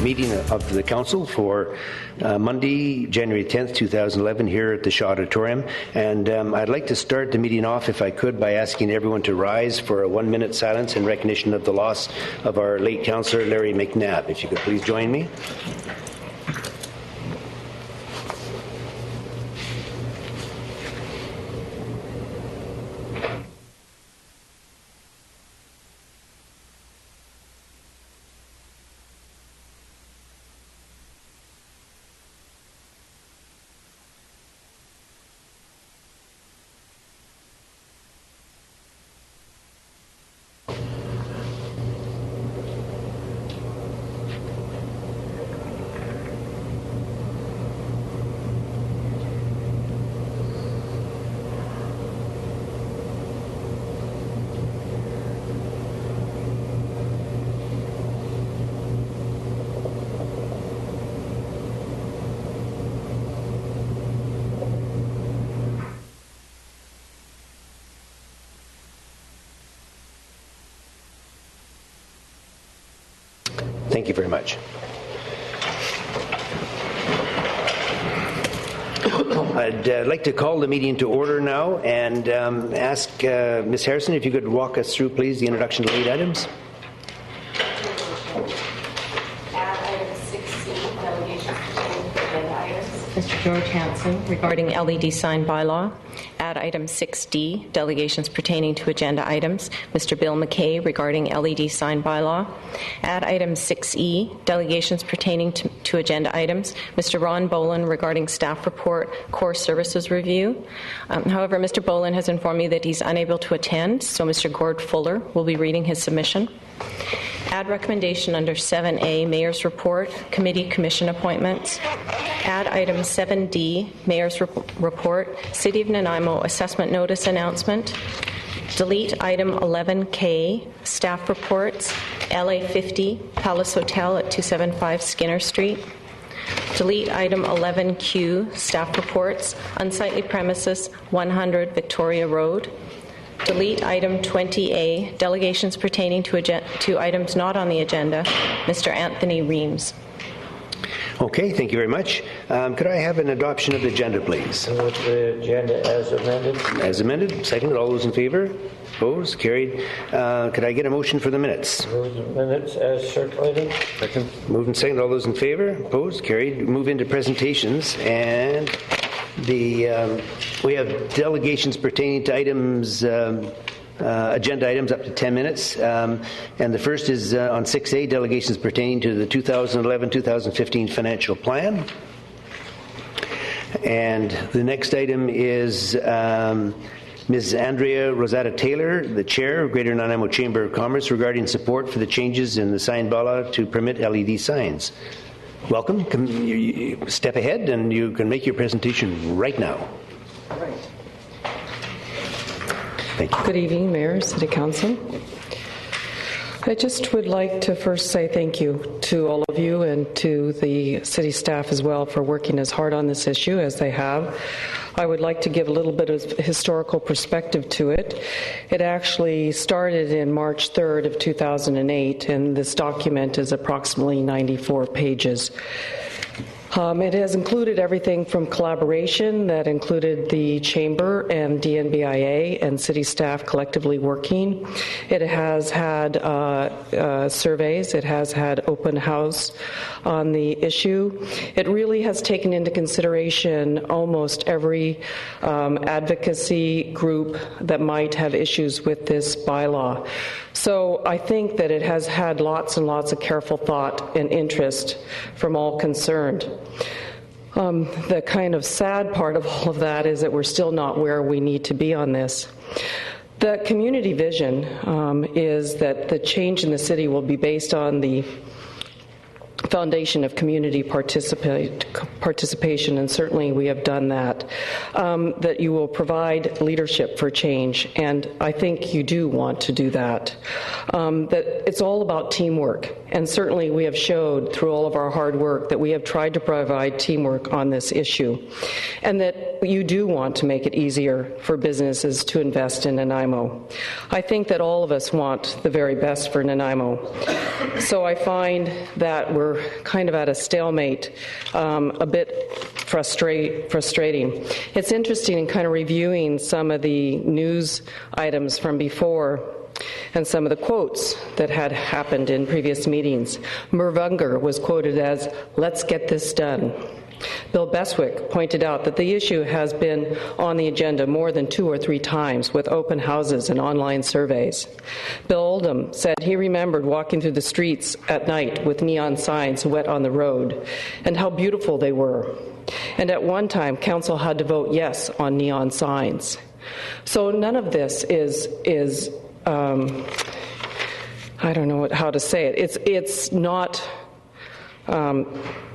Meeting of the Council for Monday, January 10th, 2011, here at the Shaw Auditorium. And I'd like to start the meeting off, if I could, by asking everyone to rise for a 1-minute silence in recognition of the loss of our late Councillor, Larry McNabb. If you could please join me. Thank you very much. I'd like to call the meeting to order now and ask Ms. Harrison if you could walk us through, please, the introduction to late items. Mr. George Hanson, regarding LED sign bylaw. Add item 6D, delegations pertaining to agenda items. Mr. Bill McKay, regarding LED sign bylaw. Add item 6E, delegations pertaining to agenda items. Mr. Ron Boland, regarding staff report, core services review. However, Mr. Boland has informed me that he's unable to attend, so Mr. Gord Fuller will be reading his submission. Add recommendation under 7A, Mayor's Report, Committee Commission Appointments. Add item 7D, Mayor's Report, City of Nanaimo Assessment Notice Announcement. Delete item 11K, Staff Reports, LA 50, Palace Hotel at 275 Skinner Street. Delete item 11Q, Staff Reports, Unsightly Premises, 100 Victoria Road. Delete item 20A, delegations pertaining to items not on the agenda, Mr. Anthony Reams. Okay, thank you very much. Could I have an adoption of the agenda, please? With the agenda as amended. As amended. Second. All those in favour? Opposed? Carried. Could I get a motion for the minutes? Move the minutes as circulated. Second. Moved and second. All those in favour? Opposed? Carried. Move into presentations, and we have delegations pertaining to items, agenda items up to 10 minutes. And the first is on 6A, delegations pertaining to the 2011-2015 financial plan. And the next item is Ms. Andrea Rosetta Taylor, the Chair of Greater Nanaimo Chamber of Commerce, regarding support for the changes in the sign bylaw to permit LED signs. Welcome. You step ahead and you can make your presentation right now. Thank you. Good evening, Mayor, City Council. I just would like to first say thank you to all of you and to the city staff as well for working as hard on this issue as they have. I would like to give a little bit of historical perspective to it. It actually started in March 3rd of 2008, and this document is approximately 94 pages. It has included everything from collaboration that included the Chamber and DNBIA and city staff collectively working. It has had surveys. It has had open house on the issue. It really has taken into consideration almost every advocacy group that might have issues with this bylaw. So I think that it has had lots and lots of careful thought and interest from all concerned. The kind of sad part of all of that is that we're still not where we need to be on this. The community vision is that the change in the city will be based on the foundation of community participation, and certainly we have done that, that you will provide leadership for change, and I think you do want to do that, that it's all about teamwork, and certainly we have showed through all of our hard work that we have tried to provide teamwork on this issue, and that you do want to make it easier for businesses to invest in Nanaimo. I think that all of us want the very best for Nanaimo. So I find that we're kind of at a stalemate, a bit frustrating. It's interesting in kind of reviewing some of the news items from before and some of the quotes that had happened in previous meetings. Merv Unger was quoted as, "Let's get this done." Bill Beswick pointed out that the issue has been on the agenda more than 2 or 3 times with open houses and online surveys. Bill Oldham said he remembered walking through the streets at night with neon signs wet on the road and how beautiful they were. And at one time, council had to vote yes on neon signs. So none of this is I don't know how to say it. It's not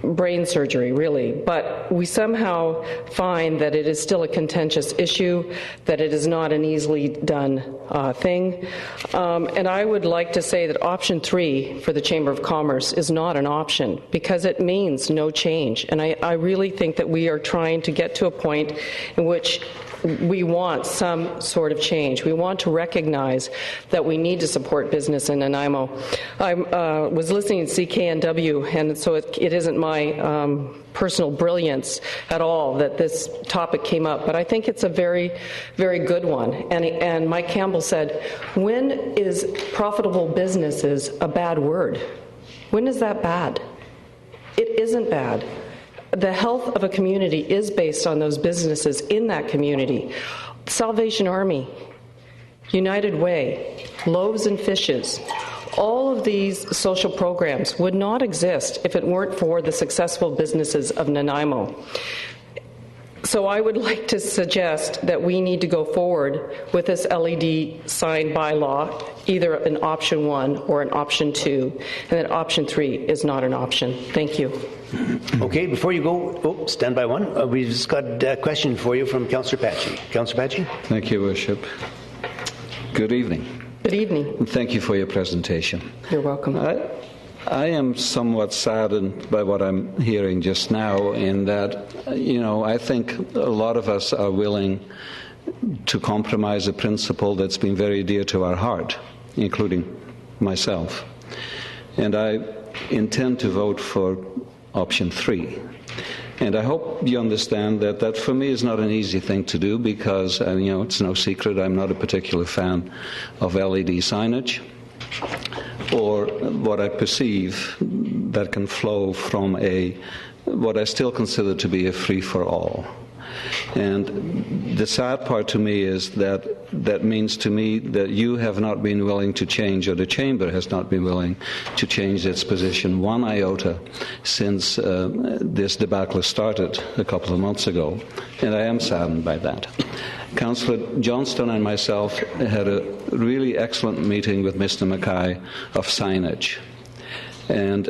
brain surgery, really, but we somehow find that it is still a contentious issue, that it is not an easily done thing. And I would like to say that option 3 for the Chamber of Commerce is not an option because it means no change. And I really think that we are trying to get to a point in which we want some sort of change. We want to recognize that we need to support business in Nanaimo. I was listening to CKNW, and so it isn't my personal brilliance at all that this topic came up, but I think it's a very, very good one. And Mike Campbell said, when is profitable businesses a bad word? When is that bad? It isn't bad. The health of a community is based on those businesses in that community. Salvation Army, United Way, Loaves and Fishes, all of these social programs would not exist if it weren't for the successful businesses of Nanaimo. So I would like to suggest that we need to go forward with this LED sign bylaw, either an option 1 or an option 2, and that option 3 is not an option. Thank you. Okay, before you go, stand by one. We've just got a question for you from Councillor Patchy. Councillor Patchy? Thank you, Worship. Good evening. Good evening. And thank you for your presentation. You're welcome. I am somewhat saddened by what I'm hearing just now in that, I think a lot of us are willing to compromise a principle that's been very dear to our heart, including myself. And I intend to vote for option 3. And I hope you understand that for me is not an easy thing to do because, it's no secret I'm not a particular fan of LED signage or what I perceive that can flow from what I still consider to be a free-for-all. And the sad part to me is that means to me that you have not been willing to change, or the Chamber has not been willing to change its position one iota since this debacle started a couple of months ago. And I am saddened by that. Councillor Johnston and myself had a really excellent meeting with Mr. Mackay of signage. And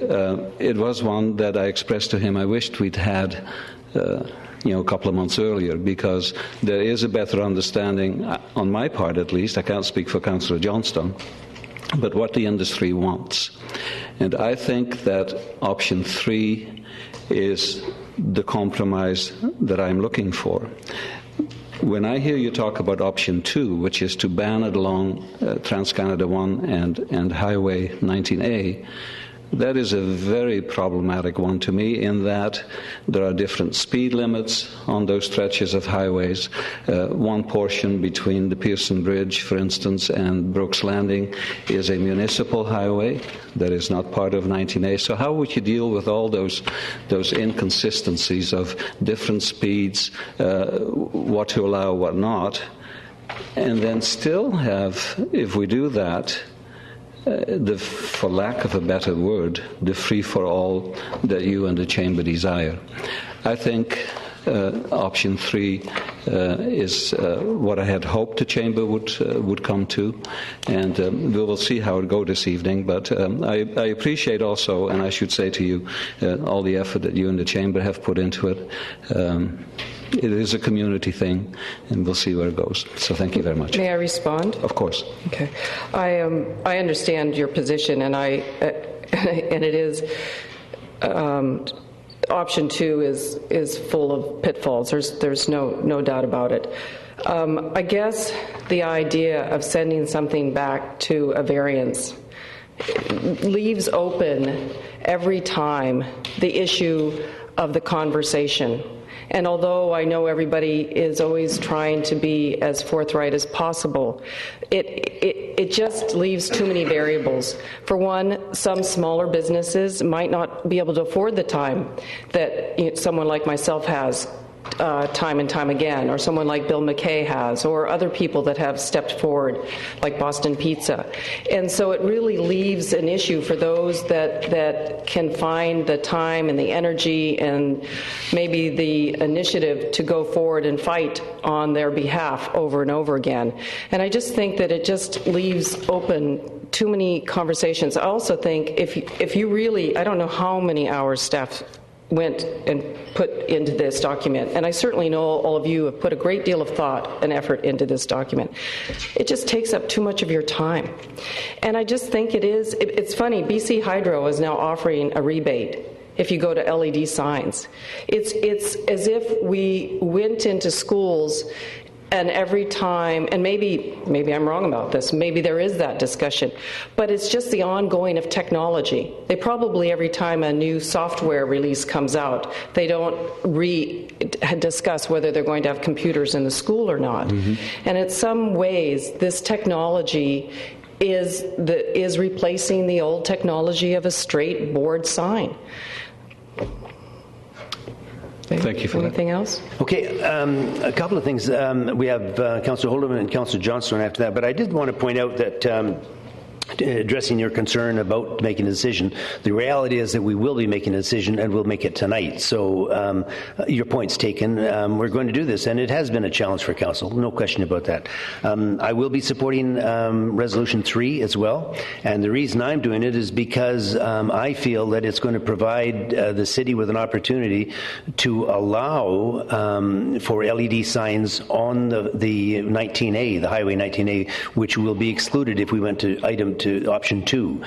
it was one that I expressed to him I wished we'd had a couple of months earlier, because there is a better understanding, on my part at least, I can't speak for Councillor Johnston, but what the industry wants. And I think that option 3 is the compromise that I'm looking for. When I hear you talk about option 2, which is to ban it along Trans-Canada 1 and Highway 19A, that is a very problematic one to me in that there are different speed limits on those stretches of highways. One portion between the Pearson Bridge, for instance, and Brooks Landing is a municipal highway that is not part of 19A. So how would you deal with all those inconsistencies of different speeds, what to allow, what not, and then still have, if we do that, for lack of a better word, the free-for-all that you and the Chamber desire. I think option 3 is what I had hoped the chamber would come to, and we will see how it goes this evening. But I appreciate also, and I should say to you, all the effort that you and the chamber have put into it. It is a community thing, and we'll see where it goes. So thank you very much. May I respond? Of course. Okay. I understand your position, and and it is option 2 is full of pitfalls. There's no doubt about it. I guess the idea of sending something back to a variance leaves open every time the issue of the conversation. And although I know everybody is always trying to be as forthright as possible, it just leaves too many variables. For one, some smaller businesses might not be able to afford the time that someone like myself has time and time again, or someone like Bill McKay has, or other people that have stepped forward, like Boston Pizza. And so it really leaves an issue for those that can find the time and the energy and maybe the initiative to go forward and fight on their behalf over and over again. And I just think that it just leaves open too many conversations. I also think if you really, I don't know how many hours staff went and put into this document, and I certainly know all of you have put a great deal of thought and effort into this document. It just takes up too much of your time. And I just think it's funny, BC Hydro is now offering a rebate if you go to LED signs. It's as if we went into schools and every time, and maybe I'm wrong about this, maybe there is that discussion, but it's just the ongoing of technology. They probably, every time a new software release comes out, they don't discuss whether they're going to have computers in the school or not. Mm-hmm. And in some ways, this technology is replacing the old technology of a straight board sign. Thank you for Anything else? Okay, a couple of things. We have Councillor Holderman and Councillor Johnstone after that, but I did want to point out that addressing your concern about making a decision, the reality is that we will be making a decision, and we'll make it tonight. So your point's taken. We're going to do this, and it has been a challenge for Council, no question about that. I will be supporting Resolution 3 as well, and the reason I'm doing it is because I feel that it's going to provide the city with an opportunity to allow for LED signs on the 19A, the Highway 19A, which will be excluded if we went to option 2.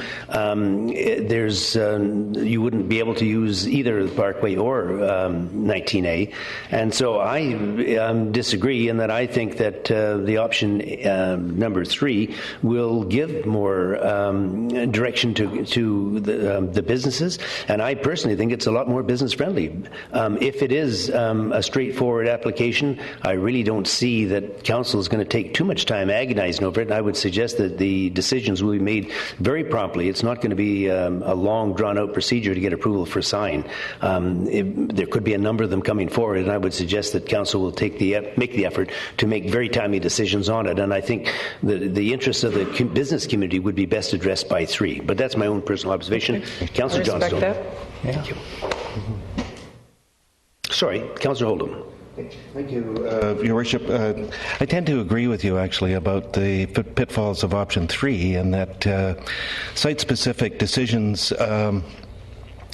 You wouldn't be able to use either the Parkway or 19A, and so I disagree in that I think that the option number 3 will give more direction to the businesses, and I personally think it's a lot more business friendly. If it is a straightforward application, I really don't see that Council is going to take too much time agonizing over it, and I would suggest that the decisions will be made very promptly. It's not going to be a long, drawn-out procedure to get approval for a sign. There could be a number of them coming forward, and I would suggest that Council will make the effort to make very timely decisions on it. And I think the interests of the business community would be best addressed by 3. But that's my own personal observation. Okay. Councillor Johnstone. I respect that. Thank you. Sorry, Councillor Hold'em. Thank you, Your Worship. I tend to agree with you, actually, about the pitfalls of option 3, and that site-specific decisions,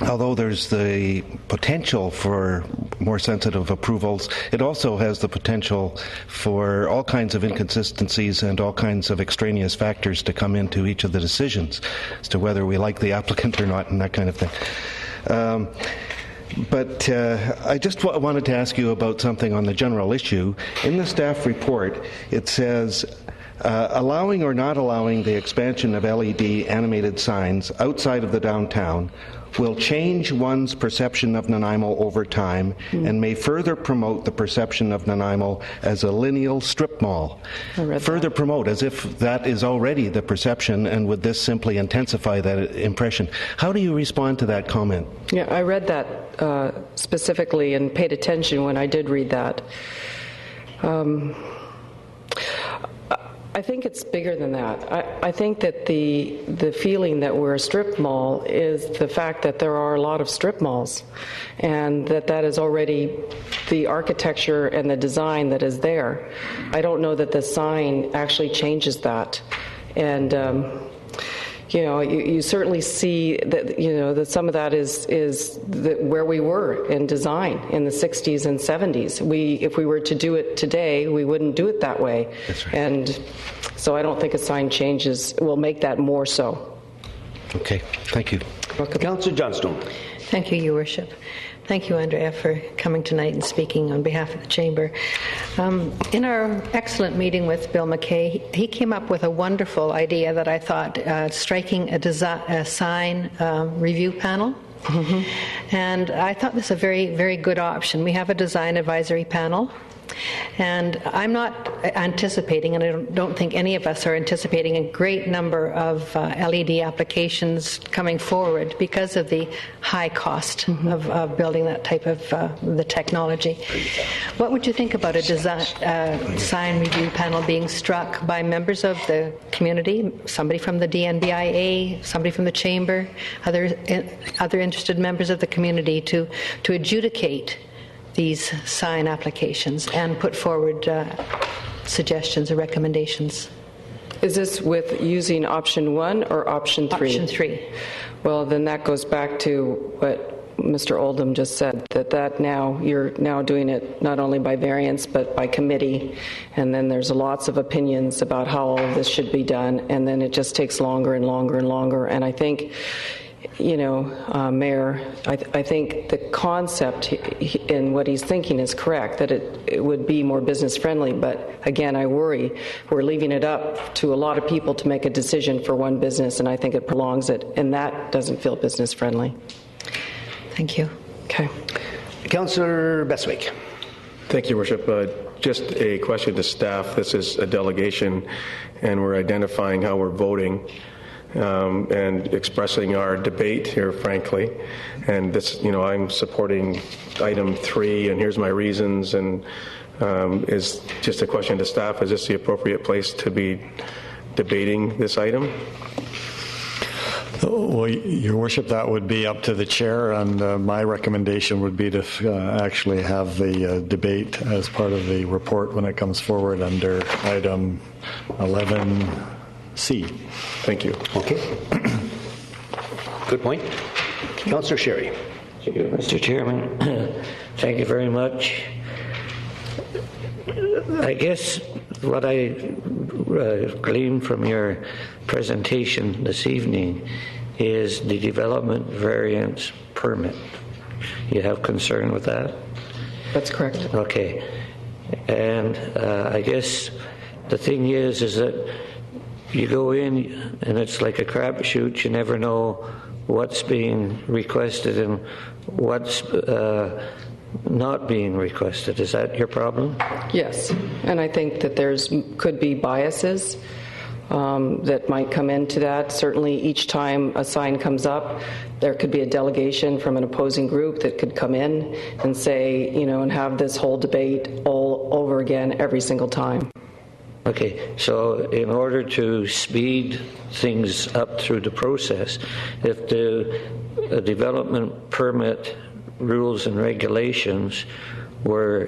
although there's the potential for more sensitive approvals, it also has the potential for all kinds of inconsistencies and all kinds of extraneous factors to come into each of the decisions as to whether we like the applicant or not and that kind of thing. But I just wanted to ask you about something on the general issue. In the staff report, it says, allowing or not allowing the expansion of LED animated signs outside of the downtown will change one's perception of Nanaimo over time and may further promote the perception of Nanaimo as a lineal strip mall. Further promote, as if that is already the perception, and would this simply intensify that impression? How do you respond to that comment? Yeah, I read that specifically and paid I think it's bigger than that. I think that the feeling that we're a strip mall is the fact that there are a lot of strip malls, and that is already the architecture and the design that is there. I don't know that the sign actually changes that. And you certainly see that, that some of that is where we were in design in the 60s and 70s. If we were to do it today, we wouldn't do it that way. That's right. And so I don't think a sign changes will make that more so. Okay, thank you. Councillor Johnstone. Thank you, Your Worship. Thank you, Andrea, for coming tonight and speaking on behalf of the Chamber. In our excellent meeting with Bill McKay, he came up with a wonderful idea that I thought, striking a sign review panel. Mm-hmm. And I thought this was a very, very good option. We have a design advisory panel. And I'm not anticipating, and I don't think any of us are anticipating, a great number of LED applications coming forward because of the high cost of building that type of the technology. What would you think about a design sign review panel being struck by members of the community, somebody from the DNBIA, somebody from the Chamber, other interested members of the community to adjudicate these sign applications and put forward suggestions or recommendations? Is this with using option 1 or option 3? Option 3. Well, then that goes back to what Mr. Oldham just said, that now you're now doing it not only by variance but by committee, and then there's lots of opinions about how all of this should be done, and then it just takes longer and longer and longer. And I think, Mayor, I think the concept in what he's thinking is correct, that it would be more business friendly, but again, I worry we're leaving it up to a lot of people to make a decision for one business, and I think it prolongs it, and that doesn't feel business friendly. Thank you. Okay. Councillor Beswick. Thank you, Worship. Just a question to staff. This is a delegation, and we're identifying how we're voting. And expressing our debate here, frankly. And this, I'm supporting item 3, and here's my reasons. And is just a question to staff: is this the appropriate place to be debating this item? Well, Your Worship, that would be up to the chair, and my recommendation would be to actually have the debate as part of the report when it comes forward under item 11C. Thank you. Okay. Good point. Councillor Sherry. Thank you, Mr. Chairman. Thank you very much. I guess what I gleaned from your presentation this evening is the development variance permit. You have concern with that? That's correct. Okay. And I guess the thing is that you go in and it's like a crapshoot. You never know what's being requested and what's not being requested. Is that your problem? Yes, and I think that could be biases that might come into that. Certainly each time a sign comes up, there could be a delegation from an opposing group that could come in and say, and have this whole debate all over again every single time. Okay, so in order to speed things up through the process, if the development permit rules and regulations were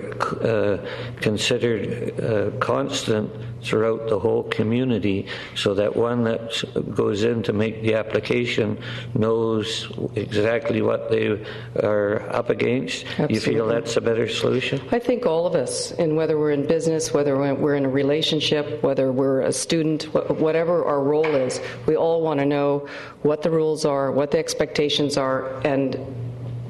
considered constant throughout the whole community, so that one that goes in to make the application knows exactly what they are up against. Absolutely. You feel that's a better solution? I think all of us, and whether we're in business, whether we're in a relationship, whether we're a student, whatever our role is, we all want to know what the rules are, what the expectations are, and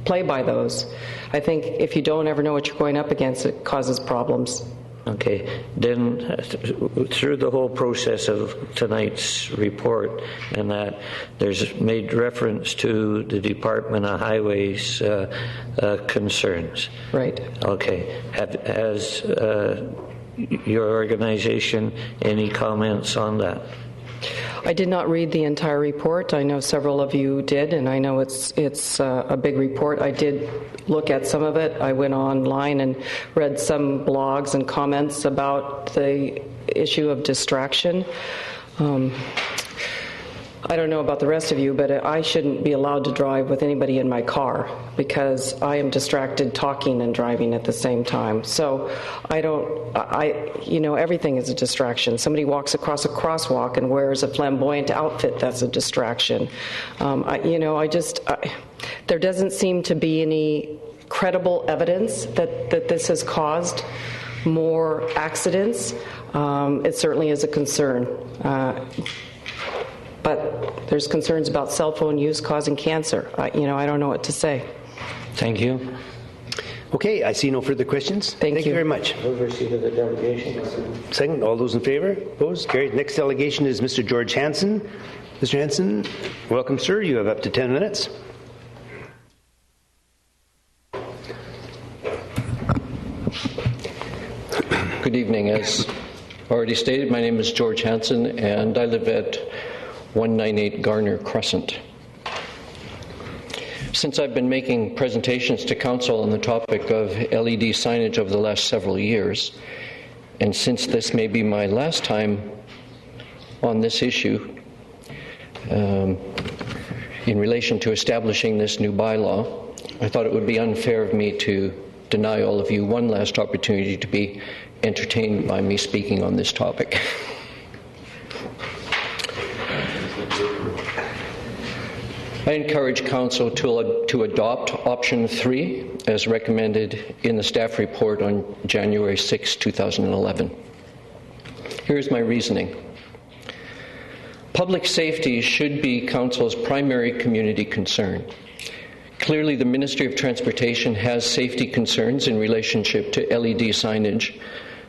play by those. I think if you don't ever know what you're going up against, it causes problems. Okay, then through the whole process of tonight's report and that, there's made reference to the Department of Highways concerns. Right. Okay, has your organization any comments on that? I did not read the entire report. I know several of you did, and I know it's a big report. I did look at some of it. I went online and read some blogs and comments about the issue of distraction. I don't know about the rest of you, but I shouldn't be allowed to drive with anybody in my car because I am distracted talking and driving at the same time. So everything is a distraction. Somebody walks across a crosswalk and wears a flamboyant outfit, that's a distraction. There doesn't seem to be any credible evidence that this has caused more accidents. It certainly is a concern. But there's concerns about cell phone use causing cancer. I don't know what to say. Thank you. Okay, I see no further questions. Thank you very much. Overseat of the delegation. Second, all those in favor? Opposed? Carried. Next delegation is Mr. George Hansen. Mr. Hansen, welcome, sir. You have up to 10 minutes. Good evening. As already stated, my name is George Hansen, and I live at 198 Garner Crescent. Since I've been making presentations to Council on the topic of LED signage over the last several years, and since this may be my last time on this issue in relation to establishing this new bylaw, I thought it would be unfair of me to deny all of you one last opportunity to be entertained by me speaking on this topic. I encourage Council to adopt option 3 as recommended in the staff report on January 6, 2011. Here's my reasoning. Public safety should be Council's primary community concern. Clearly, the Ministry of Transportation has safety concerns in relationship to LED signage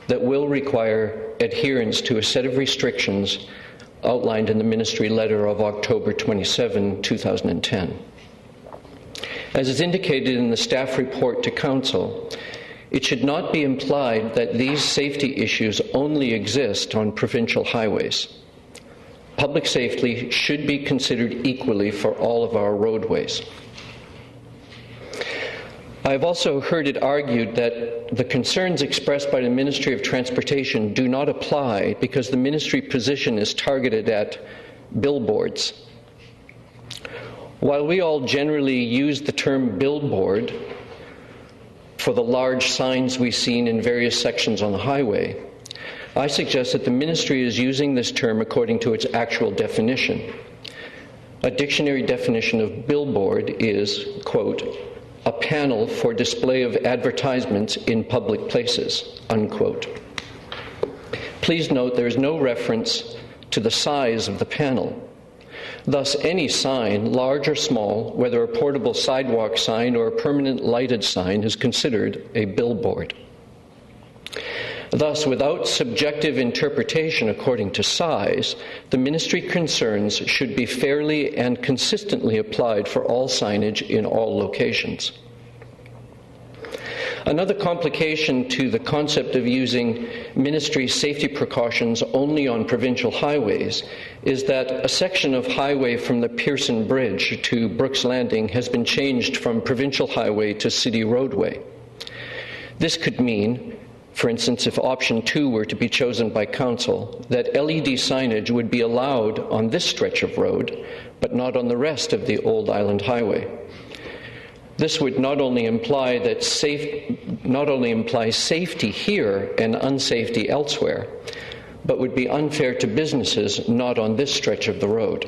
that will require adherence to a set of restrictions outlined in the Ministry letter of October 27, 2010. As is indicated in the staff report to Council, it should not be implied that these safety issues only exist on provincial highways. Public safety should be considered equally for all of our roadways. I have also heard it argued that the concerns expressed by the Ministry of Transportation do not apply because the Ministry position is targeted at billboards. While we all generally use the term billboard for the large signs we've seen in various sections on the highway, I suggest that the Ministry is using this term according to its actual definition. A dictionary definition of billboard is, quote, a panel for display of advertisements in public places, unquote. Please note there is no reference to the size of the panel. Thus, any sign, large or small, whether a portable sidewalk sign or a permanent lighted sign, is considered a billboard. Thus, without subjective interpretation according to size, the Ministry concerns should be fairly and consistently applied for all signage in all locations. Another complication to the concept of using Ministry safety precautions only on provincial highways is that a section of highway from the Pearson Bridge to Brooks Landing has been changed from provincial highway to city roadway. This could mean, for instance, if option 2 were to be chosen by Council, that LED signage would be allowed on this stretch of road, but not on the rest of the Old Island Highway. This would not only imply safety here and unsafety elsewhere, but would be unfair to businesses not on this stretch of the road.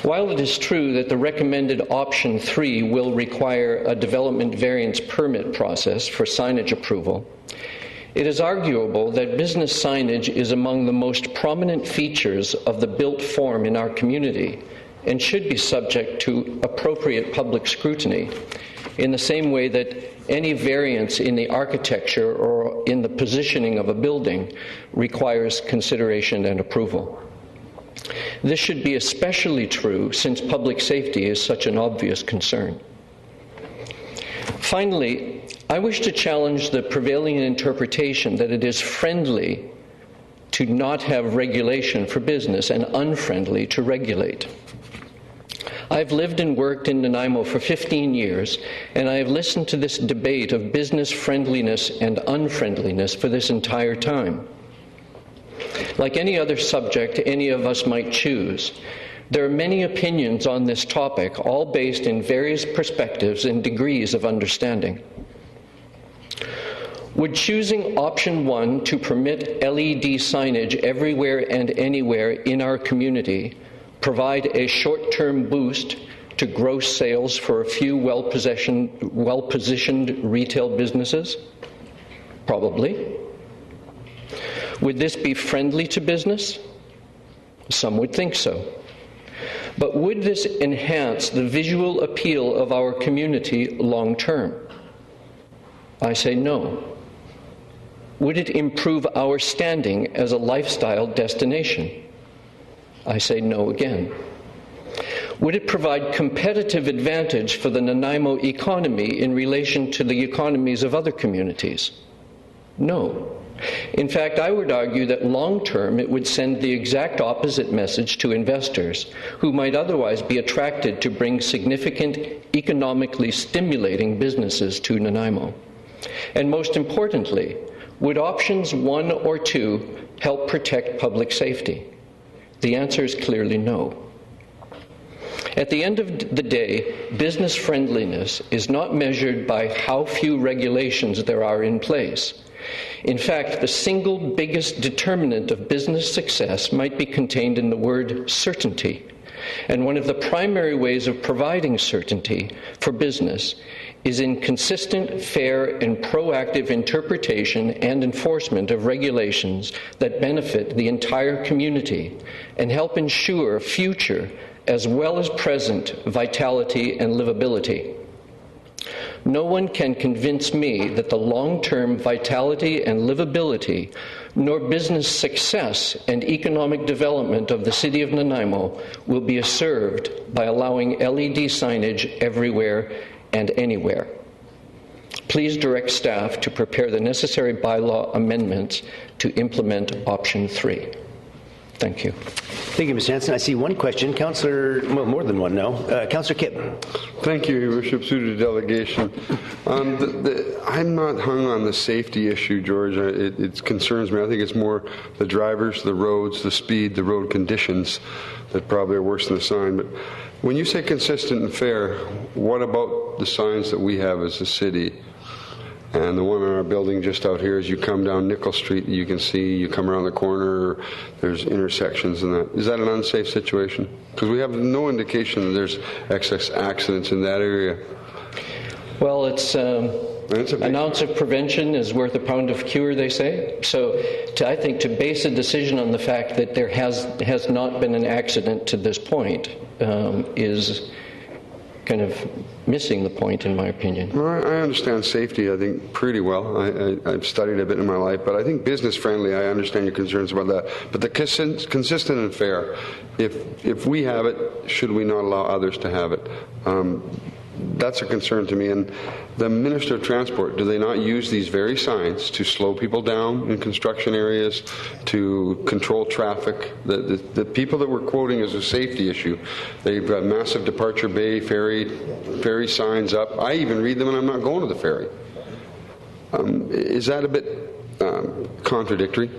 While it is true that the recommended option 3 will require a development variance permit process for signage approval, it is arguable that business signage is among the most prominent features of the built form in our community and should be subject to appropriate public scrutiny in the same way that any variance in the architecture or in the positioning of a building requires consideration and approval. This should be especially true since public safety is such an obvious concern. Finally, I wish to challenge the prevailing interpretation that it is friendly to not have regulation for business and unfriendly to regulate. I've lived and worked in Nanaimo for 15 years, and I have listened to this debate of business friendliness and unfriendliness for this entire time. Like any other subject any of us might choose, there are many opinions on this topic, all based in various perspectives and degrees of understanding. Would choosing option 1 to permit LED signage everywhere and anywhere in our community provide a short-term boost to gross sales for a few well-positioned retail businesses? Probably. Would this be friendly to business? Some would think so. But would this enhance the visual appeal of our community long-term? I say no. Would it improve our standing as a lifestyle destination? I say no again. Would it provide competitive advantage for the Nanaimo economy in relation to the economies of other communities? No. In fact, I would argue that long-term it would send the exact opposite message to investors who might otherwise be attracted to bring significant economically stimulating businesses to Nanaimo. And most importantly, would options 1 or 2 help protect public safety? The answer is clearly no. At the end of the day, business friendliness is not measured by how few regulations there are in place. In fact, the single biggest determinant of business success might be contained in the word certainty. And one of the primary ways of providing certainty for business is in consistent, fair, and proactive interpretation and enforcement of regulations that benefit the entire community and help ensure future as well as present vitality and livability. No one can convince me that the long-term vitality and livability, nor business success and economic development of the City of Nanaimo will be served by allowing LED signage everywhere and anywhere. Please direct staff to prepare the necessary bylaw amendments to implement option 3. Thank you. Thank you, Mr. Hanson. I see one question. Councillor, well, more than one now. Councillor Kipp. Thank you, Your Worship. Through the delegation. I'm not hung on the safety issue, George. It concerns me. I think it's more the drivers, the roads, the speed, the road conditions that probably are worse than the sign. But when you say consistent and fair, what about the signs that we have as a city? And the one in our building just out here, as you come down Nickel Street, you can see, you come around the corner, there's intersections and that. Is that an unsafe situation? Because we have no indication that there's excess accidents in that area. Well, it's an ounce of prevention is worth a pound of cure, they say. So I think to base a decision on the fact that there has not been an accident to this point is kind of missing the point, in my opinion. Well, I understand safety, I think, pretty well. I've studied a bit in my life, but I think business-friendly, I understand your concerns about that. But the consistent and fair, if we have it, should we not allow others to have it? That's a concern to me. And the Minister of Transport, do they not use these very signs to slow people down in construction areas, to control traffic? The people that we're quoting as a safety issue, they've got massive departure bay, ferry signs up. I even read them and I'm not going to the ferry. Is that a bit contradictory?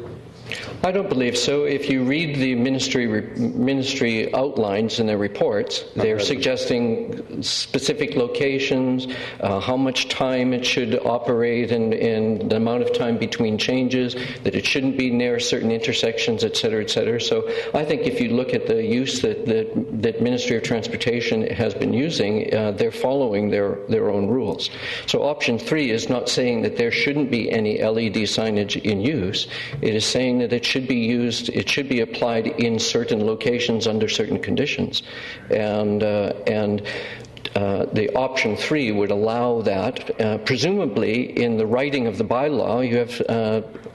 I don't believe so. If you read the ministry outlines in their reports, they're suggesting specific locations, how much time it should operate, and the amount of time between changes, that it shouldn't be near certain intersections, et cetera, et cetera. So I think if you look at the use that Ministry of Transportation has been using, they're following their own rules. So option 3 is not saying that there shouldn't be any LED signage in use. It is saying that it should be used, it should be applied in certain locations under certain conditions. And the option 3 would allow that. Presumably, in the writing of the bylaw, you have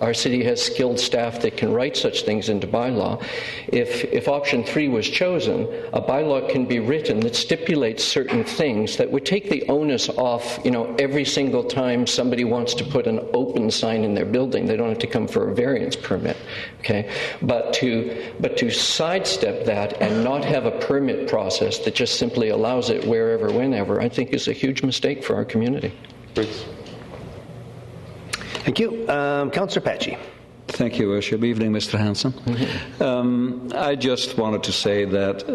our city has skilled staff that can write such things into bylaw. If option 3 was chosen, a bylaw can be written that stipulates certain things that would take the onus off. Every single time somebody wants to put an open sign in their building, they don't have to come for a variance permit. Okay, but to sidestep that and not have a permit process that just simply allows it wherever, whenever, I think is a huge mistake for our community. Thank you. Councillor Patchy. Thank you, Worship. Evening, Mr. Hanson. I just wanted to say that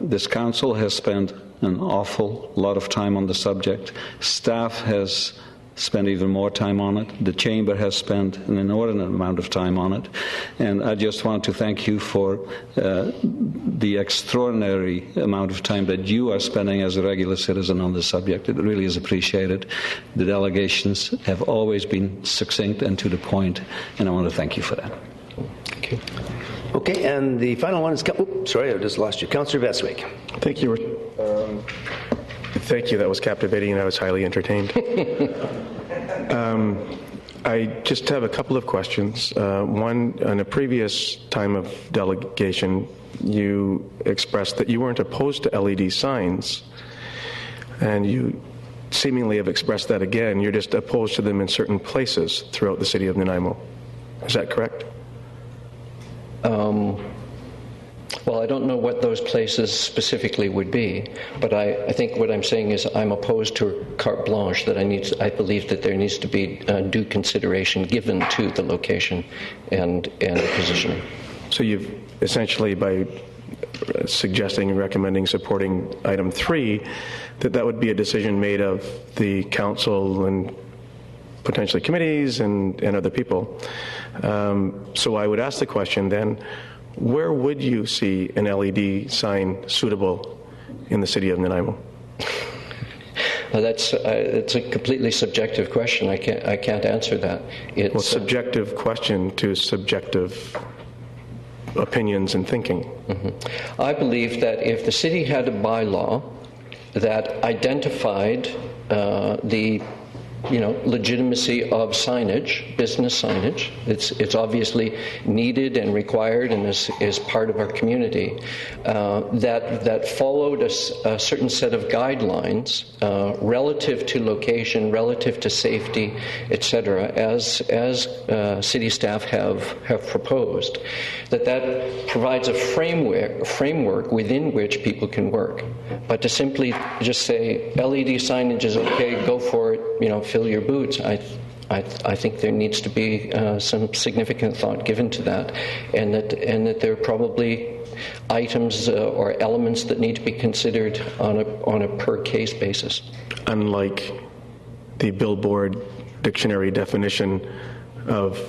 this council has spent an awful lot of time on the subject. Staff has spent even more time on it. The Chamber has spent an inordinate amount of time on it. And I just want to thank you for the extraordinary amount of time that you are spending as a regular citizen on this subject. It really is appreciated. The delegations have always been succinct and to the point, and I want to thank you for that. Thank you. Okay, and the final one is, sorry, I just lost you. Councillor Veswick. Thank you. Thank you. That was captivating, and I was highly entertained. I just have a couple of questions. One, on a previous time of delegation, you expressed that you weren't opposed to LED signs, and you seemingly have expressed that again. You're just opposed to them in certain places throughout the city of Nanaimo. Is that correct? Well, I don't know what those places specifically would be, but I think what I'm saying is I'm opposed to carte blanche, that I believe that there needs to be due consideration given to the location and the positioning. So you've essentially, by suggesting and recommending supporting item 3, that would be a decision made of the council and potentially committees and other people. So I would ask the question then, where would you see an LED sign suitable in the city of Nanaimo? It's a completely subjective question. I can't answer that. Well, subjective question to subjective opinions and thinking. Mm-hmm. I believe that if the city had a bylaw that identified the legitimacy of signage, business signage. It's obviously needed and required and is part of our community. That followed a certain set of guidelines relative to location, relative to safety, etc., as city staff have proposed. That provides a framework within which people can work. But to simply just say LED signage is okay, go for it, fill your boots. I think there needs to be some significant thought given to that, and that there are probably items or elements that need to be considered on a per case basis. Unlike the Billboard dictionary definition of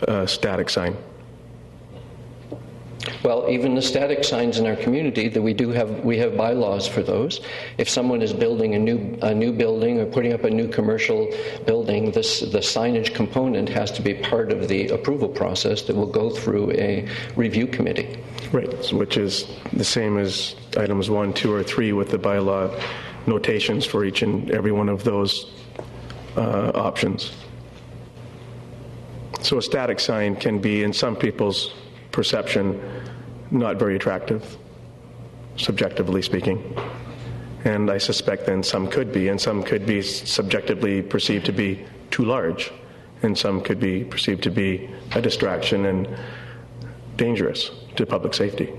a static sign. Well, even the static signs in our community, that we have bylaws for those. If someone is building a new building or putting up a new commercial building, the signage component has to be part of the approval process that will go through a review committee. Right, which is the same as items 1, 2, or 3 with the bylaw notations for each and every one of those options. So a static sign can be, in some people's perception, not very attractive, subjectively speaking. And I suspect then some could be, and some could be subjectively perceived to be too large, and some could be perceived to be a distraction and dangerous to public safety.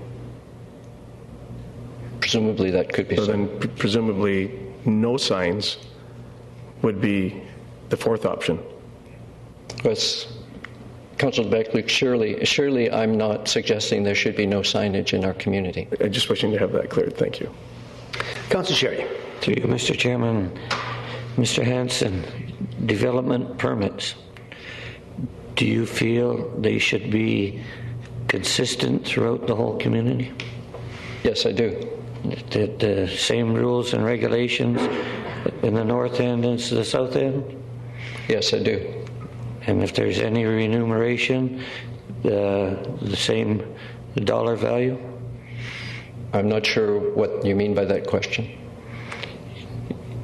Presumably that could be so. Then presumably no signs would be the fourth option. Yes. Councillor Beckley, surely I'm not suggesting there should be no signage in our community. I'm just wishing to have that cleared. Thank you. Councillor Sherry. To you, Mr. Chairman. Mr. Hanson, development permits. Do you feel they should be consistent throughout the whole community? Yes, I do. The same rules and regulations in the north end and the south end? Yes, I do. And if there's any remuneration, the same dollar value? I'm not sure what you mean by that question.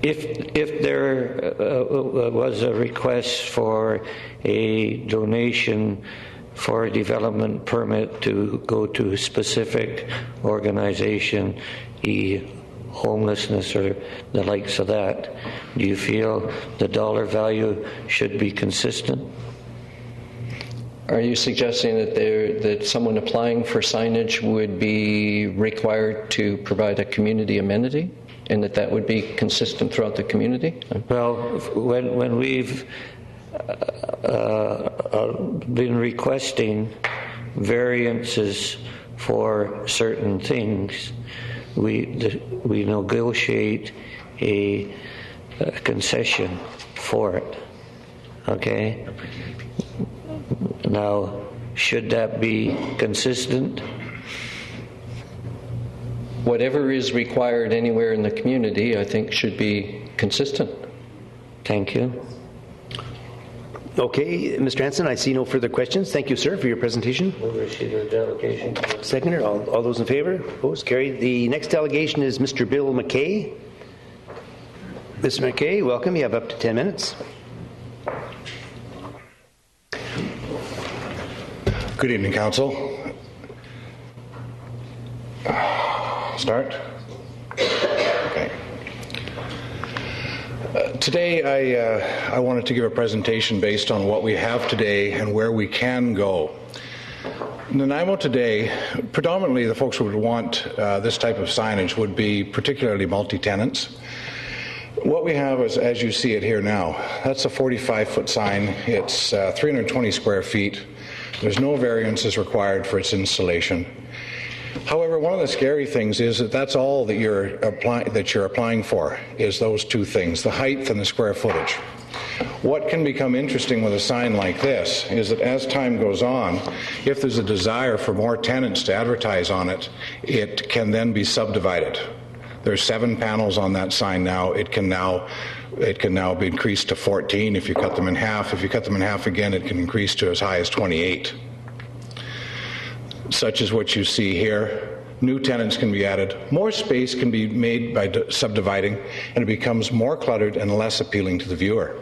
if there was a request for a donation for a development permit to go to a specific organization, homelessness or the likes of that, do you feel the dollar value should be consistent? Are you suggesting that someone applying for signage would be required to provide a community amenity, and that would be consistent throughout the community? Well, when we've been requesting variances for certain things, we negotiate a concession for it. Okay? Now, should that be consistent? Whatever is required anywhere in the community, I think, should be consistent. Thank you. Okay, Mr. Hanson, I see no further questions. Thank you, sir, for your presentation. We'll receive the delegation. Seconder, all those in favor? Opposed? Carried. The next delegation is Mr. Bill McKay. Mr. McKay, welcome. You have up to 10 minutes. Good evening, Council. Start? Okay. Today, I wanted to give a presentation based on what we have today and where we can go. In Nanaimo today, predominantly the folks who would want this type of signage would be particularly multi-tenants. What we have is, as you see it here now, that's a 45-foot sign. It's 320 square feet. There's no variances required for its installation. However, one of the scary things is that that's all that you're applying for, is those two things, the height and the square footage. What can become interesting with a sign like this is that as time goes on, if there's a desire for more tenants to advertise on it, it can then be subdivided. There's 7 panels on that sign now. It can now be increased to 14 if you cut them in half. If you cut them in half again, it can increase to as high as 28. Such as what you see here. New tenants can be added. More space can be made by subdividing, and it becomes more cluttered and less appealing to the viewer.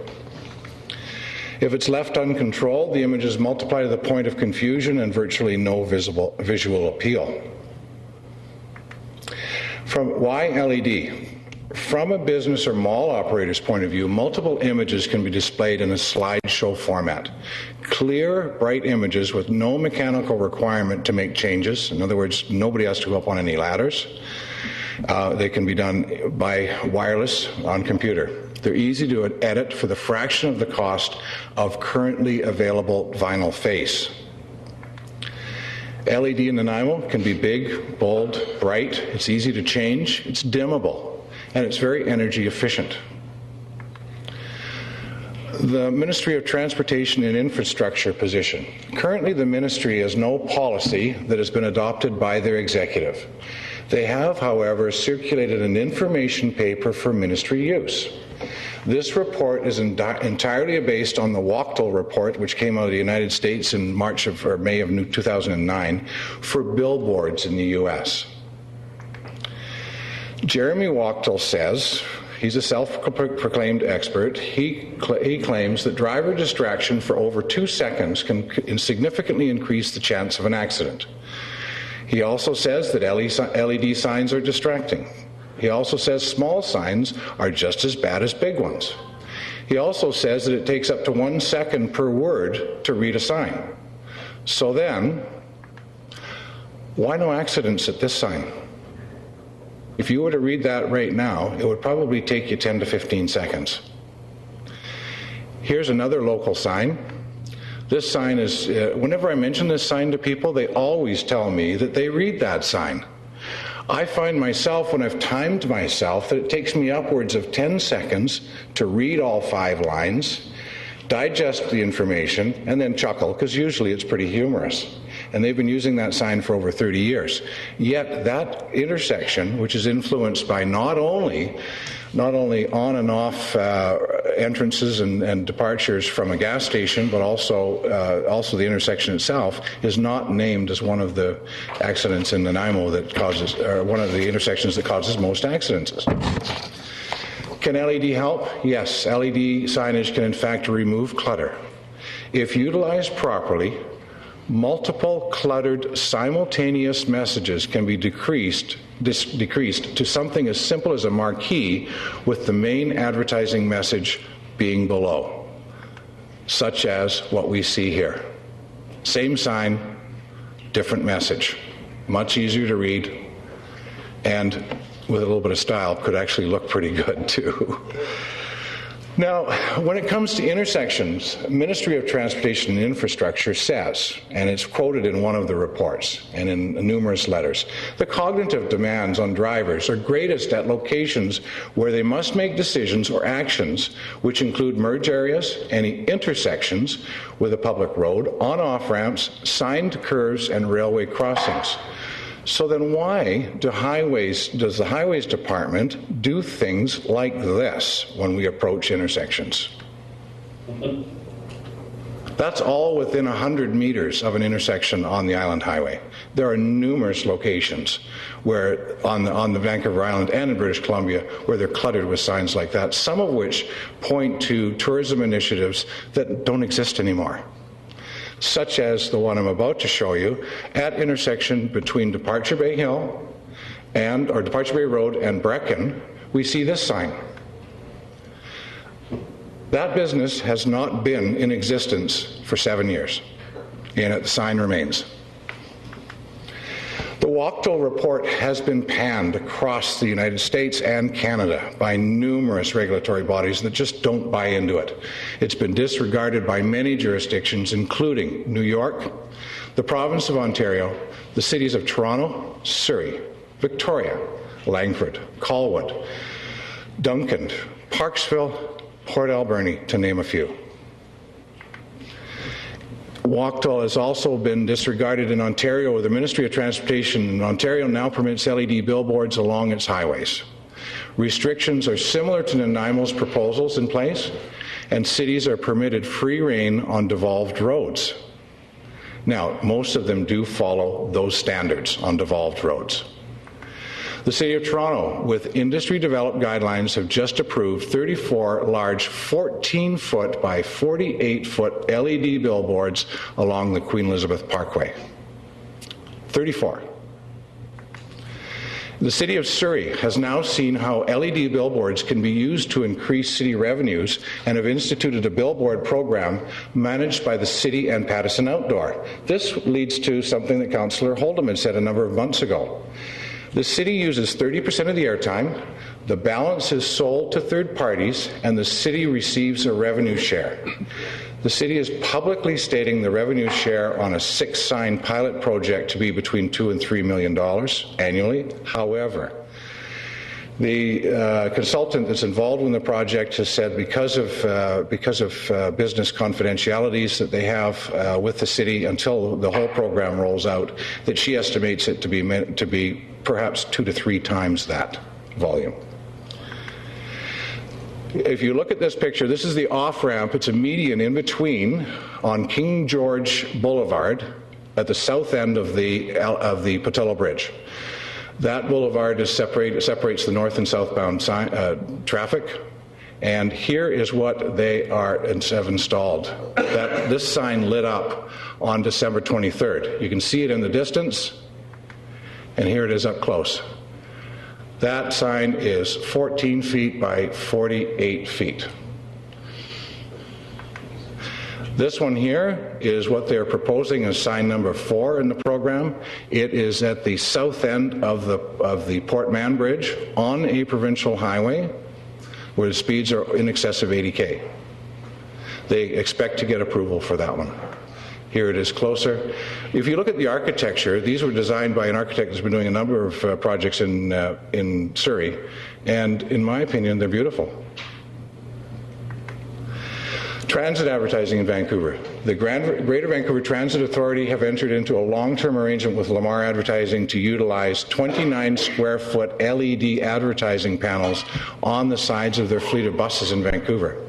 If it's left uncontrolled, the images multiply to the point of confusion and virtually no visual appeal. Why LED? From a business or mall operator's point of view, multiple images can be displayed in a slideshow format. Clear, bright images with no mechanical requirement to make changes. In other words, nobody has to go up on any ladders. They can be done by wireless on computer. They're easy to edit for the fraction of the cost of currently available vinyl face. LED in Nanaimo can be big, bold, bright. It's easy to change. It's dimmable, and it's very energy efficient. The Ministry of Transportation and Infrastructure position. Currently, the Ministry has no policy that has been adopted by their executive. They have, however, circulated an information paper for Ministry use. This report is entirely based on the Wachtel report, which came out of the United States in May of 2009, for billboards in the U.S. Jeremy Wachtel says, he's a self-proclaimed expert, he claims that driver distraction for over 2 seconds can significantly increase the chance of an accident. He also says that LED signs are distracting. He also says small signs are just as bad as big ones. He also says that it takes up to 1 second per word to read a sign. So then, why no accidents at this sign? If you were to read that right now, it would probably take you 10 to 15 seconds. Here's another local sign. This sign is, whenever I mention this sign to people, they always tell me that they read that sign. I find myself, when I've timed myself, that it takes me upwards of 10 seconds to read all 5 lines, digest the information, and then chuckle, because usually it's pretty humorous. And they've been using that sign for over 30 years. Yet that intersection, which is influenced by not only on and off entrances and departures from a gas station, but also the intersection itself, is not named as one of the accidents in Nanaimo that causes, or one of the intersections that causes most accidents. Can LED help? Yes, LED signage can in fact remove clutter. If utilized properly, multiple cluttered simultaneous messages can be decreased to something as simple as a marquee with the main advertising message being below, such as what we see here. Same sign, different message. Much easier to read, and with a little bit of style could actually look pretty good too. Now, when it comes to intersections, Ministry of Transportation and Infrastructure says, and it's quoted in one of the reports and in numerous letters, the cognitive demands on drivers are greatest at locations where they must make decisions or actions which include merge areas, any intersections with a public road, on-off ramps, signed curves, and railway crossings. So then why does the Highways Department do things like this when we approach intersections? That's all within 100 meters of an intersection on the Island Highway. There are numerous locations where on the Vancouver Island and in British Columbia where they're cluttered with signs like that, some of which point to tourism initiatives that don't exist anymore, such as the one I'm about to show you at intersection between Departure Bay Hill or Departure Bay Road and Brecken. We see this sign. That business has not been in existence for 7 years, and the sign remains. The Wachtell report has been panned across the United States and Canada by numerous regulatory bodies that just don't buy into it. It's been disregarded by many jurisdictions, including New York, the province of Ontario, the cities of Toronto, Surrey, Victoria, Langford, Colwood, Duncan, Parksville, Port Alberni, to name a few. Wachtell has also been disregarded in Ontario, where the Ministry of Transportation in Ontario now permits LED billboards along its highways. Restrictions are similar to Nanaimo's proposals in place, and cities are permitted free rein on devolved roads. Now, most of them do follow those standards on devolved roads. The City of Toronto, with industry-developed guidelines, have just approved 34 large 14-foot by 48-foot LED billboards along the Queen Elizabeth Parkway. 34. The City of Surrey has now seen how LED billboards can be used to increase city revenues and have instituted a billboard program managed by the City and Pattison Outdoor. This leads to something that Councillor Holdham had said a number of months ago. The city uses 30% of the airtime, the balance is sold to third parties, and the city receives a revenue share. The city is publicly stating the revenue share on a 6-sign pilot project to be between $2 and $3 million annually. However, the consultant that's involved in the project has said because of business confidentialities that they have with the city until the whole program rolls out, that she estimates it to be perhaps 2 to 3 times that volume. If you look at this picture, this is the off-ramp. It's a median in between on King George Boulevard at the south end of the Patillo Bridge. That boulevard separates the north and southbound traffic, and here is what they have installed. This sign lit up on December 23rd. You can see it in the distance, and here it is up close. That sign is 14 feet by 48 feet. This one here is what they're proposing as sign number 4 in the program. It is at the south end of the Port Mann Bridge on a provincial highway where the speeds are in excess of 80K. They expect to get approval for that one. Here it is closer. If you look at the architecture, these were designed by an architect that's been doing a number of projects in Surrey, and in my opinion, they're beautiful. Transit advertising in Vancouver. The Greater Vancouver Transit Authority have entered into a long-term arrangement with Lamar Advertising to utilize 29-square-foot LED advertising panels on the sides of their fleet of buses in Vancouver.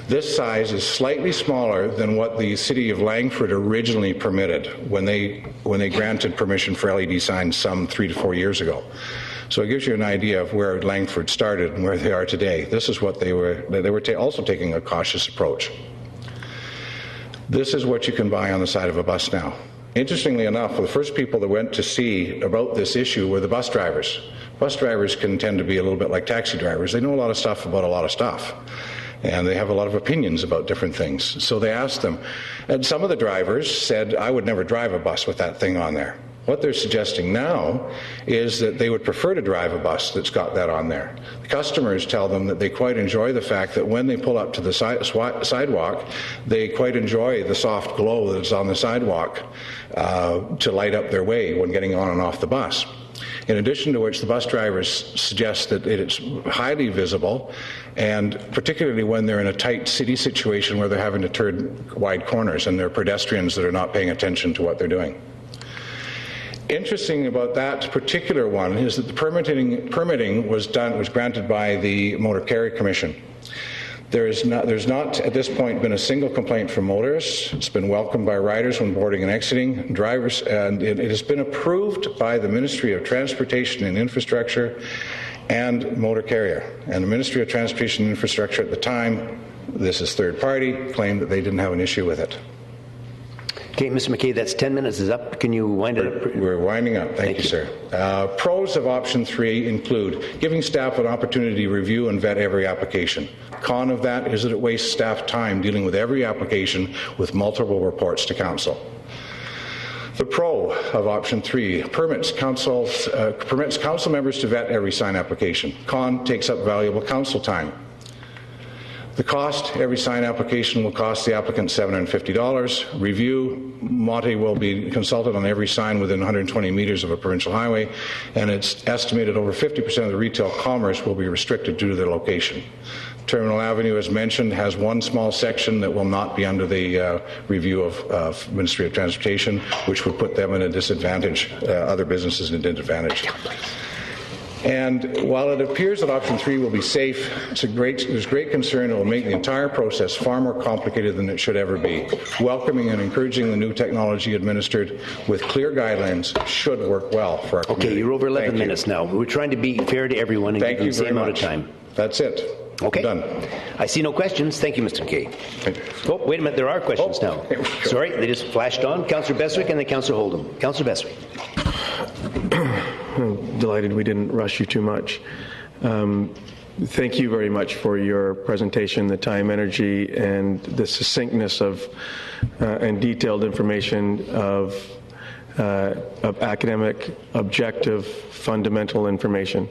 This size is slightly smaller than what the City of Langford originally permitted when they granted permission for LED signs some 3 to 4 years ago. So it gives you an idea of where Langford started and where they are today. This is what they were also taking a cautious approach. This is what you can buy on the side of a bus now. Interestingly enough, the first people that went to see about this issue were the bus drivers. Bus drivers can tend to be a little bit like taxi drivers. They know a lot of stuff about a lot of stuff, and they have a lot of opinions about different things. So they asked them, and some of the drivers said, I would never drive a bus with that thing on there. What they're suggesting now is that they would prefer to drive a bus that's got that on there. The customers tell them that they quite enjoy the fact that when they pull up to the sidewalk, they quite enjoy the soft glow that's on the sidewalk to light up their way when getting on and off the bus. In addition to which, the bus drivers suggest that it's highly visible, and particularly when they're in a tight city situation where they're having to turn wide corners and there are pedestrians that are not paying attention to what they're doing. Interesting about that particular one is that the permitting was granted by the Motor Carrier Commission. There's not at this point been a single complaint from motorists. It's been welcomed by riders when boarding and exiting, drivers, and it has been approved by the Ministry of Transportation and Infrastructure and Motor Carrier. And the Ministry of Transportation and Infrastructure at the time, this is third party, claimed that they didn't have an issue with it. Okay, Mr. McKay, that's 10 minutes is up. Can you wind it up? We're winding up. Thank you, sir. Pros of option 3 include giving staff an opportunity to review and vet every application. Con of that is that it wastes staff time dealing with every application with multiple reports to council. The pro of option 3 permits council members to vet every sign application. Con takes up valuable council time. The cost, every sign application will cost the applicant $750. Review, Monty will be consulted on every sign within 120 meters of a provincial highway, and it's estimated over 50% of the retail commerce will be restricted due to their location. Terminal Avenue, as mentioned, has one small section that will not be under the review of Ministry of Transportation, which would put them in a disadvantage, other businesses in a disadvantage. And while it appears that option 3 will be safe, there's great concern it will make the entire process far more complicated than it should ever be. Welcoming and encouraging the new technology administered with clear guidelines should work well for our community. Okay, you're over 11 minutes now. We're trying to be fair to everyone and give them the same amount of time. That's it. Okay. Done. I see no questions. Thank you, Mr. McKay. Thank you. Oh, wait a minute. There are questions now. Sorry, they just flashed on. Councillor Beswick and then Councillor Oldham. Councillor Beswick. I'm delighted we didn't rush you too much. Thank you very much for your presentation, the time, energy, and the succinctness of and detailed information of academic, objective, fundamental information.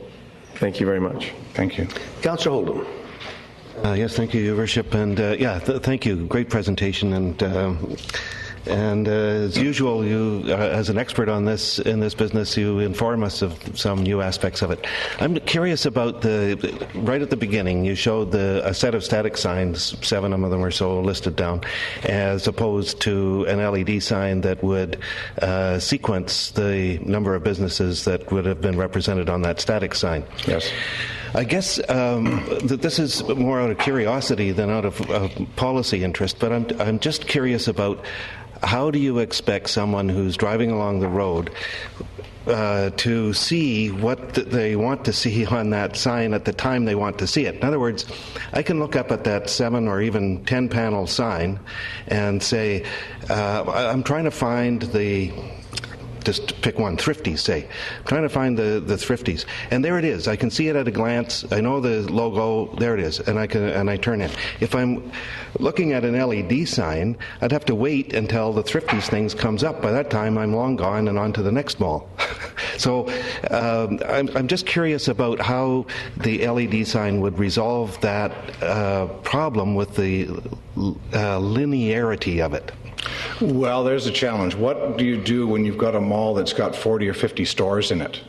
Thank you very much. Thank you. Councillor Oldham. Yes, thank you, Your Worship, and thank you. Great presentation, and as usual, you, as an expert on this in this business, you inform us of some new aspects of it. I'm curious about right at the beginning, you showed a set of static signs, 7 of them or so listed down, as opposed to an LED sign that would sequence the number of businesses that would have been represented on that static sign. Yes. I guess that this is more out of curiosity than out of policy interest, but I'm just curious about how do you expect someone who's driving along the road to see what they want to see on that sign at the time they want to see it? In other words, I can look up at that 7 or even 10 panel sign and say, I'm trying to find just pick one, Thrifties, say. I'm trying to find the Thrifties. And there it is. I can see it at a glance. I know the logo. There it is. And I turn in. If I'm looking at an LED sign, I'd have to wait until the Thrifties things comes up. By that time, I'm long gone and on to the next mall. So I'm just curious about how the LED sign would resolve that problem with the linearity of it. Well, there's a challenge. What do you do when you've got a mall that's got 40 or 50 stores in it,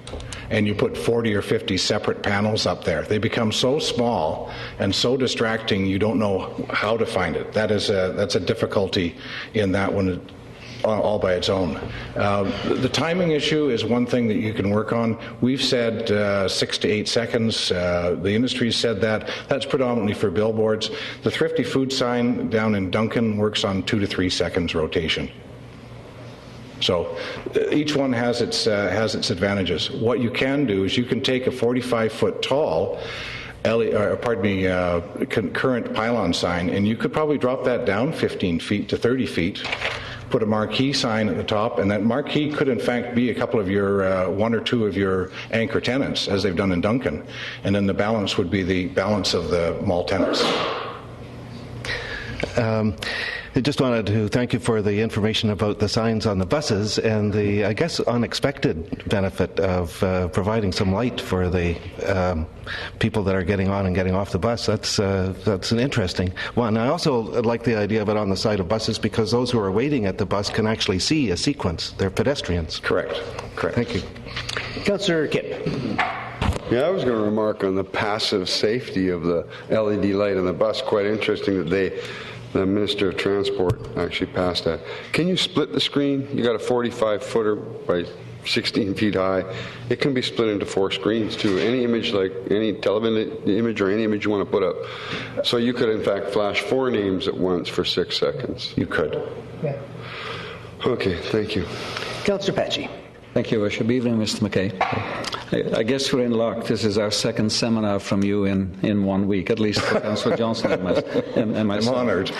and you put 40 or 50 separate panels up there? They become so small and so distracting, you don't know how to find it. That's a difficulty in that one all by its own. The timing issue is one thing that you can work on. We've said 6 to 8 seconds. The industry's said that. That's predominantly for billboards. The Thrifty food sign down in Duncan works on 2 to 3 seconds rotation. So each one has its advantages. What you can do is you can take a 45-foot tall concurrent pylon sign, and you could probably drop that down 15 feet to 30 feet, put a marquee sign at the top, and that marquee could in fact be a couple of your, one or two of your anchor tenants, as they've done in Duncan, and then the balance would be the balance of the mall tenants. I just wanted to thank you for the information about the signs on the buses and the, I guess, unexpected benefit of providing some light for the people that are getting on and getting off the bus. That's an interesting one. I also like the idea of it on the side of buses because those who are waiting at the bus can actually see a sequence. They're pedestrians. Correct. Thank you. Councillor Kipp. Yeah, I was going to remark on the passive safety of the LED light on the bus. Quite interesting that the Minister of Transport actually passed that. Can you split the screen? You got a 45-footer by 16 feet high. It can be split into 4 screens too. Any image, like any television image or any image you want to put up. So you could in fact flash 4 names at once for 6 seconds. You could. Yeah. Okay, thank you. Councillor Patchy. Thank you, Worship. Evening, Mr. McKay. I guess we're in luck. This is our second seminar from you in 1 week, at least for Councillor Johnson and myself. I'm honoured.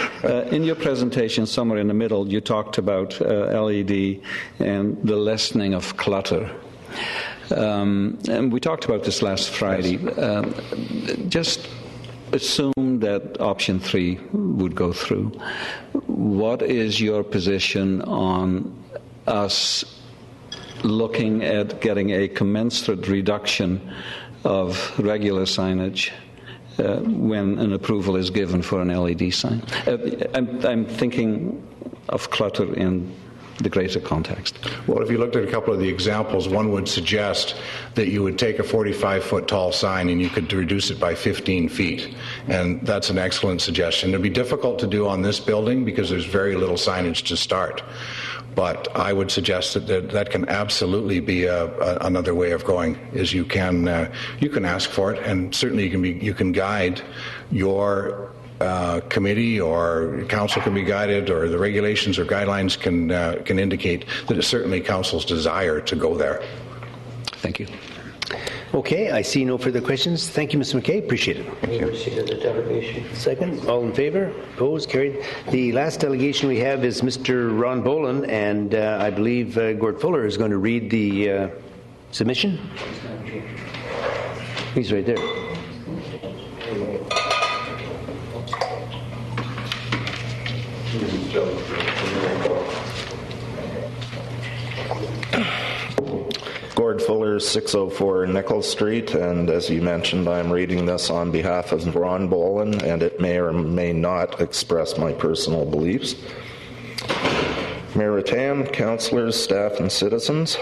In your presentation, somewhere in the middle, you talked about LED and the lessening of clutter. And we talked about this last Friday. Just assume that option 3 would go through. What is your position on us looking at getting a commensurate reduction of regular signage when an approval is given for an LED sign? I'm thinking of clutter in the greater context. Well, if you looked at a couple of the examples, one would suggest that you would take a 45-foot tall sign and you could reduce it by 15 feet. And that's an excellent suggestion. It would be difficult to do on this building because there's very little signage to start. But I would suggest that can absolutely be another way of going. Is you can ask for it, and certainly you can guide your committee or council can be guided, or the regulations or guidelines can indicate that it's certainly council's desire to go there. Thank you. Okay, I see no further questions. Thank you, Mr. McKay. Appreciate it. Thank you. Receipt of the delegation. Second, all in favor? Opposed? Carried. The last delegation we have is Mr. Ron Boland, and I believe Gord Fuller is going to read the submission. He's right there. Gord Fuller, 604 Nichols Street, and as you mentioned, I'm reading this on behalf of Ron Boland, and it may or may not express my personal beliefs. Mayor Rattan, councillors, staff, and citizens,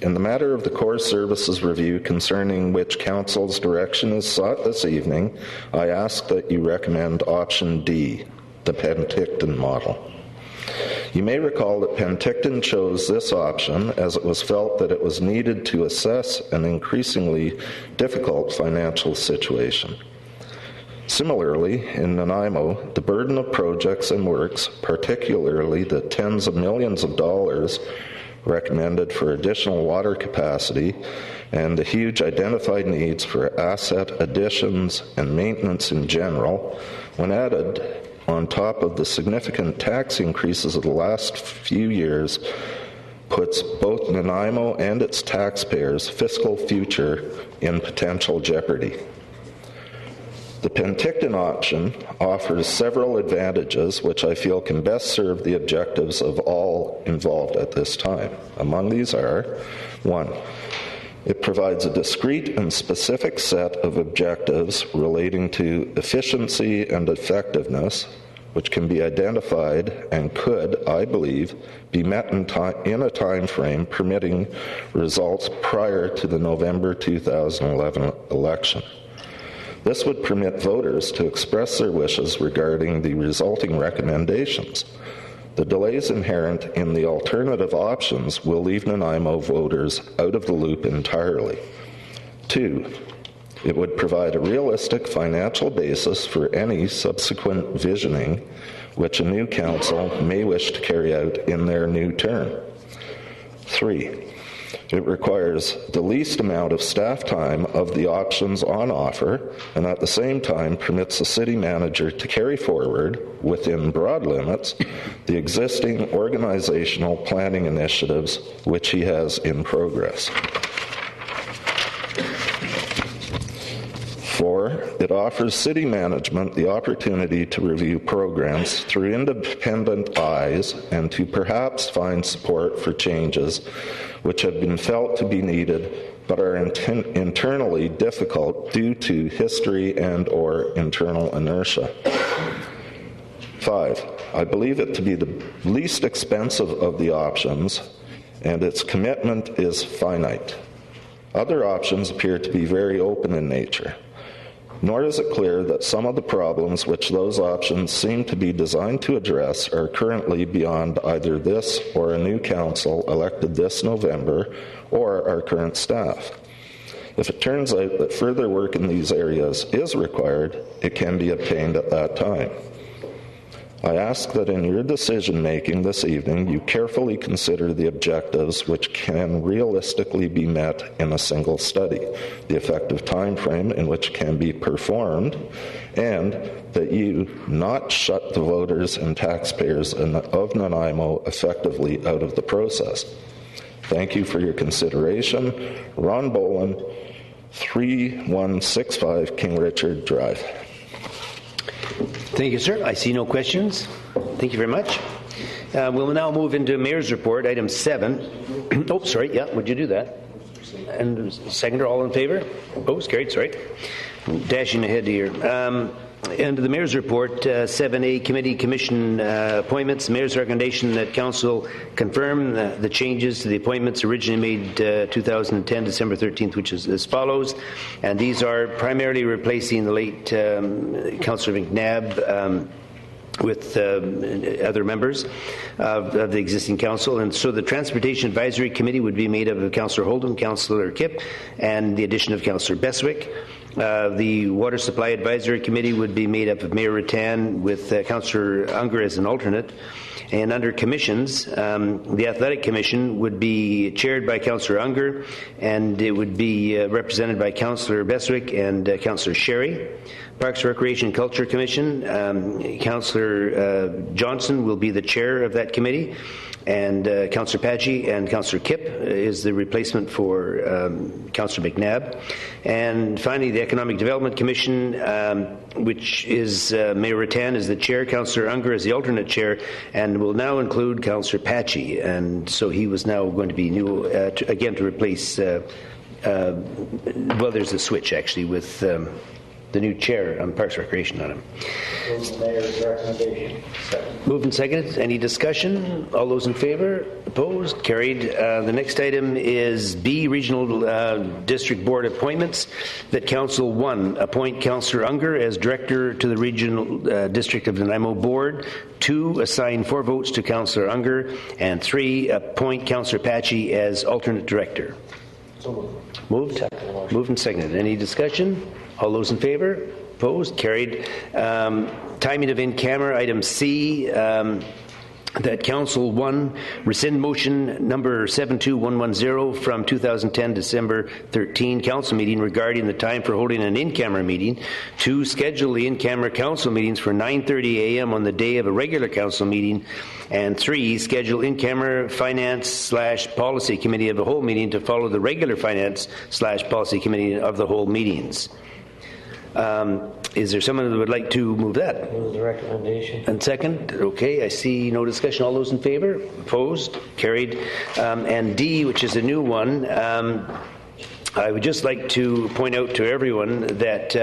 in the matter of the Core Services Review concerning which Council's direction is sought this evening, I ask that you recommend option D, the Penticton model. You may recall that Penticton chose this option as it was felt that it was needed to assess an increasingly difficult financial situation. Similarly, in Nanaimo, the burden of projects and works, particularly the tens of millions of dollars recommended for additional water capacity and the huge identified needs for asset additions and maintenance in general, when added on top of the significant tax increases of the last few years, puts both Nanaimo and its taxpayers' fiscal future in potential jeopardy. The Penticton option offers several advantages which I feel can best serve the objectives of all involved at this time. Among these are, 1, it provides a discrete and specific set of objectives relating to efficiency and effectiveness, which can be identified and could, I believe, be met in a time frame permitting results prior to the November 2011 election. This would permit voters to express their wishes regarding the resulting recommendations. The delays inherent in the alternative options will leave Nanaimo voters out of the loop entirely. 2, it would provide a realistic financial basis for any subsequent visioning which a new council may wish to carry out in their new term. 3. It requires the least amount of staff time of the options on offer, and at the same time permits the city manager to carry forward, within broad limits, the existing organizational planning initiatives which he has in progress. 4, it offers city management the opportunity to review programs through independent eyes and to perhaps find support for changes which have been felt to be needed but are internally difficult due to history and/or internal inertia. 5, I believe it to be the least expensive of the options, and its commitment is finite. Other options appear to be very open in nature. Nor is it clear that some of the problems which those options seem to be designed to address are currently beyond either this or a new council elected this November or our current staff. If it turns out that further work in these areas is required, it can be obtained at that time. I ask that in your decision-making this evening, you carefully consider the objectives which can realistically be met in a single study, the effective time frame in which can be performed, and that you not shut the voters and taxpayers of Nanaimo effectively out of the process. Thank you for your consideration. Ron Boland, 3165 King Richard Drive. Thank you, sir. I see no questions. Thank you very much. We'll now move into Mayor's Report, item 7. Oh, sorry. Yeah, would you do that? And seconder, all in favor? Opposed? Carried. Sorry. I'm dashing ahead here. And the Mayor's Report, 7A, Committee Commission appointments. The Mayor's recommendation that Council confirm the changes to the appointments originally made 2010, December 13th, which is as follows. And these are primarily replacing the late Councillor McNabb with other members of the existing council. And so the Transportation Advisory Committee would be made up of Councillor Holden, Councillor Kipp, and the addition of Councillor Beswick. The Water Supply Advisory Committee would be made up of Mayor Rattan with Councillor Unger as an alternate. And under commissions, the Athletic Commission would be chaired by Councillor Unger, and it would be represented by Councillor Beswick and Councillor Sherry. Parks, Recreation and Culture Commission, Councillor Johnson will be the chair of that committee, and Councillor Paci and Councillor Kipp is the replacement for Councillor McNabb. And finally, the Economic Development Commission, which is Mayor Rattan is the chair, Councillor Unger is the alternate chair, and will now include Councillor Paci. And so he was now going to be new, again, to replace, well, there's a switch actually with the new chair on Parks Recreation on him. Mayor's recommendation. Moved and seconded. Any discussion? All those in favor? Opposed? Carried. The next item is B, Regional District Board appointments. That Council 1, appoint Councillor Unger as Director to the Regional District of Nanaimo Board. 2, assign 4 votes to Councillor Unger. And 3, appoint Councillor Paci as alternate director. Moved? Moved and seconded. Any discussion? All those in favor? Opposed? Carried. Timing of in-camera, item C, that Council 1 rescind motion number 72110 from 2010 December 13 council meeting regarding the time for holding an in-camera meeting. 2, schedule the in-camera council meetings for 9:30 a.m. on the day of a regular council meeting. And 3, schedule in-camera finance/policy committee of the whole meeting to follow the regular finance/policy committee of the whole meetings. Is there someone that would like to move that? Move the recommendation. And second? Okay, I see no discussion. All those in favor? Opposed? Carried. And D, which is a new one, I would just like to point out to everyone that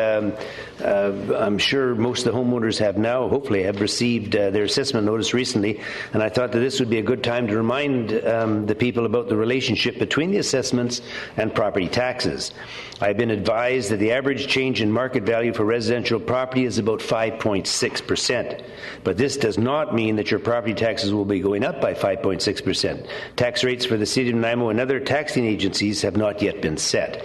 I'm sure most of the homeowners have now, hopefully, have received their assessment notice recently, and I thought that this would be a good time to remind the people about the relationship between the assessments and property taxes. I've been advised that the average change in market value for residential property is about 5.6%, but this does not mean that your property taxes will be going up by 5.6%. Tax rates for the City of Nanaimo and other taxing agencies have not yet been set.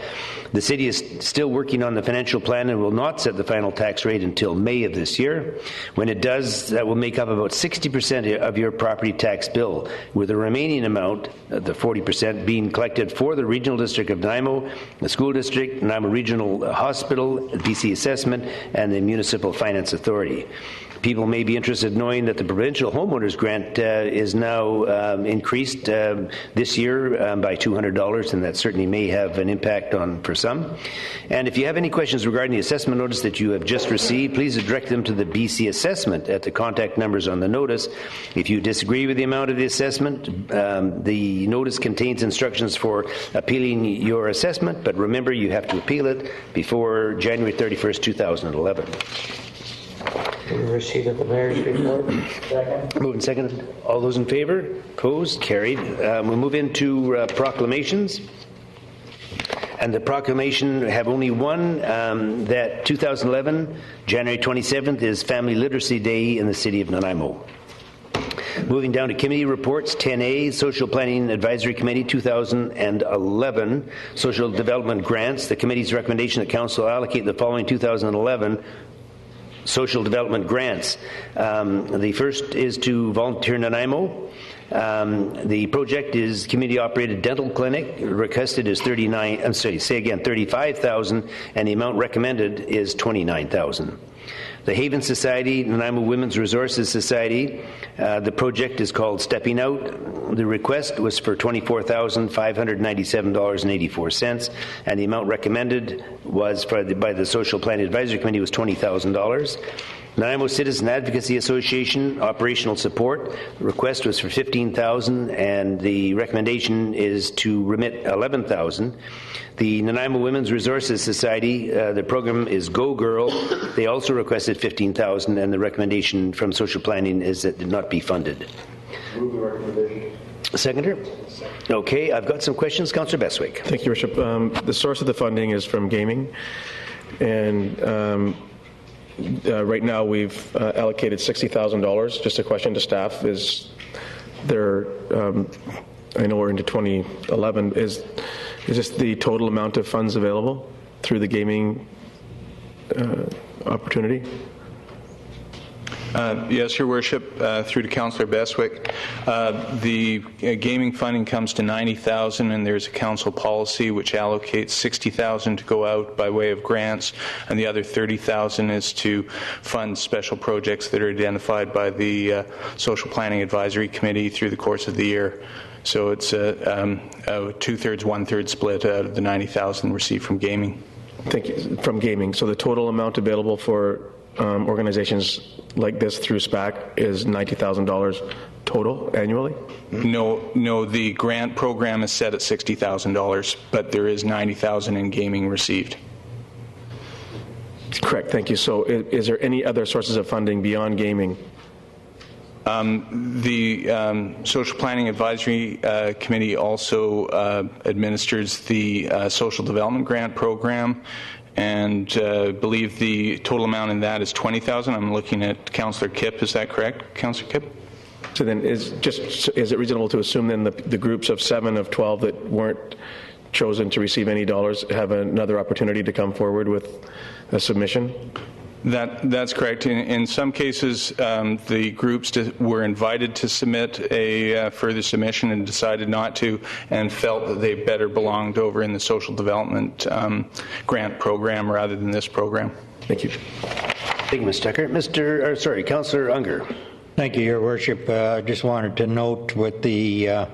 The city is still working on the financial plan and will not set the final tax rate until May of this year. When it does, that will make up about 60% of your property tax bill, with the remaining amount, the 40%, being collected for the Regional District of Nanaimo, the School District, Nanaimo Regional Hospital, BC Assessment, and the Municipal Finance Authority. People may be interested in knowing that the provincial homeowners grant is now increased this year by $200, and that certainly may have an impact for some. And if you have any questions regarding the assessment notice that you have just received, please direct them to the BC Assessment at the contact numbers on the notice. If you disagree with the amount of the assessment, the notice contains instructions for appealing your assessment, but remember, you have to appeal it before January 31st, 2011. Receipt of the mayor's report. Second. Moved and seconded. All those in favor? Opposed? Carried. We'll move into proclamations. And the proclamation have only one, that 2011, January 27th, is Family Literacy Day in the city of Nanaimo. Moving down to committee reports, 10A, Social Planning Advisory Committee, 2011, Social Development Grants. The committee's recommendation that council allocate the following 2011 social development grants. The first is to Volunteer Nanaimo. The project is community-operated dental clinic. Requested is $35,000, and the amount recommended is $29,000. The Haven Society, Nanaimo Women's Resources Society, the project is called Stepping Out. The request was for $24,597.84, and the amount recommended was by the Social Planning Advisory Committee was $20,000. Nanaimo Citizen Advocacy Association operational support. The request was for $15,000, and the recommendation is to remit $11,000. The Nanaimo Women's Resources Society, the program is Go Girl. They also requested $15,000, and the recommendation from Social Planning is that it not be funded. Move the recommendation. Seconder? Okay, I've got some questions. Councillor Bestwick. Thank you, Worship. The source of the funding is from gaming, and right now we've allocated $60,000. Just a question to staff: is there? I know we're into 2011. Is this the total amount of funds available through the gaming opportunity? Yes, Your Worship. Through to Councillor Bestwick. The gaming funding comes to $90,000, and there's a council policy which allocates $60,000 to go out by way of grants, and the other $30,000 is to fund special projects that are identified by the Social Planning Advisory Committee through the course of the year. So it's a 2/3, 1/3 split out of the $90,000 received from gaming. Thank you. From gaming. So the total amount available for organizations like this through SPAC is $90,000 total annually? No, the grant program is set at $60,000, but there is $90,000 in gaming received. Correct, thank you. So is there any other sources of funding beyond gaming? The Social Planning Advisory Committee also administers the Social Development Grant Program, and believe the total amount in that is $20,000. I'm looking at Councillor Kipp. Is that correct, Councillor Kipp? So then is it reasonable to assume then the groups of 7 of 12 that weren't chosen to receive any dollars have another opportunity to come forward with a submission? That's correct. In some cases, the groups were invited to submit a further submission and decided not to, and felt that they better belonged over in the social development grant program rather than this program. Thank you. Thank you, Ms. Tucker. Councillor Unger. Thank you, Your Worship. I just wanted to note with the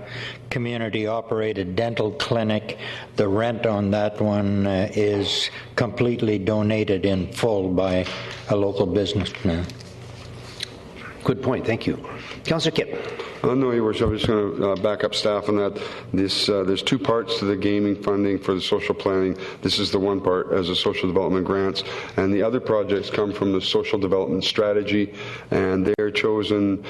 community-operated dental clinic, the rent on that one is completely donated in full by a local businessman. Good point. Thank you. Councillor Kipp. No, Your Worship, I'm just going to back up staff on that. There's 2 parts to the gaming funding for the social planning. This is the one part as a social development grants, and the other projects come from the social development strategy, and they're chosen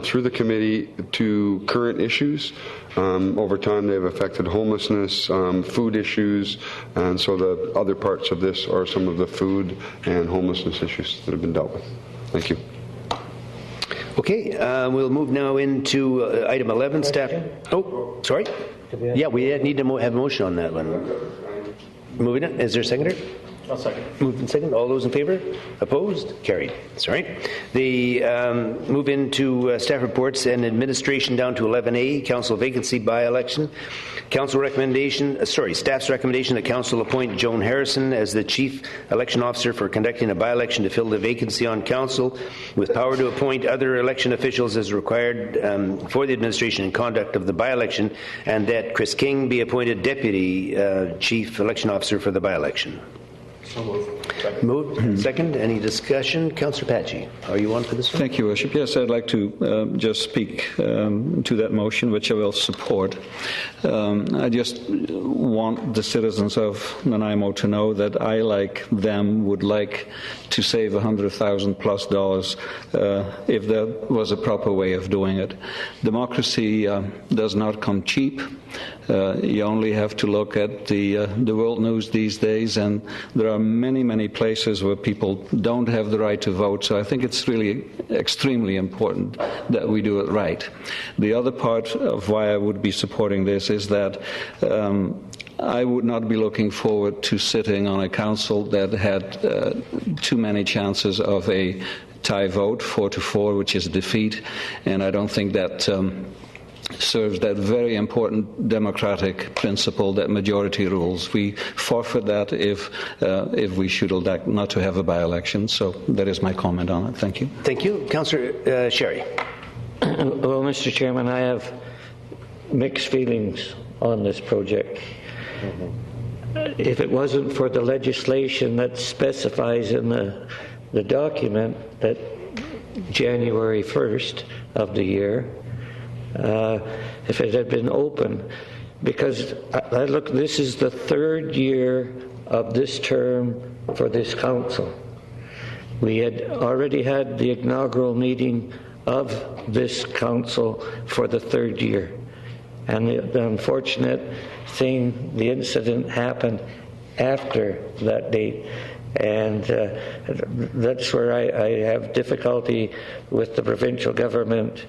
through the committee to current issues. Over time, they've affected homelessness, food issues, and so the other parts of this are some of the food and homelessness issues that have been dealt with. Thank you. Okay, we'll move now into item 11, staff. Oh, sorry. Yeah, we need to have a motion on that one. Moving on. Is there a seconder? I'll second. Moved and second. All those in favor? Opposed? Carried. Sorry. The move into staff reports and administration down to 11A, council vacancy by-election. Council recommendation, staff's recommendation that council appoint Joan Harrison as the chief election officer for conducting a by-election to fill the vacancy on council, with power to appoint other election officials as required for the administration and conduct of the by-election, and that Chris King be appointed deputy chief election officer for the by-election. So moved. Moved. Second. Any discussion? Councillor Patchy, are you on for this one? Thank you, Worship. Yes, I'd like to just speak to that motion, which I will support. I just want the citizens of Nanaimo to know that I, like them, would like to save $100,000+ if there was a proper way of doing it. Democracy does not come cheap. You only have to look at the world news these days, and there are many, many places where people don't have the right to vote. So I think it's really extremely important that we do it right. The other part of why I would be supporting this is that I would not be looking forward to sitting on a council that had too many chances of a tie vote, 4-4, which is a defeat, and I don't think that serves that very important democratic principle that majority rules. We forfeit that if we should elect not to have a by-election. So that is my comment on it. Thank you. Thank you. Councillor Sherry. Well, Mr. Chairman, I have mixed feelings on this project. If it wasn't for the legislation that specifies in the document that January 1st of the year, if it had been open, because look, this is the third year of this term for this council. We had already had the inaugural meeting of this council for the third year. And the unfortunate thing, the incident happened after that date. And that's where I have difficulty with the provincial government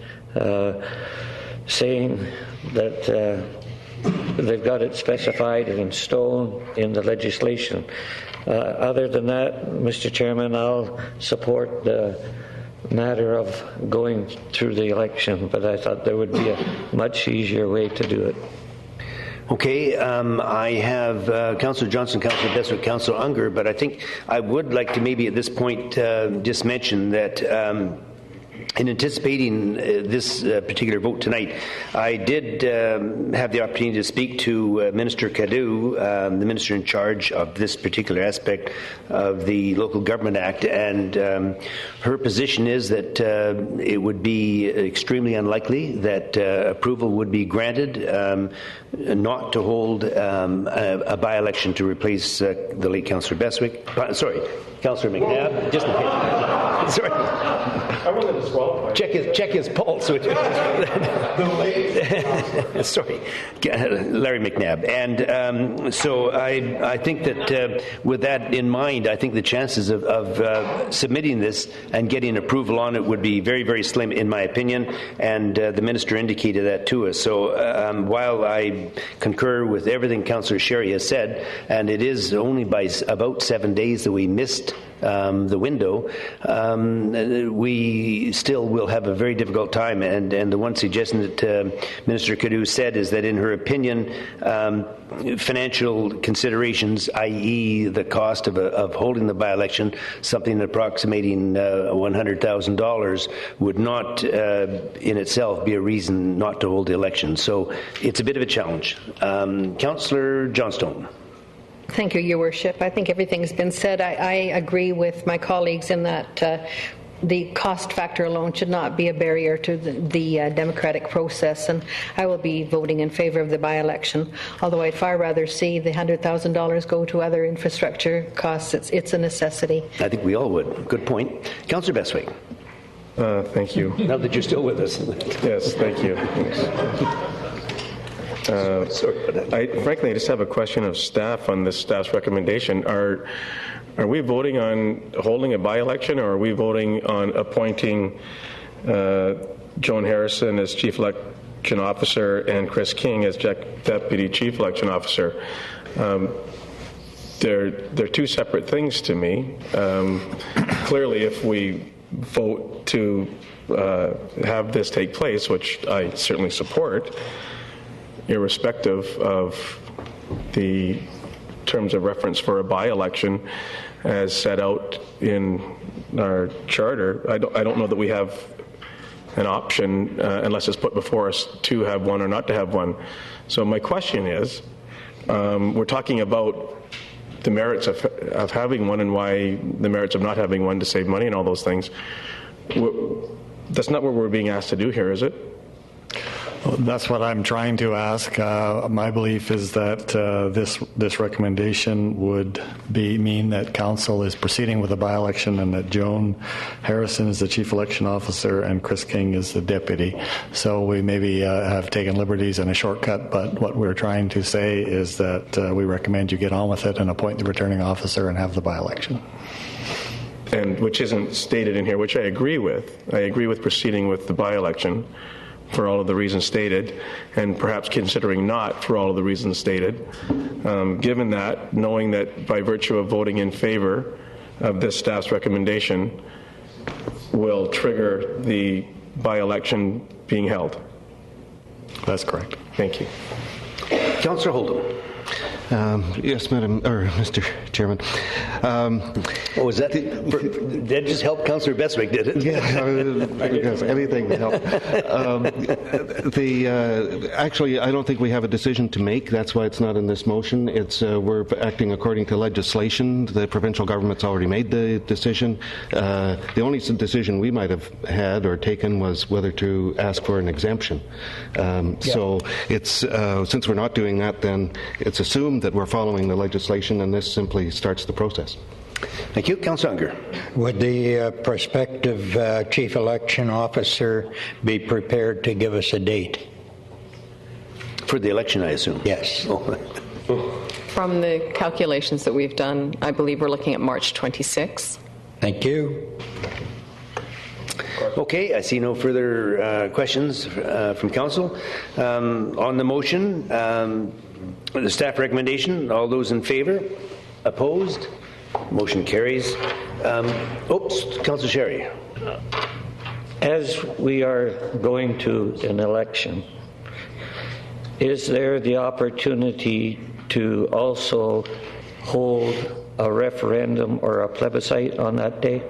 saying that they've got it specified in stone in the legislation. Other than that, Mr. Chairman, I'll support the matter of going through the election, but I thought there would be a much easier way to do it. Okay, I have Councillor Johnson, Councillor Bestwick, Councillor Unger, but I think I would like to maybe at this point just mention that in anticipating this particular vote tonight, I did have the opportunity to speak to Minister Cadieux, the minister in charge of this particular aspect of the Local Government Act, and her position is that it would be extremely unlikely that approval would be granted not to hold a by-election to replace the late Councillor Bestwick. Sorry, Councillor McNabb. Just in case. Sorry. I wasn't disqualified. Check his pulse. Sorry, Larry McNabb. And so I think that with that in mind, I think the chances of submitting this and getting approval on it would be very, very slim, in my opinion. And the minister indicated that to us. So while I concur with everything Councillor Sherry has said, and it is only by about 7 days that we missed the window, we still will have a very difficult time. And the one suggestion that Minister Cadieux said is that in her opinion, financial considerations, i.e. the cost of holding the by-election, something approximating $100,000, would not in itself be a reason not to hold the election. So it's a bit of a challenge. Councillor Johnstone. Thank you, Your Worship. I think everything's been said. I agree with my colleagues in that the cost factor alone should not be a barrier to the democratic process, and I will be voting in favour of the by-election, although I'd far rather see the $100,000 go to other infrastructure costs. It's a necessity. I think we all would. Good point. Councillor Bestwick. Thank you. Now that you're still with us. Yes, thank you. Frankly, I just have a question of staff on this staff's recommendation. Are we voting on holding a by-election, or are we voting on appointing Joan Harrison as Chief Election Officer and Chris King as Deputy Chief Election Officer? they're two separate things to me. Clearly, if we vote to have this take place, which I certainly support, irrespective of the terms of reference for a by-election as set out in our charter, I don't know that we have an option, unless it's put before us, to have one or not to have one. So my question is, we're talking about the merits of having one and why the merits of not having one to save money and all those things. That's not what we're being asked to do here, is it? Well, that's what I'm trying to ask. My belief is that this recommendation would mean that council is proceeding with a by-election and that Joan Harrison is the chief election officer and Chris King is the deputy. So we maybe have taken liberties and a shortcut, but what we're trying to say is that we recommend you get on with it and appoint the returning officer and have the by-election. And which isn't stated in here, which I agree with. I agree with proceeding with the by-election for all of the reasons stated, and perhaps considering not for all of the reasons stated. Given that, knowing that by virtue of voting in favor of this staff's recommendation will trigger the by-election being held. That's correct. Thank you. Councillor Holdham. Yes, Mr. Chairman. Was that that just helped Councillor Beswick, did it? Yeah, anything to help. Actually, I don't think we have a decision to make. That's why it's not in this motion. It's we're acting according to legislation. The provincial government's already made the decision. The only decision we might have had or taken was whether to ask for an exemption. So it's since we're not doing that, then it's assumed that we're following the legislation, and this simply starts the process. Thank you. Councillor Unger. Would the prospective chief election officer be prepared to give us a date? For the election, I assume? Yes. From the calculations that we've done, I believe we're looking at March 26. Thank you. Okay, I see no further questions from council. On the motion, the staff recommendation, all those in favor? Opposed? Motion carries. Councillor Sherry. As we are going to an election, is there the opportunity to also hold a referendum or a plebiscite on that day?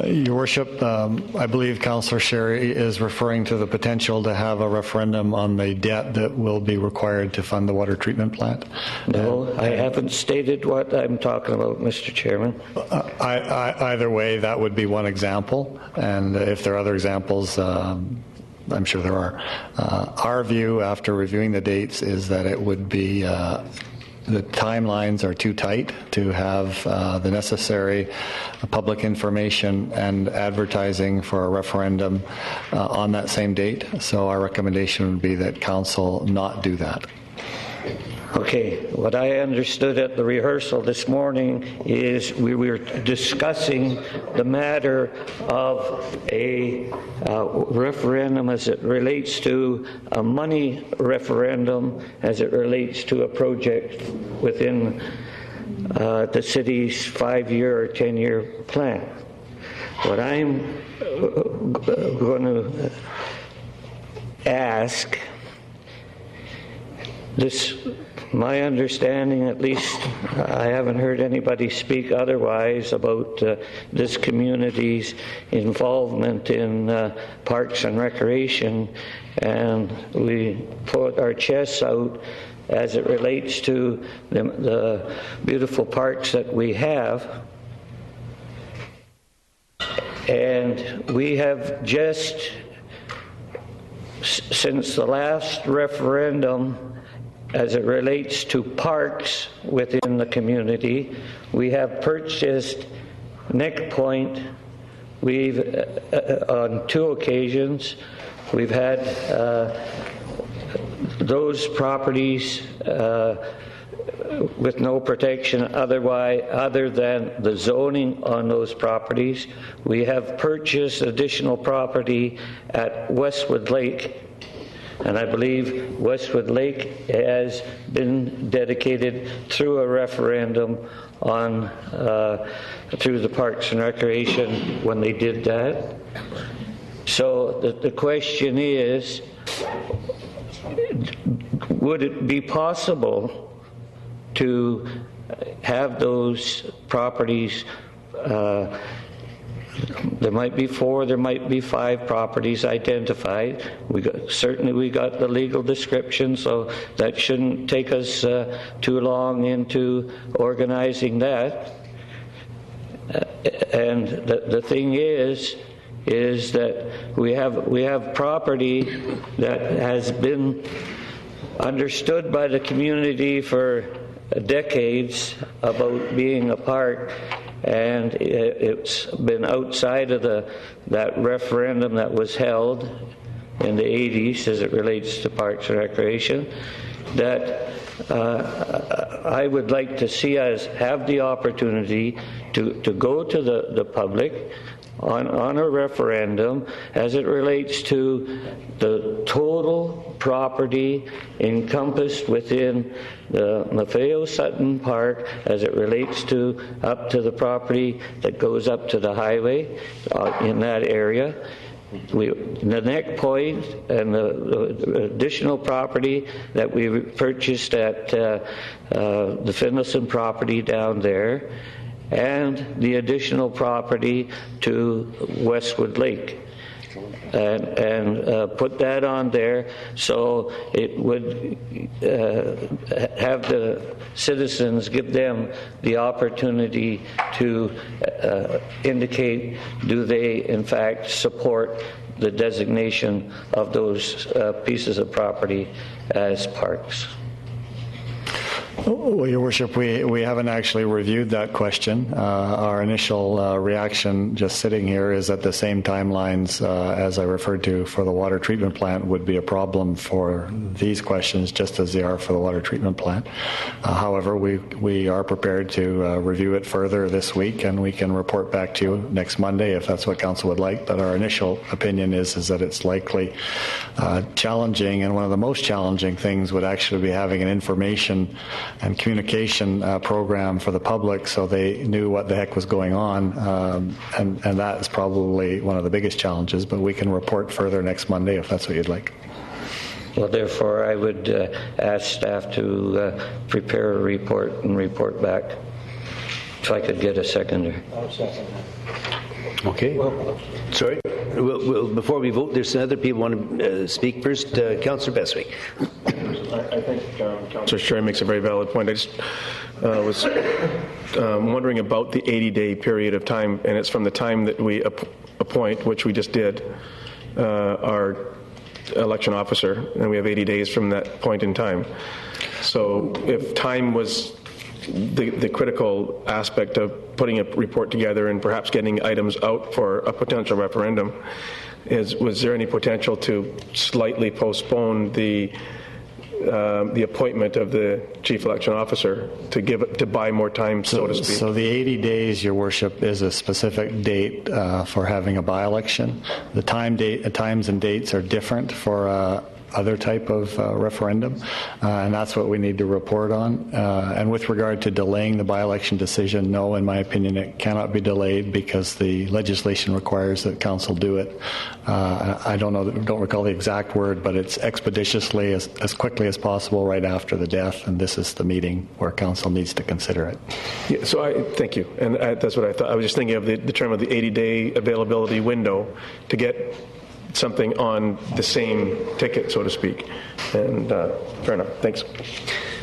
Your Worship, I believe Councillor Sherry is referring to the potential to have a referendum on the debt that will be required to fund the water treatment plant. No, I haven't stated what I'm talking about, Mr. Chairman. Either way, that would be one example, and if there are other examples, I'm sure there are. Our view, after reviewing the dates, is that it would be the timelines are too tight to have the necessary public information and advertising for a referendum on that same date. So our recommendation would be that council not do that. Okay, what I understood at the rehearsal this morning is we were discussing the matter of a referendum as it relates to a money referendum as it relates to a project within the city's 5-year or 10-year plan. What I'm going to ask, my understanding, at least, I haven't heard anybody speak otherwise about this community's involvement in parks and recreation, and we put our chests out as it relates to the beautiful parks that we have. And we have just, since the last referendum, as it relates to parks within the community, we have purchased Neck Point. We've, on 2 occasions, we've had those properties with no protection other than the zoning on those properties. We have purchased additional property at Westwood Lake And I believe Westwood Lake has been dedicated through a referendum on through the Parks and Recreation when they did that. So the question is, would it be possible to have those properties, there might be 4, there might be 5 properties identified. Certainly we got the legal description, so that shouldn't take us too long into organizing that. And the thing is that we have property that has been understood by the community for decades about being a park, and it's been outside of that referendum that was held in the 80s as it relates to Parks and Recreation, that I would like to see us have the opportunity to go to the public on a referendum as it relates to the total property encompassed within the Maffeo-Sutton Park as it relates to up to the property that goes up to the highway in that area. The Neck Point and the additional property that we purchased at the Finlayson property down there, and the additional property to Westwood Lake, and put that on there so it would have the citizens, give them the opportunity to indicate, do they in fact support the designation of those pieces of property as parks. Well, Your Worship, we haven't actually reviewed that question. Our initial reaction just sitting here is that the same timelines as I referred to for the water treatment plant would be a problem for these questions just as they are for the water treatment plant. However, we are prepared to review it further this week, and we can report back to you next Monday if that's what Council would like. But our initial opinion is that it's likely challenging, and one of the most challenging things would actually be having an information and communication program for the public so they knew what the heck was going on, and that is probably one of the biggest challenges, but we can report further next Monday if that's what you'd like. Well, therefore, I would ask staff to prepare a report and report back. If I could get a seconder. I'll second that. Okay. Sorry. Before we vote, there's other people want to speak first. Councillor Beswick. I think Councillor Sherry makes a very valid point. I just was wondering about the 80-day period of time, and it's from the time that we appoint, which we just did, our election officer, and we have 80 days from that point in time. So if time was the critical aspect of putting a report together and perhaps getting items out for a potential referendum, was there any potential to slightly postpone the appointment of the chief election officer to buy more time, so to speak? So the 80 days, Your Worship, is a specific date for having a by-election. The times and dates are different for other type of referendum, and that's what we need to report on. And with regard to delaying the by-election decision, no, in my opinion, it cannot be delayed because the legislation requires that council do it. I don't recall the exact word, but it's expeditiously, as quickly as possible, right after the death, and this is the meeting where council needs to consider it. Yeah, so thank you, and that's what I thought. I was just thinking of the term of the 80-day availability window to get something on the same ticket, so to speak. And fair enough. Thanks.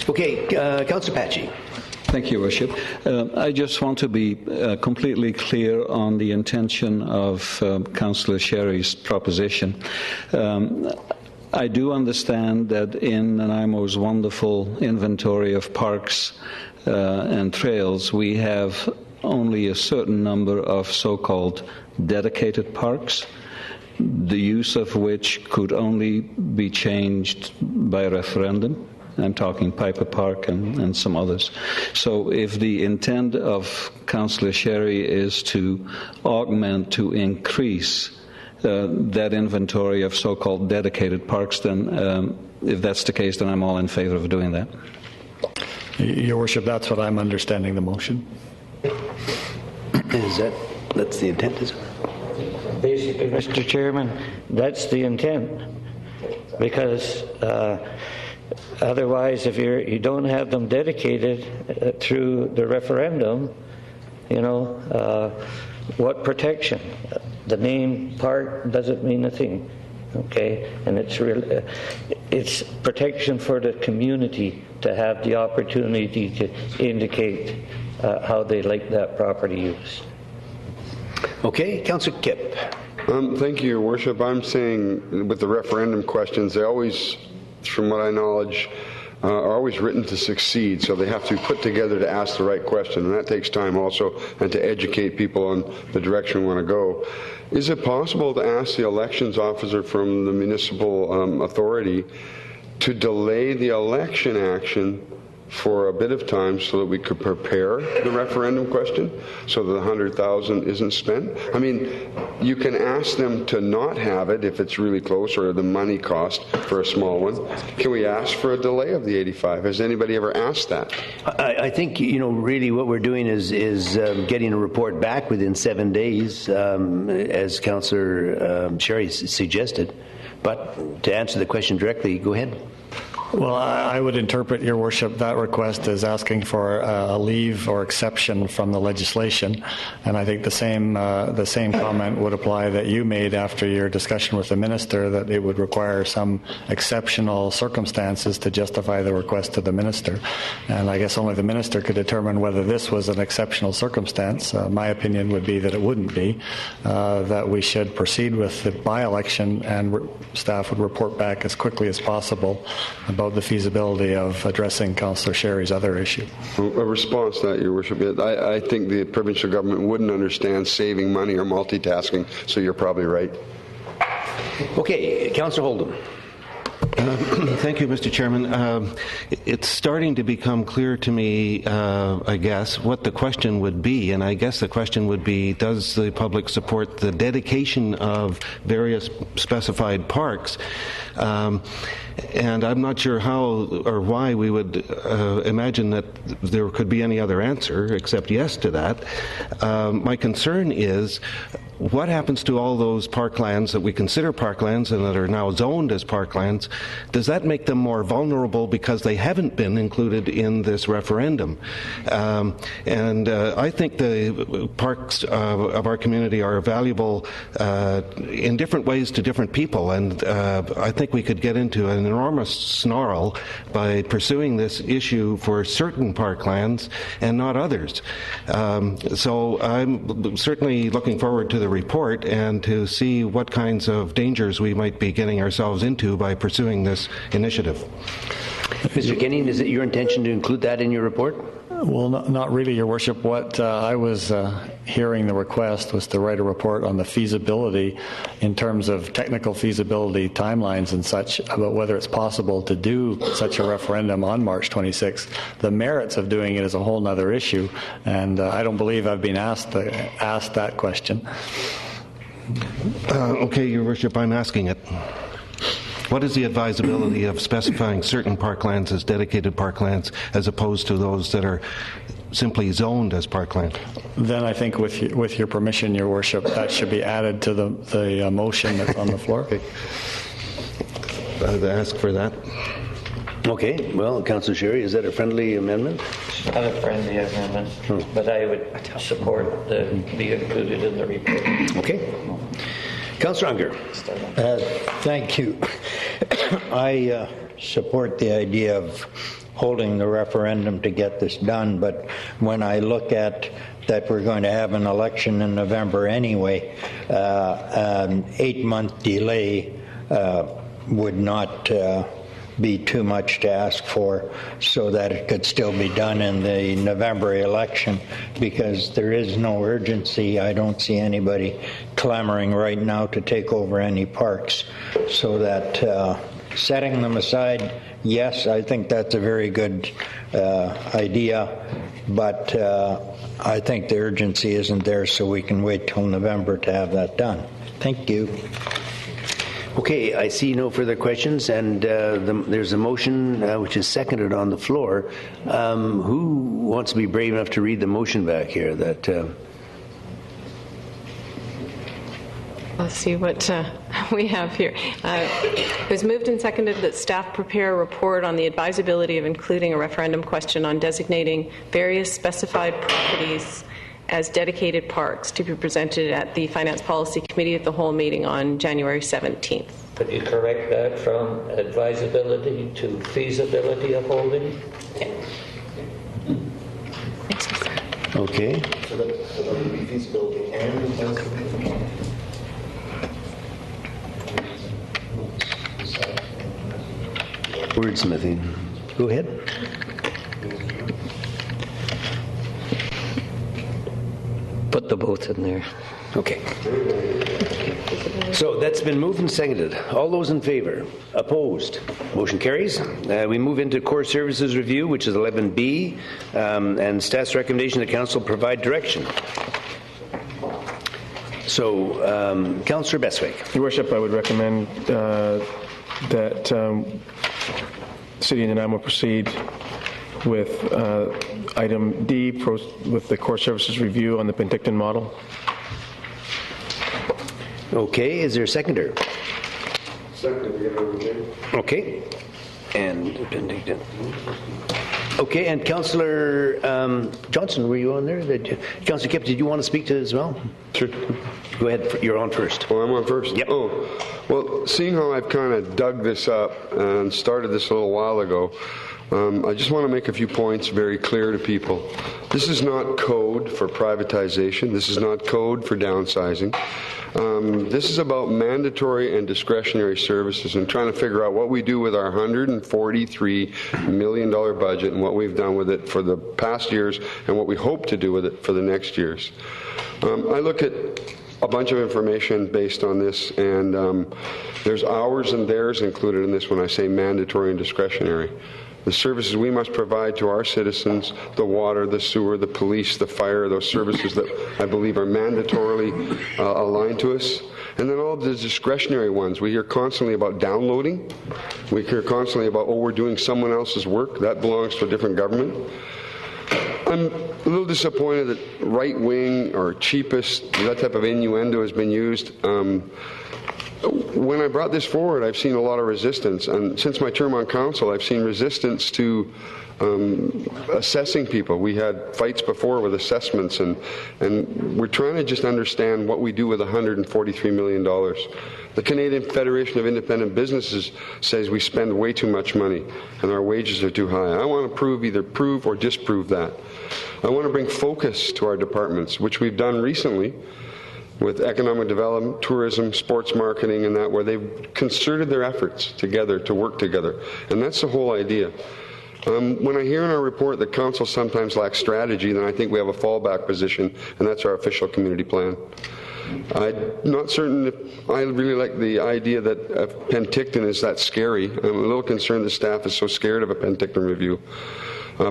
Okay, Councillor Patchy. Thank you, Worship. I just want to be completely clear on the intention of Councillor Sherry's proposition. I do understand that in Nanaimo's wonderful inventory of parks and trails, we have only a certain number of so-called dedicated parks, the use of which could only be changed by referendum. I'm talking Piper Park and some others. So if the intent of Councillor Sherry is to augment, to increase that inventory of so-called dedicated parks, then if that's the case, then I'm all in favor of doing that. Your Worship, that's what I'm understanding the motion. That's the intent, is it? Basically, Mr. Chairman, that's the intent. Because otherwise, if you don't have them dedicated through the referendum, what protection? The name park doesn't mean a thing, okay? And it's protection for the community to have the opportunity to indicate how they like that property use. Okay, Councillor Kipp. Thank you, Your Worship. I'm saying with the referendum questions, they always, from what I knowledge, are always written to succeed, so they have to be put together to ask the right question, and that takes time also, and to educate people on the direction we want to go. Is it possible to ask the elections officer from the municipal authority to delay the election action for a bit of time so that we could prepare the referendum question so that the 100,000 isn't spent? I mean, you can ask them to not have it if it's really close or the money cost for a small one. Can we ask for a delay of the 85? Has anybody ever asked that? I think, really what we're doing is getting a report back within 7 days, as Councillor Sherry suggested. But to answer the question directly, go ahead. Well, I would interpret, Your Worship, that request as asking for a leave or exception from the legislation, and I think the same comment would apply that you made after your discussion with the minister, that it would require some exceptional circumstances to justify the request to the minister, and I guess only the minister could determine whether this was an exceptional circumstance. My opinion would be that it wouldn't be, that we should proceed with the by-election, and staff would report back as quickly as possible about the feasibility of addressing Councillor Sherry's other issue. A response to that, Your Worship, I think the provincial government wouldn't understand saving money or multitasking, so you're probably right. Okay, Councillor Oldham. Thank you, Mr. Chairman. It's starting to become clear to me, I guess, what the question would be, and I guess the question would be, does the public support the dedication of various specified parks? And I'm not sure how or why we would imagine that there could be any other answer except yes to that. My concern is, what happens to all those parklands that we consider parklands and that are now zoned as parklands? Does that make them more vulnerable because they haven't been included in this referendum? And I think the parks of our community are valuable in different ways to different people, and I think we could get into an enormous snarl by pursuing this issue for certain parklands and not others. So I'm certainly looking forward to the report and to see what kinds of dangers we might be getting ourselves into by pursuing this initiative. Mr. Kenning, is it your intention to include that in your report? Well, not really, Your Worship. What I was hearing the request was to write a report on the feasibility in terms of technical feasibility timelines and such about whether it's possible to do such a referendum on March 26th. The merits of doing it is a whole other issue, and I don't believe I've been asked that question. Okay, Your Worship, I'm asking it. What is the advisability of specifying certain parklands as dedicated parklands as opposed to those that are simply zoned as parkland? Then I think with your permission, Your Worship, that should be added to the motion that's on the floor. Okay. I'd ask for that. Okay, well, Councillor Sherry, is that a friendly amendment? Not a friendly amendment, but I would support be included in the report. Okay. Councillor Unger. Thank you. I support the idea of holding the referendum to get this done, but when I look at that we're going to have an election in November anyway, an 8-month delay would not be too much to ask for, so that it could still be done in the November election, because there is no urgency. I don't see anybody clamoring right now to take over any parks, so that setting them aside, yes, I think that's a very good idea, but I think the urgency isn't there, so we can wait till November to have that done. Thank you. Okay, I see no further questions, and there's a motion which is seconded on the floor. Who wants to be brave enough to read the motion back here? Let's see what we have here. It was moved and seconded that staff prepare a report on the advisability of including a referendum question on designating various specified properties as dedicated parks to be presented at the Finance Policy Committee at the whole meeting on January 17th. Could you correct that from advisability to feasibility of holding? Okay. So that would be feasibility and advisability. Wordsmithing. Go ahead. Put the both in there. Okay. So that's been moved and seconded. All those in favor? Opposed? Motion carries. We move into core services review, which is 11B, and staff's recommendation to council provide direction. So, Councillor Beswick. Your Worship, I would recommend that City of Nanaimo proceed with item D, with the core services review on the Penticton model. Okay, is there a seconder? Second. Okay. And Penticton. Okay, and Councillor Johnson, were you on there? Councillor Kipp, did you want to speak to it as well? Sure. Go ahead, you're on first. Oh, I'm on first? Yep. Oh, well, seeing how I've kind of dug this up and started this a little while ago, I just want to make a few points very clear to people. This is not code for privatization. This is not code for downsizing. This is about mandatory and discretionary services and trying to figure out what we do with our $143 million budget and what we've done with it for the past years and what we hope to do with it for the next years. I look at a bunch of information based on this, and there's ours and theirs included in this when I say mandatory and discretionary. The services we must provide to our citizens, the water, the sewer, the police, the fire, those services that I believe are mandatorily aligned to us. And then all of the discretionary ones. We hear constantly about downloading. We hear constantly about, oh, we're doing someone else's work. That belongs to a different government. I'm a little disappointed that right-wing or cheapest, that type of innuendo has been used. When I brought this forward, I've seen a lot of resistance. And since my term on council, I've seen resistance to assessing people. We had fights before with assessments, and we're trying to just understand what we do with $143 million. The Canadian Federation of Independent Businesses says we spend way too much money and our wages are too high. I want to either prove or disprove that. I want to bring focus to our departments, which we've done recently with economic development, tourism, sports marketing, and that, where they've concerted their efforts together to work together. And that's the whole idea. When I hear in our report that council sometimes lacks strategy, then I think we have a fallback position, and that's our official community plan. I'm not certain if I really like the idea that Penticton is that scary. I'm a little concerned the staff is so scared of a Penticton review.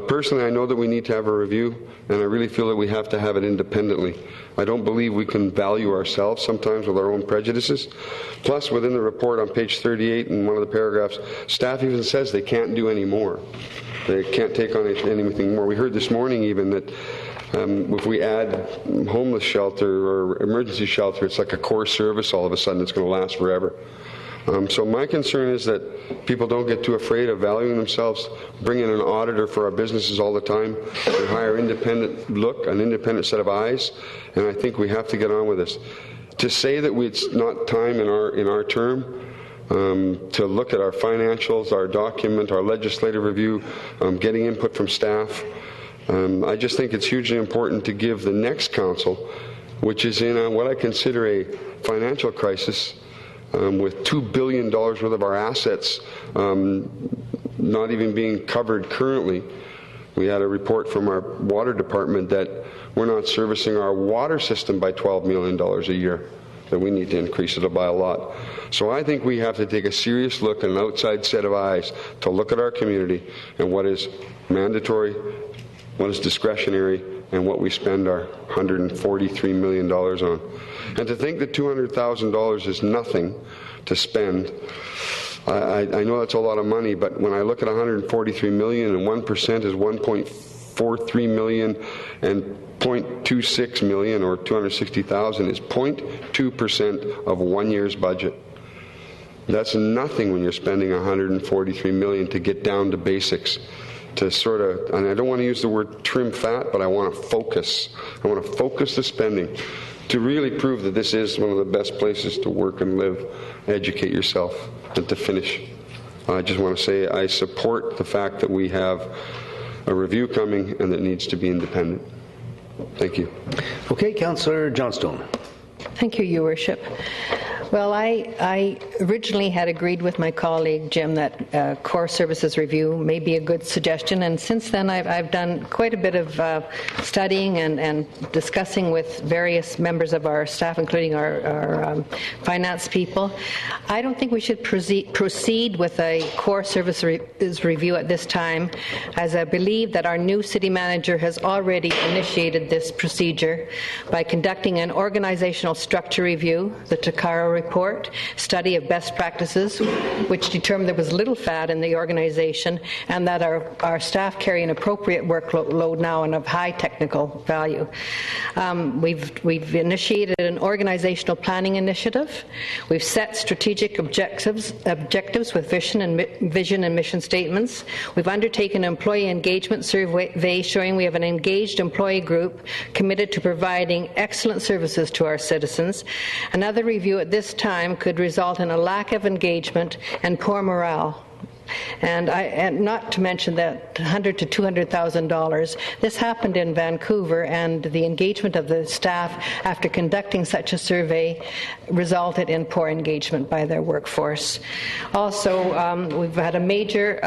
Personally, I know that we need to have a review, and I really feel that we have to have it independently. I don't believe we can value ourselves sometimes with our own prejudices. Plus, within the report on page 38 in one of the paragraphs, staff even says they can't do any more. They can't take on anything more. We heard this morning even that if we add homeless shelter or emergency shelter, it's like a core service all of a sudden. It's going to last forever. So my concern is that people don't get too afraid of valuing themselves, bring in an auditor for our businesses all the time, and hire independent look, an independent set of eyes, and I think we have to get on with this. To say that it's not time in our term to look at our financials, our document, our legislative review, getting input from staff, I just think it's hugely important to give the next council, which is in what I consider a financial crisis, with $2 billion worth of our assets not even being covered currently. We had a report from our water department that we're not servicing our water system by $12 million a year, that we need to increase it by a lot. So I think we have to take a serious look and an outside set of eyes to look at our community and what is mandatory, what is discretionary, and what we spend our $143 million on. And to think that $200,000 is nothing to spend, I know that's a lot of money, but when I look at $143 million and 1% is $1.43 million and $0.26 million or $260,000 is 0.2% of 1 year's budget. That's nothing when you're spending $143 million to get down to basics, to sort of, and I don't want to use the word trim fat, but I want to focus. I want to focus the spending to really prove that this is one of the best places to work and live, educate yourself. And to finish, I just want to say I support the fact that we have a review coming and that needs to be independent. Thank you. Okay, Councillor Johnstone. Thank you, Your Worship. Well, I originally had agreed with my colleague, Jim, that core services review may be a good suggestion, and since then I've done quite a bit of studying and discussing with various members of our staff, including our finance people. I don't think we should proceed with a core services review at this time, as I believe that our new city manager has already initiated this procedure by conducting an organizational structure review, the Takara report, study of best practices, which determined there was little fat in the organization and that our staff carry an appropriate workload now and of high technical value. We've initiated an organizational planning initiative. We've set strategic objectives with vision and mission statements. We've undertaken an employee engagement survey showing we have an engaged employee group committed to providing excellent services to our citizens. Another review at this time could result in a lack of engagement and poor morale. And not to mention that $100,000 to $200,000. This happened in Vancouver, and the engagement of the staff after conducting such a survey resulted in poor engagement by their workforce. Also, we've had a major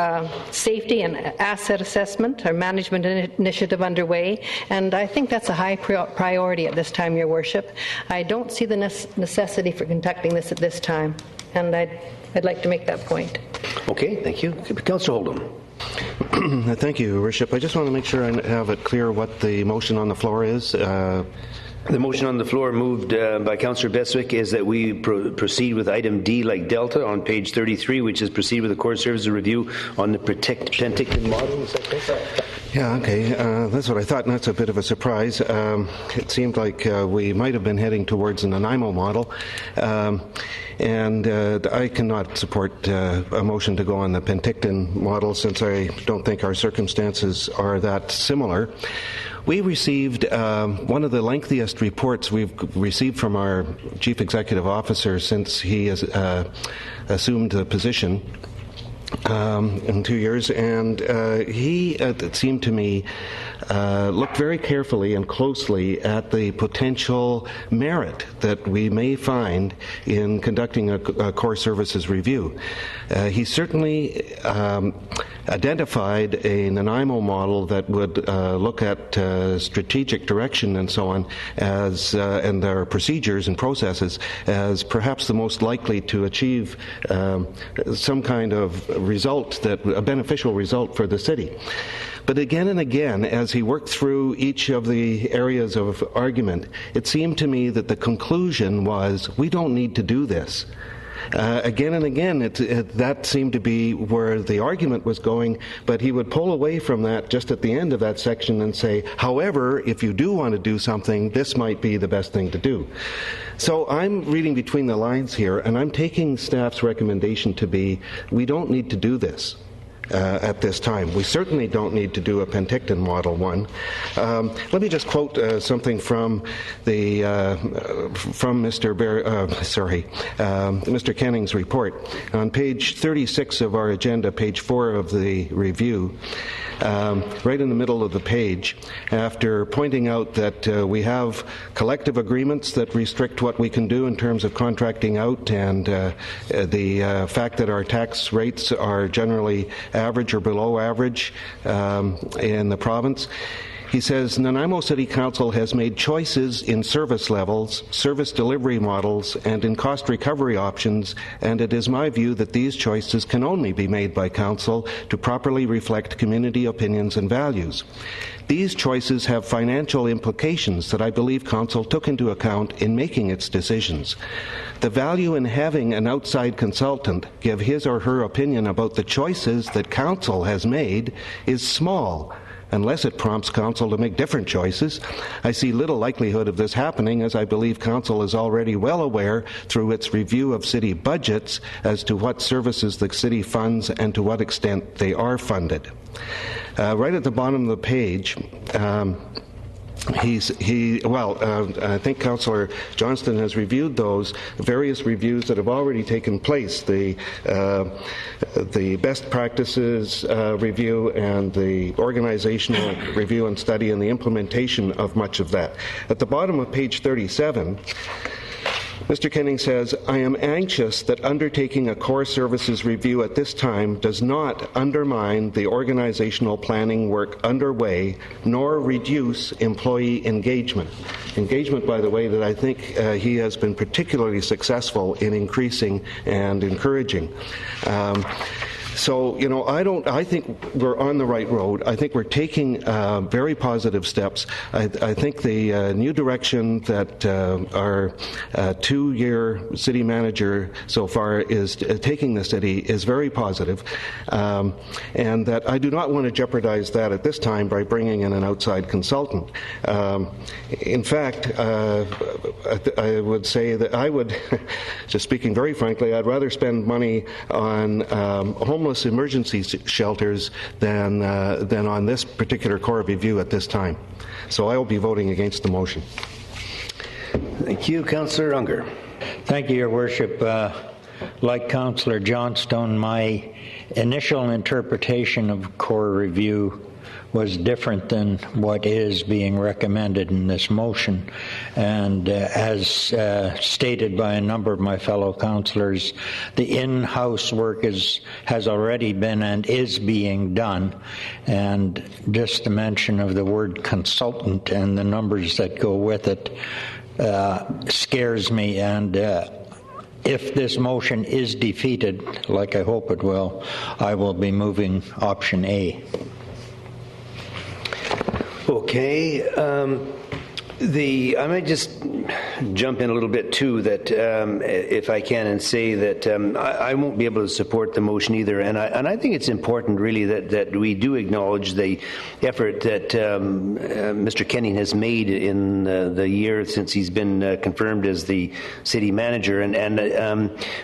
safety and asset assessment, or management initiative underway, and I think that's a high priority at this time, Your Worship. I don't see the necessity for conducting this at this time, and I'd like to make that point. Okay, thank you. Councillor Oldham. Thank you, Your Worship. I just want to make sure I have it clear what the motion on the floor is. The motion on the floor moved by Councillor Beswick is that we proceed with item D like Delta on page 33, which is proceed with the core services review on the Penticton model. Is that correct? Yeah, okay. That's what I thought, and that's a bit of a surprise. It seemed like we might have been heading towards an Nanaimo model. And I cannot support a motion to go on the Penticton model since I don't think our circumstances are that similar. We received one of the lengthiest reports we've received from our Chief Executive Officer since he has assumed the position in 2 years, and he, it seemed to me, looked very carefully and closely at the potential merit that we may find in conducting a core services review. He certainly identified a Nanaimo model that would look at strategic direction and so on as and their procedures and processes as perhaps the most likely to achieve some kind of result, a beneficial result for the city. But again and again, as he worked through each of the areas of argument, it seemed to me that the conclusion was, we don't need to do this. Again and again, that seemed to be where the argument was going, but he would pull away from that just at the end of that section and say, however, if you do want to do something, this might be the best thing to do. So I'm reading between the lines here, and I'm taking staff's recommendation to be, we don't need to do this. At this time. We certainly don't need to do a Penticton Model 1. Let me just quote something from the from Mr. Kenning's report. On page 36 of our agenda, page 4 of the review, right in the middle of the page, after pointing out that we have collective agreements that restrict what we can do in terms of contracting out, and the fact that our tax rates are generally average or below average in the province, He says, Nanaimo City Council has made choices in service levels, service delivery models, and in cost recovery options, and it is my view that these choices can only be made by Council to properly reflect community opinions and values. These choices have financial implications that I believe Council took into account in making its decisions. The value in having an outside consultant give his or her opinion about the choices that Council has made is small, unless it prompts Council to make different choices. I see little likelihood of this happening, as I believe Council is already well aware through its review of city budgets as to what services the city funds and to what extent they are funded. Right at the bottom of the page, I think Councillor Johnston has reviewed those various reviews that have already taken place, the best practices review and the organizational review and study and the implementation of much of that. At the bottom of page 37, Mr. Kenning says, I am anxious that undertaking a core services review at this time does not undermine the organizational planning work underway, nor reduce employee engagement. Engagement, by the way, that I think he has been particularly successful in increasing and encouraging. So, I think we're on the right road. I think we're taking very positive steps. I think the new direction that our two-year city manager so far is taking the city is very positive, and that I do not want to jeopardize that at this time by bringing in an outside consultant. In fact, I would say that I would, just speaking very frankly, I'd rather spend money on homeless emergency shelters than on this particular core review at this time. So I will be voting against the motion. Thank you. Councillor Unger. Thank you, Your Worship. Like Councillor Johnstone, my initial interpretation of core review was different than what is being recommended in this motion. And as stated by a number of my fellow councillors, the in-house work has already been and is being done. And just the mention of the word consultant and the numbers that go with it scares me. And if this motion is defeated, like I hope it will, I will be moving option A. Okay. I might just jump in a little bit too, that if I can, and say that I won't be able to support the motion either, and I think it's important really that we do acknowledge the effort that Mr. Kenning has made in the year since he's been confirmed as the city manager, and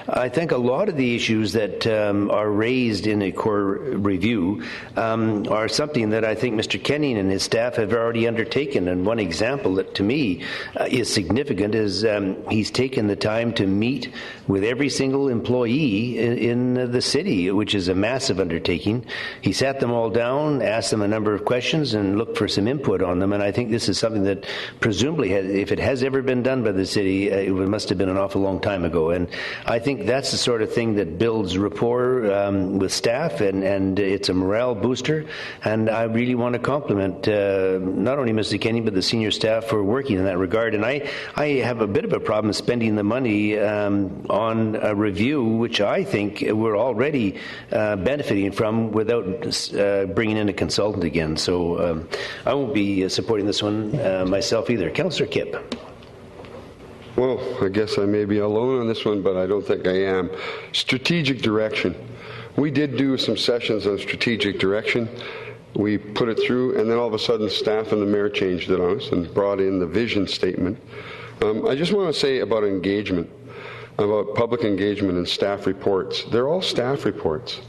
I think a lot of the issues that are raised in a core review are something that I think Mr. Kenning and his staff have already undertaken, and one example that to me is significant is he's taken the time to meet with every single employee in the city, which is a massive undertaking. He sat them all down, asked them a number of questions, and looked for some input on them. And I think this is something that presumably, if it has ever been done by the city, it must have been an awful long time ago. And I think that's the sort of thing that builds rapport with staff, and it's a morale booster. And I really want to compliment not only Mr. Kenning, but the senior staff for working in that regard. And I have a bit of a problem spending the money on a review, which I think we're already benefiting from without bringing in a consultant again. So I won't be supporting this one myself either. Councillor Kipp. Well, I guess I may be alone on this one, but I don't think I am. Strategic direction. We did do some sessions on strategic direction. We put it through, and then all of a sudden staff and the mayor changed it on us and brought in the vision statement. I just want to say about engagement, about public engagement and staff reports. They're all staff reports.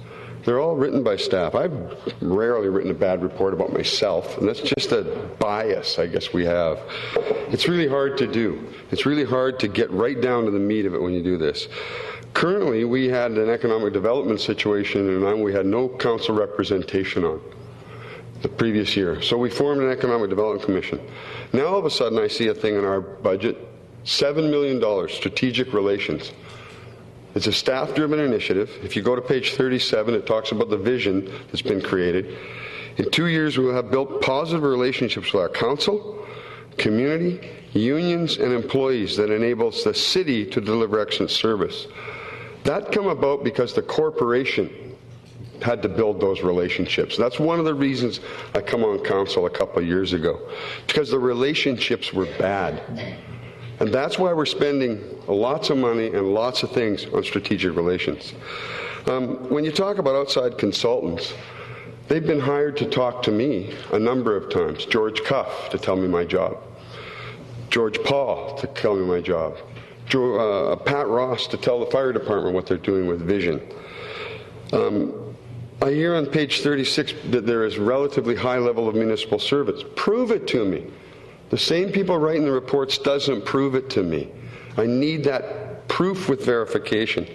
They're all written by staff. I've rarely written a bad report about myself, and that's just a bias I guess we have. It's really hard to do. It's really hard to get right down to the meat of it when you do this. Currently, we had an economic development situation, and we had no council representation on the previous year. So we formed an Economic Development Commission. Now all of a sudden I see a thing in our budget, $7 million, strategic relations. It's a staff-driven initiative. If you go to page 37, it talks about the vision that's been created. In 2 years, we will have built positive relationships with our council, community, unions, and employees that enables the city to deliver excellent service. That come about because the corporation had to build those relationships. That's one of the reasons I come on council a couple of years ago, because the relationships were bad. And that's why we're spending lots of money and lots of things on strategic relations. When you talk about outside consultants, they've been hired to talk to me a number of times. George Cuff to tell me my job. George Paul to tell me my job. Pat Ross to tell the fire department what they're doing with vision. I hear on page 36 that there is relatively high level of municipal service. Prove it to me. The same people writing the reports doesn't prove it to me. I need that proof with verification.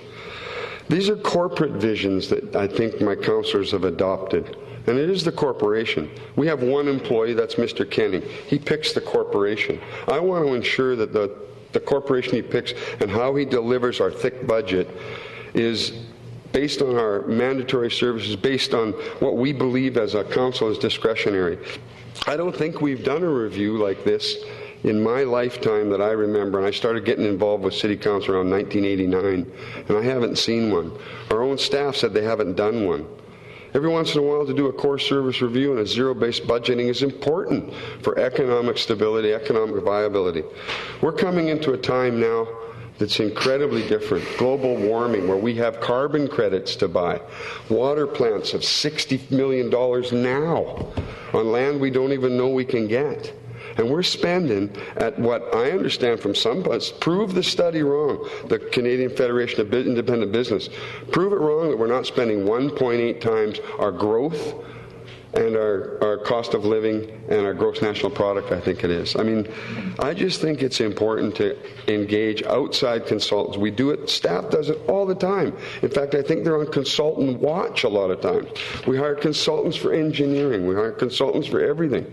These are corporate visions that I think my councillors have adopted. And it is the corporation. We have one employee, that's Mr. Kenny. He picks the corporation. I want to ensure that the corporation he picks and how he delivers our thick budget is based on our mandatory services, based on what we believe as a council is discretionary. I don't think we've done a review like this in my lifetime that I remember, and I started getting involved with City Council around 1989, and I haven't seen one. Our own staff said they haven't done one. Every once in a while to do a core service review and a zero-based budgeting is important for economic stability, economic viability. We're coming into a time now that's incredibly different. Global warming, where we have carbon credits to buy. Water plants of $60 million now on land we don't even know we can get. And we're spending at what I understand from some, prove the study wrong, the Canadian Federation of Independent Business. Prove it wrong that we're not spending 1.8 times our growth and our cost of living and our gross national product, I think it is. I mean, I just think it's important to engage outside consultants. We do it, staff does it all the time. In fact, I think they're on consultant watch a lot of times. We hire consultants for engineering. We hire consultants for everything.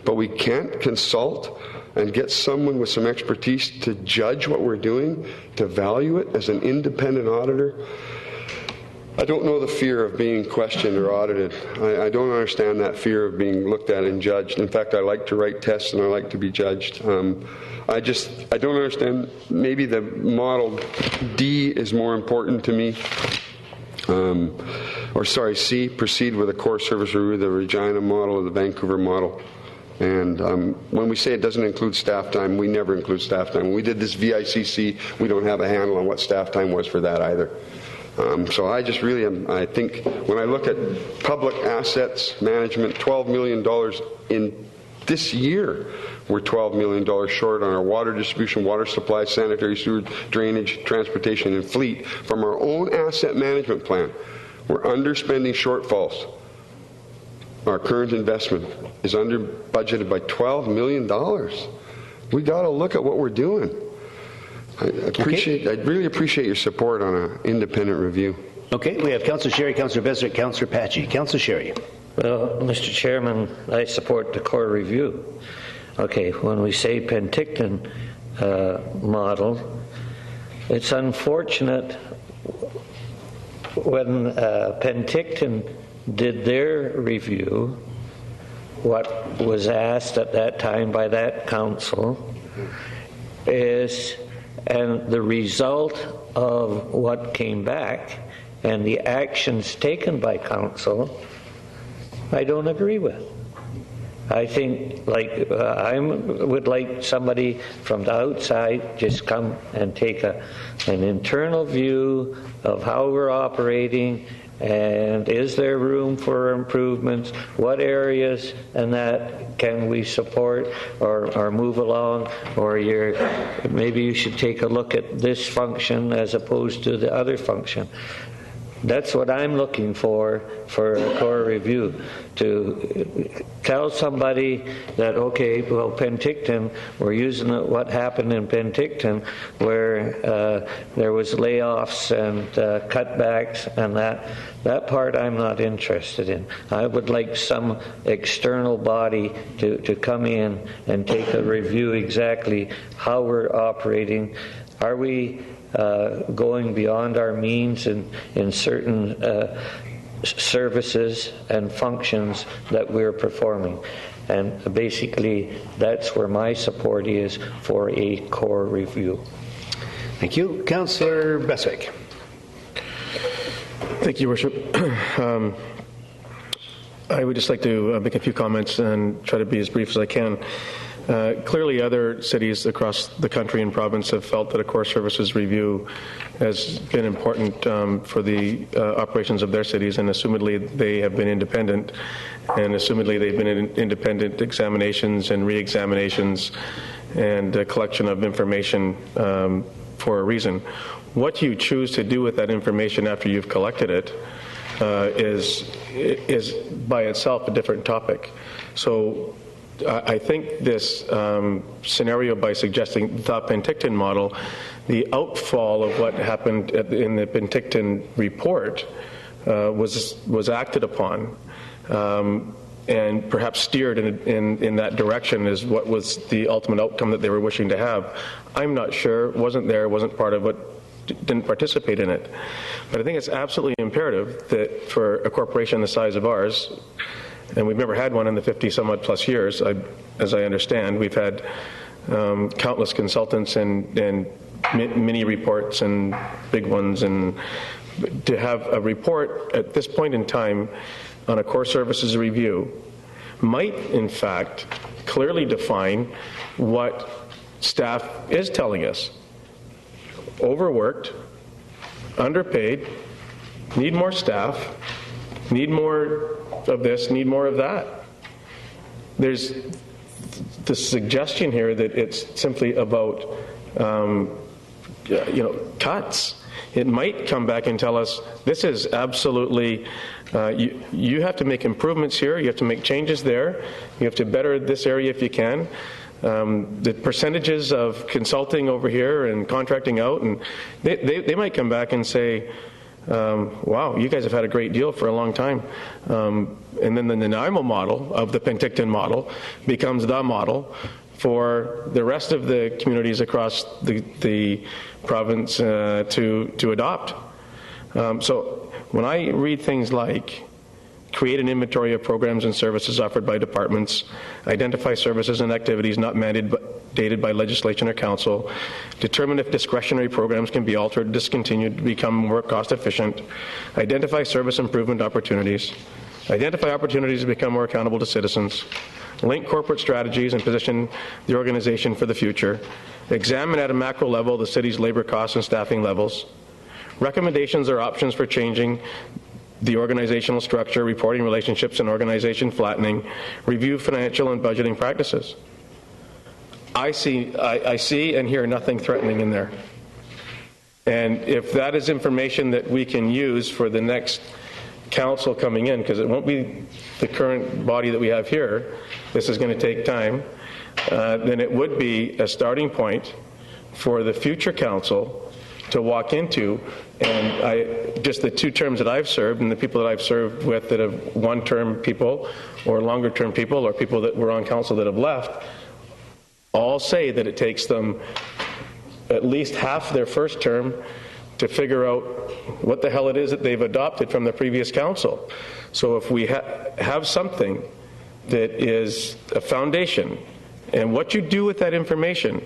But we can't consult and get someone with some expertise to judge what we're doing, to value it as an independent auditor. I don't know the fear of being questioned or audited. I don't understand that fear of being looked at and judged. In fact, I like to write tests and I like to be judged. I don't understand. Maybe the model D is more important to me. C, proceed with a core service review, the Regina model or the Vancouver model. And when we say it doesn't include staff time, we never include staff time. When we did this VICC, we don't have a handle on what staff time was for that either. So I just really I think when I look at public assets management, $12 million in this year, we're $12 million short on our water distribution, water supply, sanitary sewer, drainage, transportation, and fleet from our own asset management plan. We're underspending shortfalls. Our current investment is under budgeted by $12 million. We got to look at what we're doing. I'd really appreciate your support on an independent review. Okay, we have Councillor Sherry, Councillor Beswick, Councillor Patchy. Councillor Sherry. Well, Mr. Chairman, I support the core review. Okay, when we say Penticton model, it's unfortunate when Penticton did their review, what was asked at that time by that council is, and the result of what came back and the actions taken by council, I don't agree with. I think, I would like somebody from the outside just come and take an internal view of how we're operating, and is there room for improvements? What areas and that can we support or move along? Or maybe you should take a look at this function as opposed to the other function. That's what I'm looking for a core review, to tell somebody that, okay, well, Penticton, we're using what happened in Penticton, where there was layoffs and cutbacks, and that part I'm not interested in. I would like some external body to come in and take a review exactly how we're operating. Are we going beyond our means in certain services and functions that we're performing. And basically, that's where my support is for a core review. Thank you. Councillor Beswick. Thank you, Worship. I would just like to make a few comments and try to be as brief as I can. Clearly, other cities across the country and province have felt that a core services review has been important for the operations of their cities, and assumedly they have been independent, and assumedly they've been in independent examinations and re-examinations and collection of information for a reason. What you choose to do with that information after you've collected it is by itself a different topic. So I think this scenario, by suggesting the Penticton model, the outfall of what happened in the Penticton report was acted upon and perhaps steered in that direction is what was the ultimate outcome that they were wishing to have. I'm not sure, wasn't there, wasn't part of it, didn't participate in it. But I think it's absolutely imperative that for a corporation the size of ours, and we've never had one in the 50-some-odd plus years, as I understand. We've had countless consultants and mini reports and big ones, and to have a report at this point in time on a core services review might, in fact, clearly define what staff is telling us. Overworked, underpaid, need more staff, need more of this, need more of that. There's the suggestion here that it's simply about cuts. It might come back and tell us this is absolutely you have to make improvements here, you have to make changes there, you have to better this area if you can. The percentages of consulting over here and contracting out, and they might come back and say, wow, you guys have had a great deal for a long time. And then the Nanaimo model of the Penticton model becomes the model for the rest of the communities across the province to adopt. So when I read things like create an inventory of programs and services offered by departments, identify services and activities not mandated by legislation or council, determine if discretionary programs can be altered, discontinued to become more cost efficient, identify service improvement opportunities, identify opportunities to become more accountable to citizens, link corporate strategies and position the organization for the future, examine at a macro level the city's labor costs and staffing levels, recommendations or options for changing the organizational structure, reporting relationships, and organization flattening, review financial and budgeting practices. I see and hear nothing threatening in there. And if that is information that we can use for the next council coming in, because it won't be the current body that we have here, this is going to take time, then it would be a starting point for the future council to walk into. And just the two terms that I've served and the people that I've served with that have one-term people or longer-term people or people that were on council that have left, all say that it takes them at least half their first term to figure out what the hell it is that they've adopted from the previous council. So if we have something that is a foundation, and what you do with that information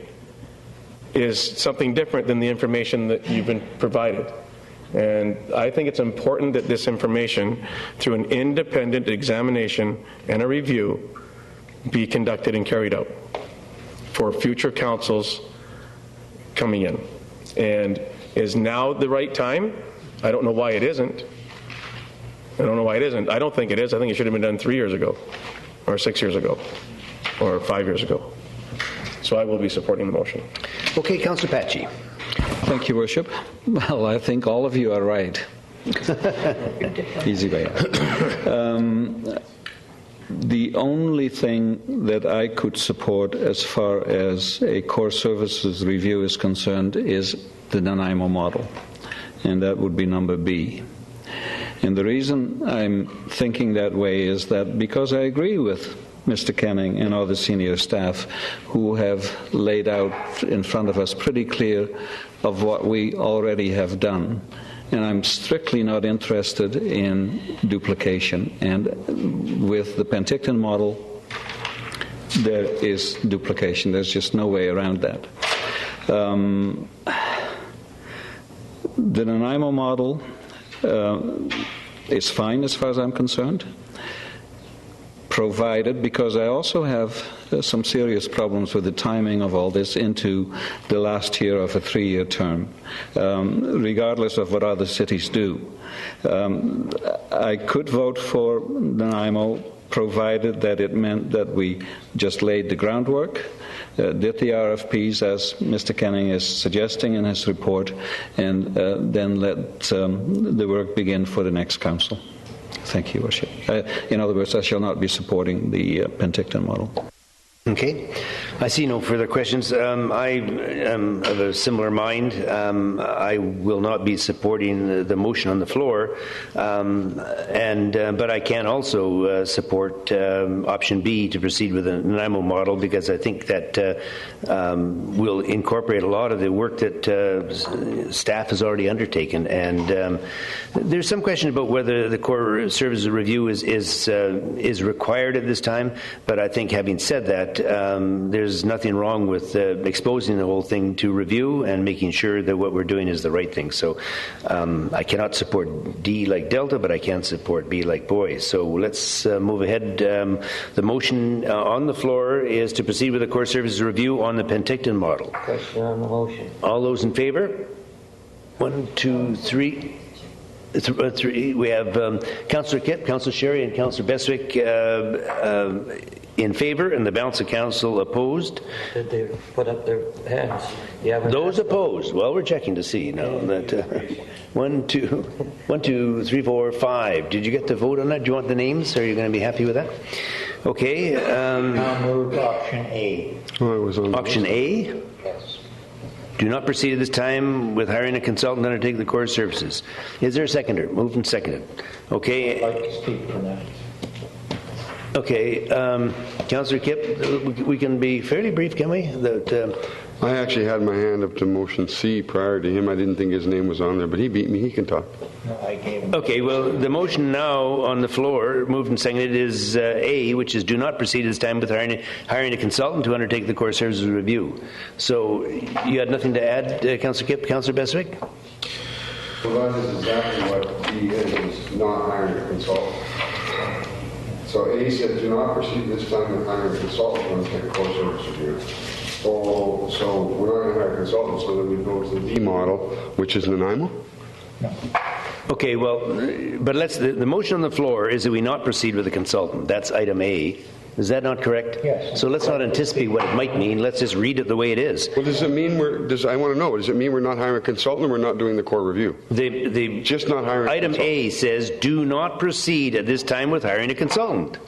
is something different than the information that you've been provided. And I think it's important that this information, through an independent examination and a review, be conducted and carried out for future councils coming in. And is now the right time? I don't know why it isn't. I don't know why it isn't. I don't think it is. I think it should have been done 3 years ago, or 6 years ago, or 5 years ago. So I will be supporting the motion. Okay, Councillor Patchy. Thank you, Worship. Well, I think all of you are right. Easy way out. The only thing that I could support as far as a core services review is concerned is the Nanaimo model, and that would be number B. And the reason I'm thinking that way is that because I agree with Mr. Kenning and all the senior staff who have laid out in front of us pretty clear of what we already have done and I'm strictly not interested in duplication. And with the Penticton model, there is duplication. There's just no way around that. The Nanaimo model is fine as far as I'm concerned, provided, because I also have some serious problems with the timing of all this into the last year of a 3-year term, regardless of what other cities do. I could vote for Nanaimo, provided that it meant that we just laid the groundwork, did the RFPs as Mr. Kenning is suggesting in his report, and then let the work begin for the next council. Thank you, Worship. In other words, I shall not be supporting the Penticton model. Okay. I see no further questions. I am of a similar mind. I will not be supporting the motion on the floor, but I can also support option B, to proceed with the Nanaimo model, because I think that will incorporate a lot of the work that staff has already undertaken. And there's some question about whether the core services review is required at this time, but I think, having said that, there's nothing wrong with exposing the whole thing to review and making sure that what we're doing is the right thing. So I cannot support D like Delta, but I can support B like Boy. So let's move ahead. The motion on the floor is to proceed with the core services review on the Penticton model. Question on the motion. All those in favor? 1, 2, 3. We have Councillor Kipp, Councillor Sherry, and Councillor Beswick in favor, and the balance of council opposed. Did they put up their hands? Those opposed. Well, we're checking to see now. That 1, 2, 3, 4, 5. Did you get the vote on that? Do you want the names? Are you going to be happy with that? Okay. I'll move option A. Option A? Yes. Do not proceed at this time with hiring a consultant to undertake the core services. Is there a seconder? Moved and seconded. Okay. I'd like to speak on that. Okay. Councillor Kipp, we can be fairly brief, can we? I actually had my hand up to motion C prior to him. I didn't think his name was on there, but he beat me. He can talk. No, I gave him. Okay, well, the motion now on the floor, moved and seconded, is A, which is do not proceed at this time with hiring a consultant to undertake the core services review. So you had nothing to add, Councillor Kipp? Councillor Beswick? Well, that is exactly what B is not hiring a consultant. So A said do not proceed this time with hiring a consultant to undertake a core service review. So we're not going to hire a consultant, so then we go to the B model, which is Nanaimo? No. Okay, well, but the motion on the floor is that we not proceed with a consultant. That's item A. Is that not correct? Yes. So let's not anticipate what it might mean. Let's just read it the way it is. Well, does it mean I want to know, does it mean we're not hiring a consultant or we're not doing the core review? Just not hiring item A says do not proceed at this time with hiring a consultant.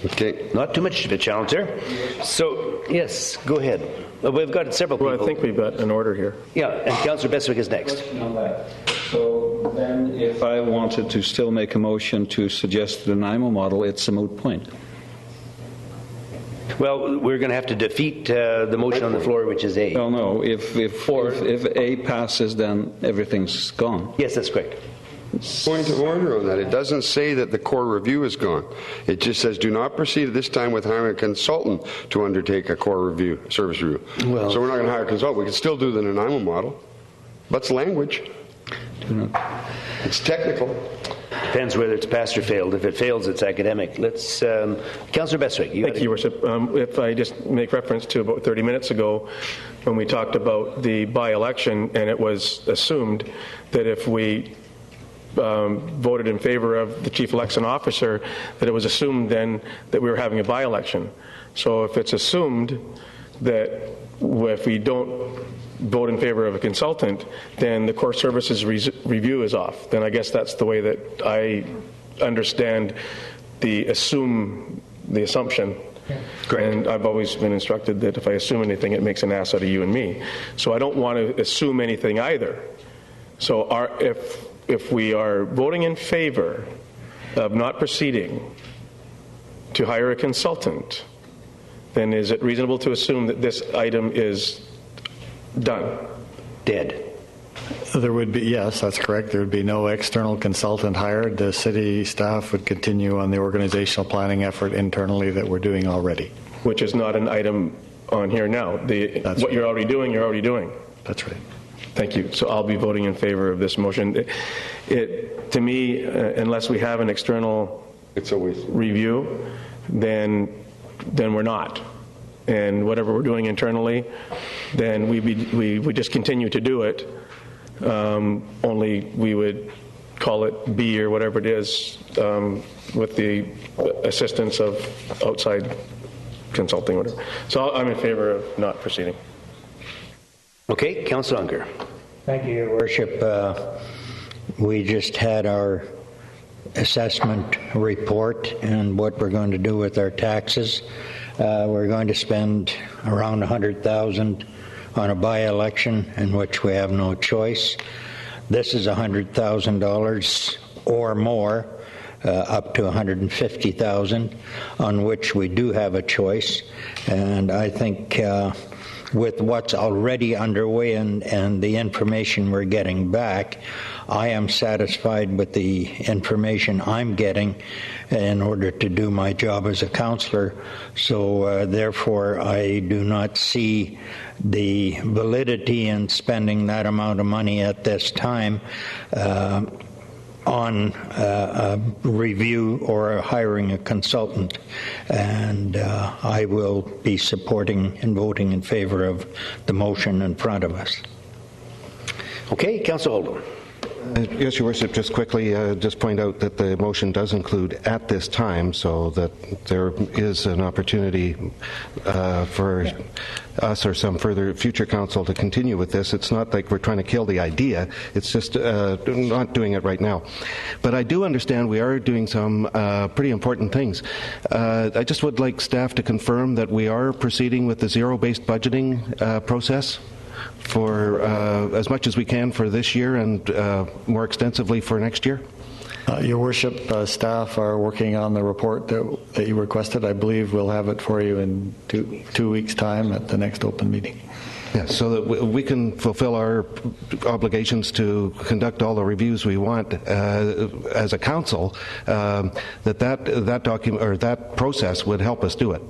Okay. Not too much of a challenge there. So, yes, go ahead. We've got several people. Well, I think we've got an order here. Yeah, and Councillor Beswick is next. So then, if I wanted to still make a motion to suggest the Nanaimo model, it's a moot point. Well, we're going to have to defeat the motion on the floor, which is A. No. If A passes, then everything's gone. Yes, that's correct. Point of order on that. It doesn't say that the core review is gone. It just says do not proceed at this time with hiring a consultant to undertake a core review, service review. Well, so we're not going to hire a consultant. We can still do the Nanaimo model. That's language. It's technical. Depends whether it's passed or failed. If it fails, it's academic. Let's, Councillor Beswick. Thank you, Your Worship. If I just make reference to about 30 minutes ago when we talked about the by-election, and it was assumed that if we voted in favor of the chief election officer, that it was assumed then that we were having a by-election. So if it's assumed that if we don't vote in favor of a consultant, then the core services review is off. Then I guess that's the way that I understand the assumption. Correct. And I've always been instructed that if I assume anything, it makes an ass out of you and me. So I don't want to assume anything either. So if we are voting in favor of not proceeding to hire a consultant, then is it reasonable to assume that this item is done? Dead. There would be, yes, that's correct. There would be no external consultant hired. The city staff would continue on the organizational planning effort internally that we're doing already. Which is not an item on here now. What you're already doing, you're already doing. That's right. Thank you. So I'll be voting in favor of this motion. To me, unless we have an external review, then we're not. And whatever we're doing internally, then we just continue to do it. Only we would call it B or whatever it is, with the assistance of outside consulting, whatever. So I'm in favor of not proceeding. Okay, Councillor Unger. Thank you, Your Worship. We just had our assessment report and what we're going to do with our taxes. We're going to spend around $100,000 on a by-election in which we have no choice. This is $100,000 or more, up to $150,000, on which we do have a choice. And I think with what's already underway and the information we're getting back, I am satisfied with the information I'm getting in order to do my job as a councillor. So therefore, I do not see the validity in spending that amount of money at this time on a review or hiring a consultant. And I will be supporting and voting in favor of the motion in front of us. Okay, Councillor Oldham. Yes, Your Worship, just quickly, just point out that the motion does include "at this time," so that there is an opportunity for us or some future council to continue with this. It's not like we're trying to kill the idea, it's just not doing it right now. But I do understand we are doing some pretty important things. I just would like staff to confirm that we are proceeding with the zero-based budgeting process for as much as we can for this year and more extensively for next year? Your Worship, staff are working on the report that you requested. I believe we'll have it for you in two weeks' time at the next open meeting. Yeah, so that we can fulfill our obligations to conduct all the reviews we want as a council, that document or that process would help us do it.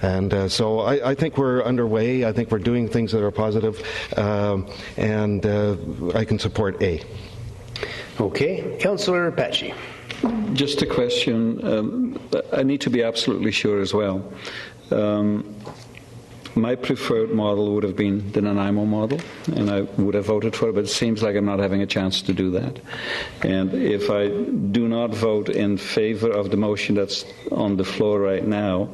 And so I think we're underway. I think we're doing things that are positive, and I can support A. Okay. Councillor Patchy. Just a question. I need to be absolutely sure as well. My preferred model would have been the Nanaimo model, and I would have voted for it, but it seems like I'm not having a chance to do that. And if I do not vote in favor of the motion that's on the floor right now,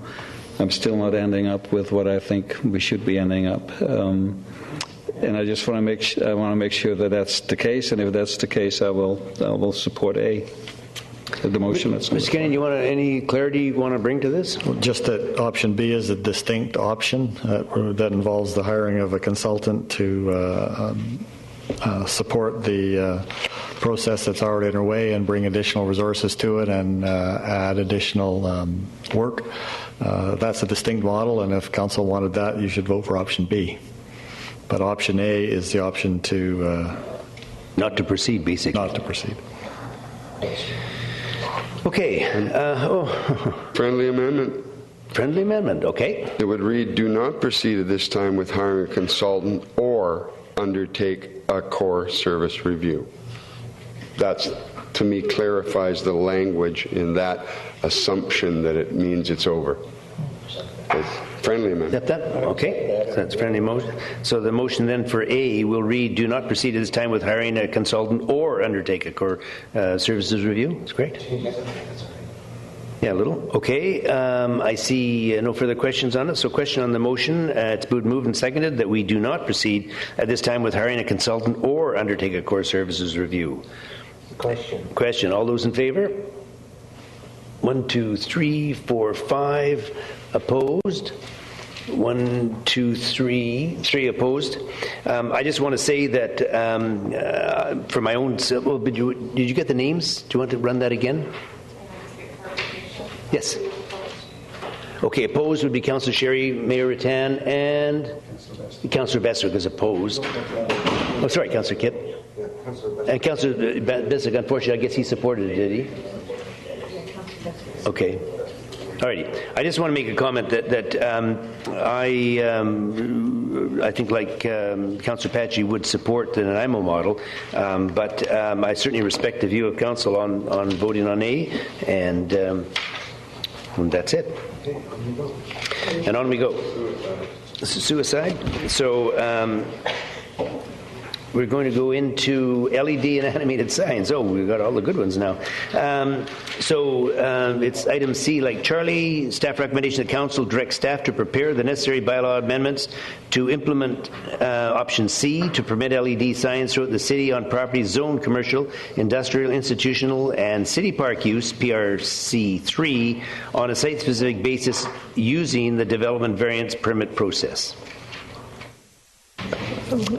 I'm still not ending up with what I think we should be ending up. And I just want to make sure that that's the case. And if that's the case, I will support A, the motion. Mr. Kenyon, you want any clarity you want to bring to this? Well, just that option B is a distinct option that involves the hiring of a consultant to support the process that's already underway and bring additional resources to it and add additional work. That's a distinct model, and if council wanted that, you should vote for option B. But option A is the option to... not to proceed, basically. Not to proceed. Okay. Friendly amendment. Friendly amendment, okay. It would read, do not proceed at this time with hiring a consultant or undertake a core service review. That's, to me, clarifies the language in that assumption that it means it's over. Friendly amendment. Accept that? Okay. So that's friendly motion. So the motion then for A will read, do not proceed at this time with hiring a consultant or undertake a core services review. That's great. Yeah, a little. Okay. I see no further questions on it. So question on the motion. It's been moved and seconded that we do not proceed at this time with hiring a consultant or undertake a core services review. Question. All those in favor? 1, 2, 3, 4, 5. Opposed? 1, 2, 3 opposed. I just want to say that for my own, well, did you get the names? Do you want to run that again? Yes. Okay, opposed would be Councillor Sherry, Mayor Rattan, and Councillor Bestwick is opposed. Oh, sorry, Councillor Kipp. And Councillor Bestwick, unfortunately, I guess he supported it, did he? Okay. All righty. I just want to make a comment that I think, like Councillor Patchy, would support the Nanaimo model, but I certainly respect the view of council on voting on A, and that's it. And on we go. Suicide. So we're going to go into LED and animated signs. Oh, we've got all the good ones now. It's item C, like Charlie. Staff recommendation: the council directs staff to prepare the necessary bylaw amendments to implement option C to permit LED signs throughout the city on properties zoned commercial, industrial, institutional, and city park use (PRC3) on a site-specific basis using the development variance permit process.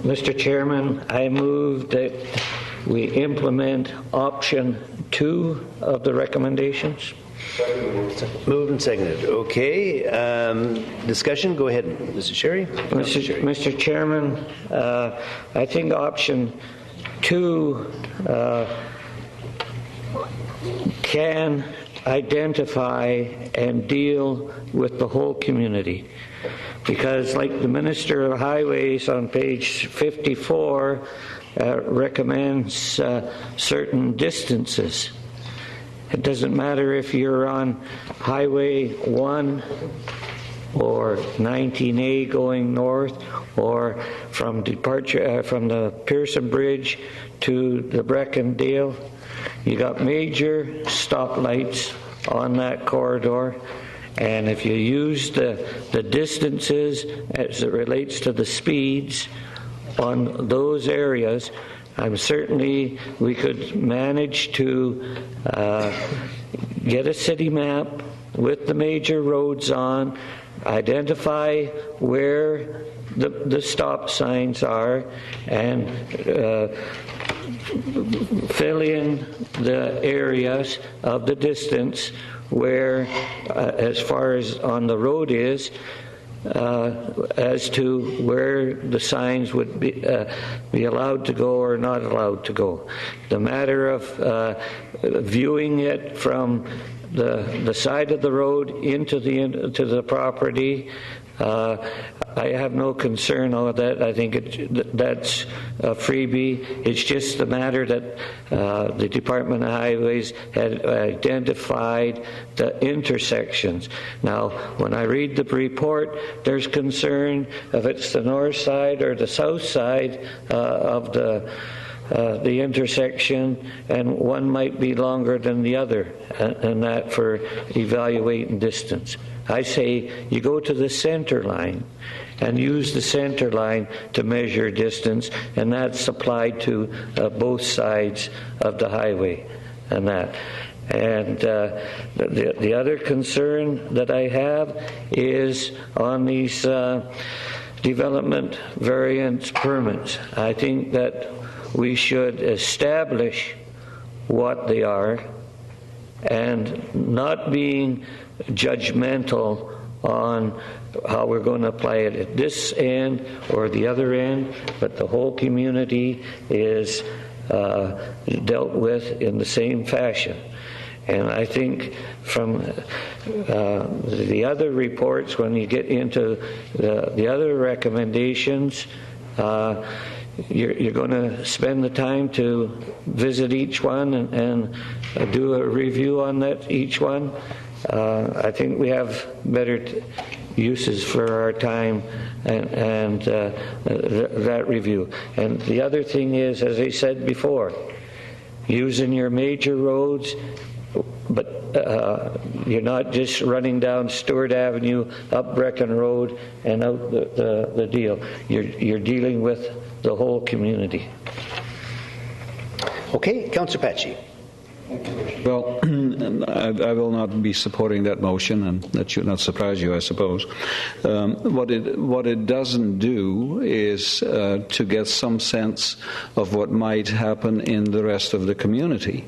Mr. Chairman, I move that we implement option 2 of the recommendations. Moved and seconded. Okay. Discussion? Go ahead, Mr. Sherry. Mr. Chairman, I think option 2 can identify and deal with the whole community. Because, like the Minister of Highways on page 54 recommends certain distances. It doesn't matter if you're on Highway 1 or 19A going north, or from departure from the Pearson Bridge to the Breckendale. You got major stoplights on that corridor. And if you use the distances as it relates to the speeds on those areas, I'm certainly we could manage to get a city map with the major roads on, identify where the stop signs are, and fill in the areas of the distance where, as far as on the road is, as to where the signs would be allowed to go or not allowed to go. The matter of viewing it from the side of the road into the property, I have no concern on that. I think that's a freebie. It's just the matter that the Department of Highways had identified the intersections. Now, when I read the report, there's concern if it's the north side or the south side of the intersection, and one might be longer than the other, and that for evaluating distance. I say you go to the center line and use the center line to measure distance, and that's applied to both sides of the highway and that. And the other concern that I have is on these development variance permits. I think that we should establish what they are and not being judgmental on how we're going to apply it at this end or the other end, but the whole community is dealt with in the same fashion. And I think from the other reports, when you get into the other recommendations, you're going to spend the time to visit each one and do a review on each one. I think we have better uses for our time and that review. And the other thing is, as I said before, using your major roads, but you're not just running down Stewart Avenue, up Brecken Road, and out the deal. You're dealing with the whole community. Okay, Councillor Patchy. Well, I will not be supporting that motion, and that should not surprise you, I suppose. What it doesn't do is to get some sense of what might happen in the rest of the community.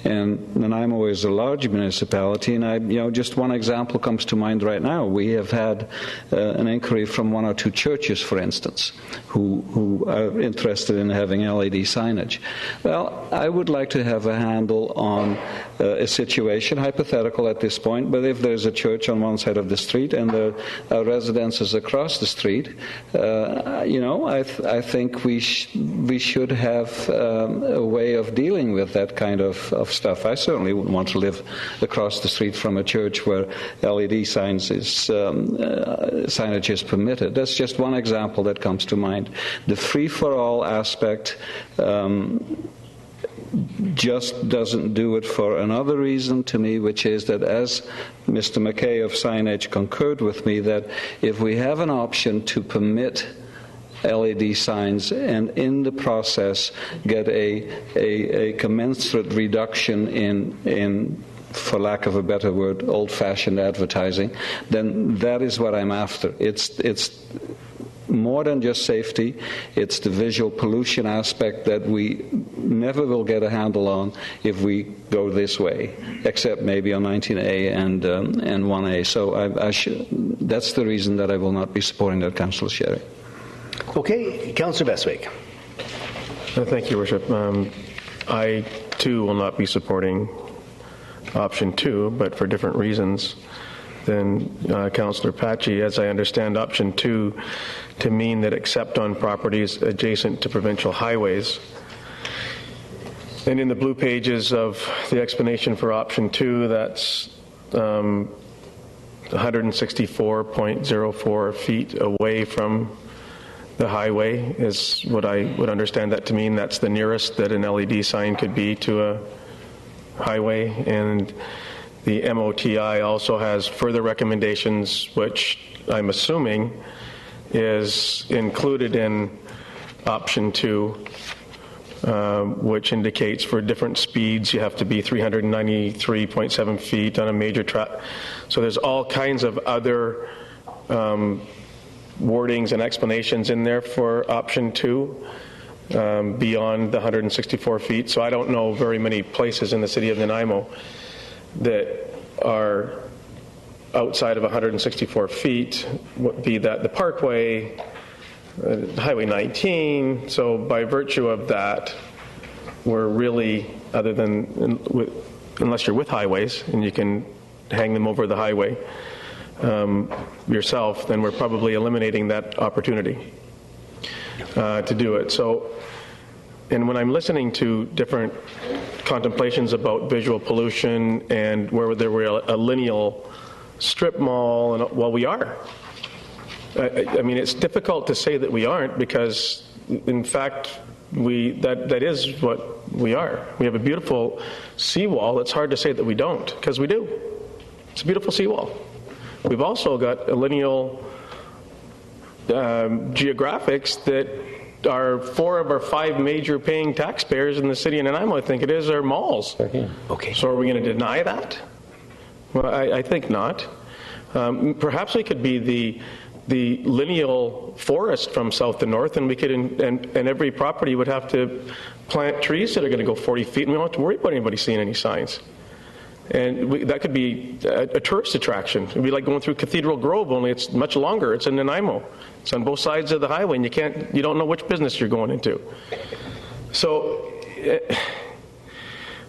And Nanaimo is a large municipality, and just one example comes to mind right now. We have had an inquiry from one or two churches, for instance, who are interested in having LED signage. Well, I would like to have a handle on a situation, hypothetical at this point, but if there's a church on one side of the street and there are residences across the street, I think we should have a way of dealing with that kind of stuff. I certainly wouldn't want to live across the street from a church where LED signage is permitted. That's just one example that comes to mind. The free-for-all aspect just doesn't do it for another reason to me, which is that, as Mr. McKay of Signage concurred with me, that if we have an option to permit LED signs and in the process get a commensurate reduction in, for lack of a better word, old-fashioned advertising, then that is what I'm after. It's more than just safety. It's the visual pollution aspect that we never will get a handle on if we go this way, except maybe on 19A and 1A. So that's the reason that I will not be supporting that, Councillor Sherry. Okay, Councillor Bestwick. Thank you, Worship. I, too, will not be supporting option 2, but for different reasons than Councillor Patchy. As I understand option 2 to mean that except on properties adjacent to provincial highways. And in the blue pages of the explanation for option 2, that's 164.04 feet away from the highway is what I would understand that to mean. That's the nearest that an LED sign could be to a highway. And the MOTI also has further recommendations, which I'm assuming is included in option 2, which indicates for different speeds you have to be 393.7 feet on a major track. So there's all kinds of other wordings and explanations in there for option 2 beyond the 164 feet. So I don't know very many places in the city of Nanaimo that are outside of 164 feet, be that the Parkway, Highway 19. So by virtue of that, we're really, other than, unless you're with highways and you can hang them over the highway yourself, then we're probably eliminating that opportunity to do it. So, and when I'm listening to different contemplations about visual pollution and where there were a lineal strip mall, and well, we are. I mean, it's difficult to say that we aren't, because in fact that is what we are. We have a beautiful seawall. It's hard to say that we don't, because we do. It's a beautiful seawall. We've also got a lineal geographics that are 4 of our 5 major paying taxpayers in the city of Nanaimo, I think it is, are malls. Okay. So are we going to deny that? Well, I think not. Perhaps we could be the lineal forest from south to north, and we could, and every property would have to plant trees that are going to go 40 feet, and we don't have to worry about anybody seeing any signs. And that could be a tourist attraction. It would be like going through Cathedral Grove, only it's much longer. It's in Nanaimo. It's on both sides of the highway, and you don't know which business you're going into. So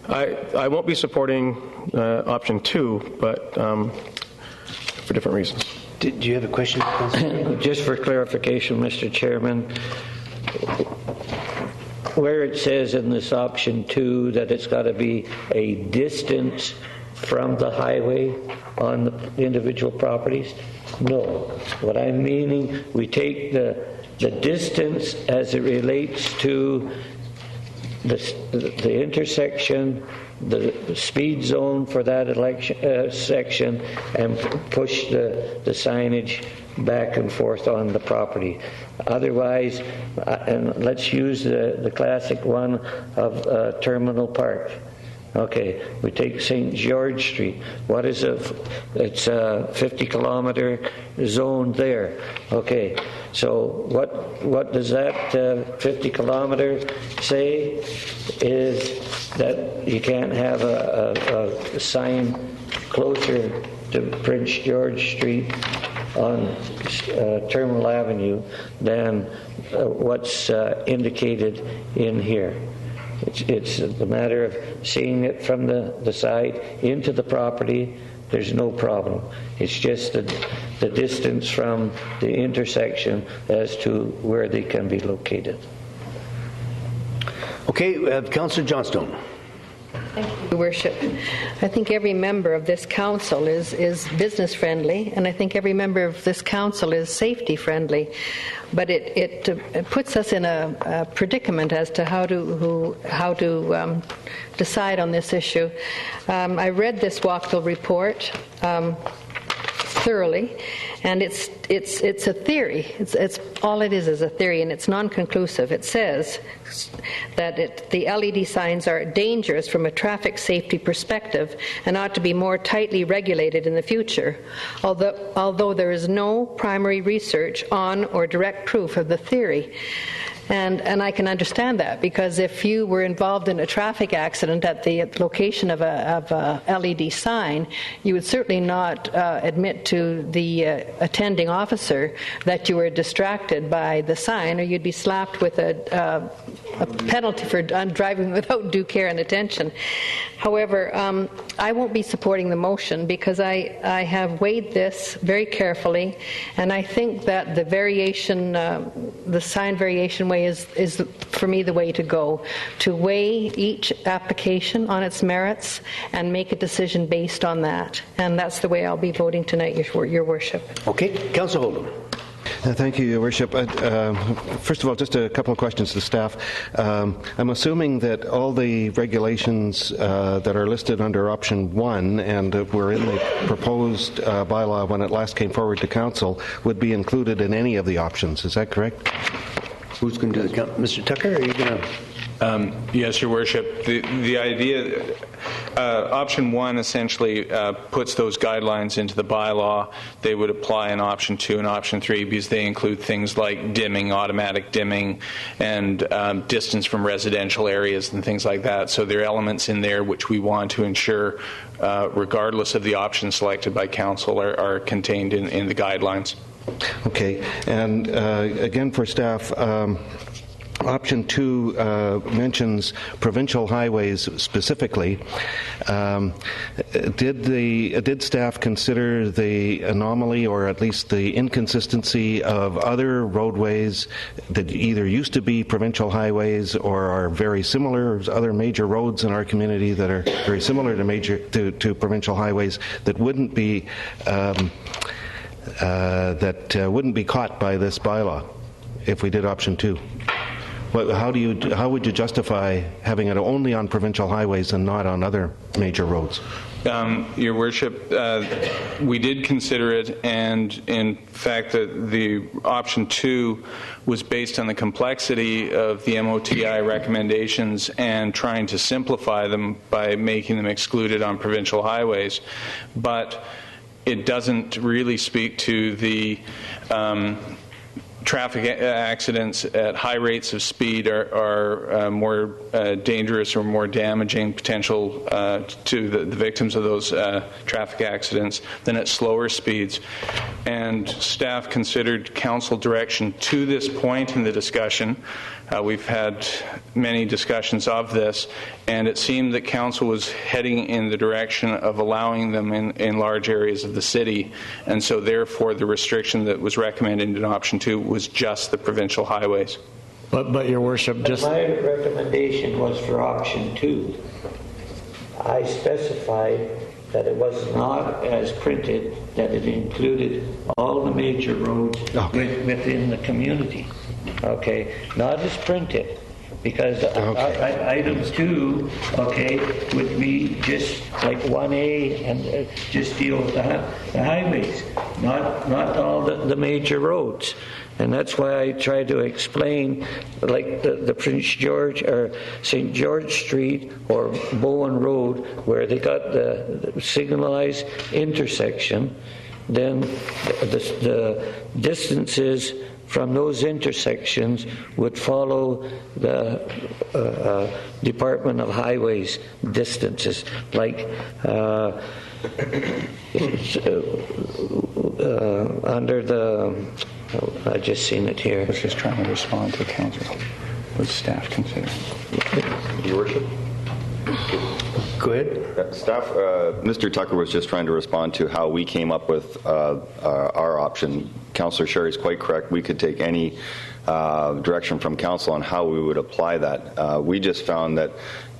I won't be supporting option 2, but for different reasons. Did you have a question? Just for clarification, Mr. Chairman, where it says in this option 2 that it's got to be a distance from the highway on the individual properties, no. What I'm meaning, we take the distance as it relates to the intersection, the speed zone for that section, and push the signage back and forth on the property. Otherwise, and let's use the classic one of Terminal Park. Okay, we take St. George Street. What is it's a 50-kilometer zone there. Okay, so what does that 50-kilometer say? Is that you can't have a sign closer to Prince George Street on Terminal Avenue than what's indicated in here. It's a matter of seeing it from the side into the property. There's no problem. It's just the distance from the intersection as to where they can be located. Okay, Councillor Johnstone. Thank you, Your Worship. I think every member of this council is business friendly, and I think every member of this council is safety friendly. But it puts us in a predicament as to how to decide on this issue. I read this Walkville report thoroughly, and it's a theory. It's all it is a theory, and it's non-conclusive. It says that the LED signs are dangerous from a traffic safety perspective and ought to be more tightly regulated in the future, although there is no primary research on or direct proof of the theory. And I can understand that, because if you were involved in a traffic accident at the location of a LED sign, you would certainly not admit to the attending officer that you were distracted by the sign, or you'd be slapped with a penalty for driving without due care and attention. However, I won't be supporting the motion because I have weighed this very carefully, and I think that the variation, the sign variation way is for me the way to go, to weigh each application on its merits and make a decision based on that. And that's the way I'll be voting tonight, Your Worship. Okay, Councillor Oldham. Thank you, Your Worship. First of all, just a couple of questions to staff. I'm assuming that all the regulations that are listed under option 1 and were in the proposed bylaw when it last came forward to council would be included in any of the options. Is that correct? Who's going to do the count? Mr. Tucker, are you going to? Yes, Your Worship. The idea, option 1 essentially puts those guidelines into the bylaw. They would apply in option 2 and option 3 because they include things like dimming, automatic dimming, and distance from residential areas and things like that. So there are elements in there which we want to ensure, regardless of the option selected by council, are contained in the guidelines. Okay, and again for staff, option 2 mentions provincial highways specifically. Did staff consider the anomaly, or at least the inconsistency, of other roadways that either used to be provincial highways or are very similar, other major roads in our community that are very similar to provincial highways that wouldn't be wouldn't be caught by this bylaw if we did option 2? How would you justify having it only on provincial highways and not on other major roads? Your Worship, we did consider it, and in fact the option 2 was based on the complexity of the MOTI recommendations and trying to simplify them by making them excluded on provincial highways. But it doesn't really speak to the traffic accidents at high rates of speed are more dangerous or more damaging potential to the victims of those traffic accidents than at slower speeds. And staff considered council direction to this point in the discussion. We've had many discussions of this, and it seemed that council was heading in the direction of allowing them in large areas of the city, and so therefore the restriction that was recommended in option 2 was just the provincial highways. But Your Worship, just... My recommendation was for option 2. I specified that it was not as printed, that it included all the major roads within the community. Okay, not as printed, because item 2, would be just like 1A and just deal with the highways, not all the major roads. And that's why I try to explain, like the Prince George or St. George Street or Bowen Road, where they got the signalized intersection, then the distances from those intersections would follow the Department of Highways distances, like under the, I just seen it here. I was just trying to respond to council. What staff consider? Your Worship? Go ahead. Staff, Mr. Tucker was just trying to respond to how we came up with our option. Councillor Sherry is quite correct. We could take any direction from council on how we would apply that. We just found that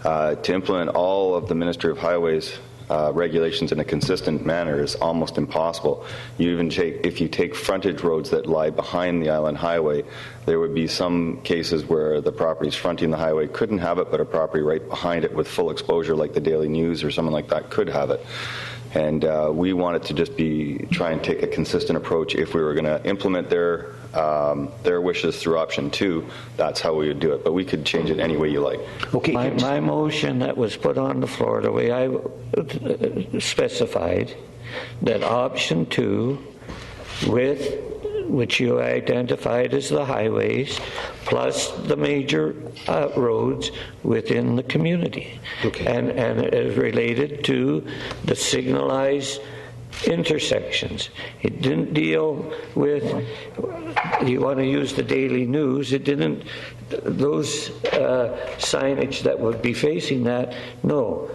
to implement all of the Ministry of Highways regulations in a consistent manner is almost impossible. You even if you take frontage roads that lie behind the Island Highway, there would be some cases where the properties fronting the highway couldn't have it, but a property right behind it with full exposure, like the Daily News or someone like that, could have it. And we wanted to just try and take a consistent approach. If we were going to implement their wishes through option 2, that's how we would do it. But we could change it any way you like. Okay. My motion that was put on the floor, the way I specified, that option 2, which you identified as the highways, plus the major roads within the community. Okay. And it is related to the signalized intersections. It didn't deal with, you want to use the Daily News, it didn't, those signage that would be facing that, no.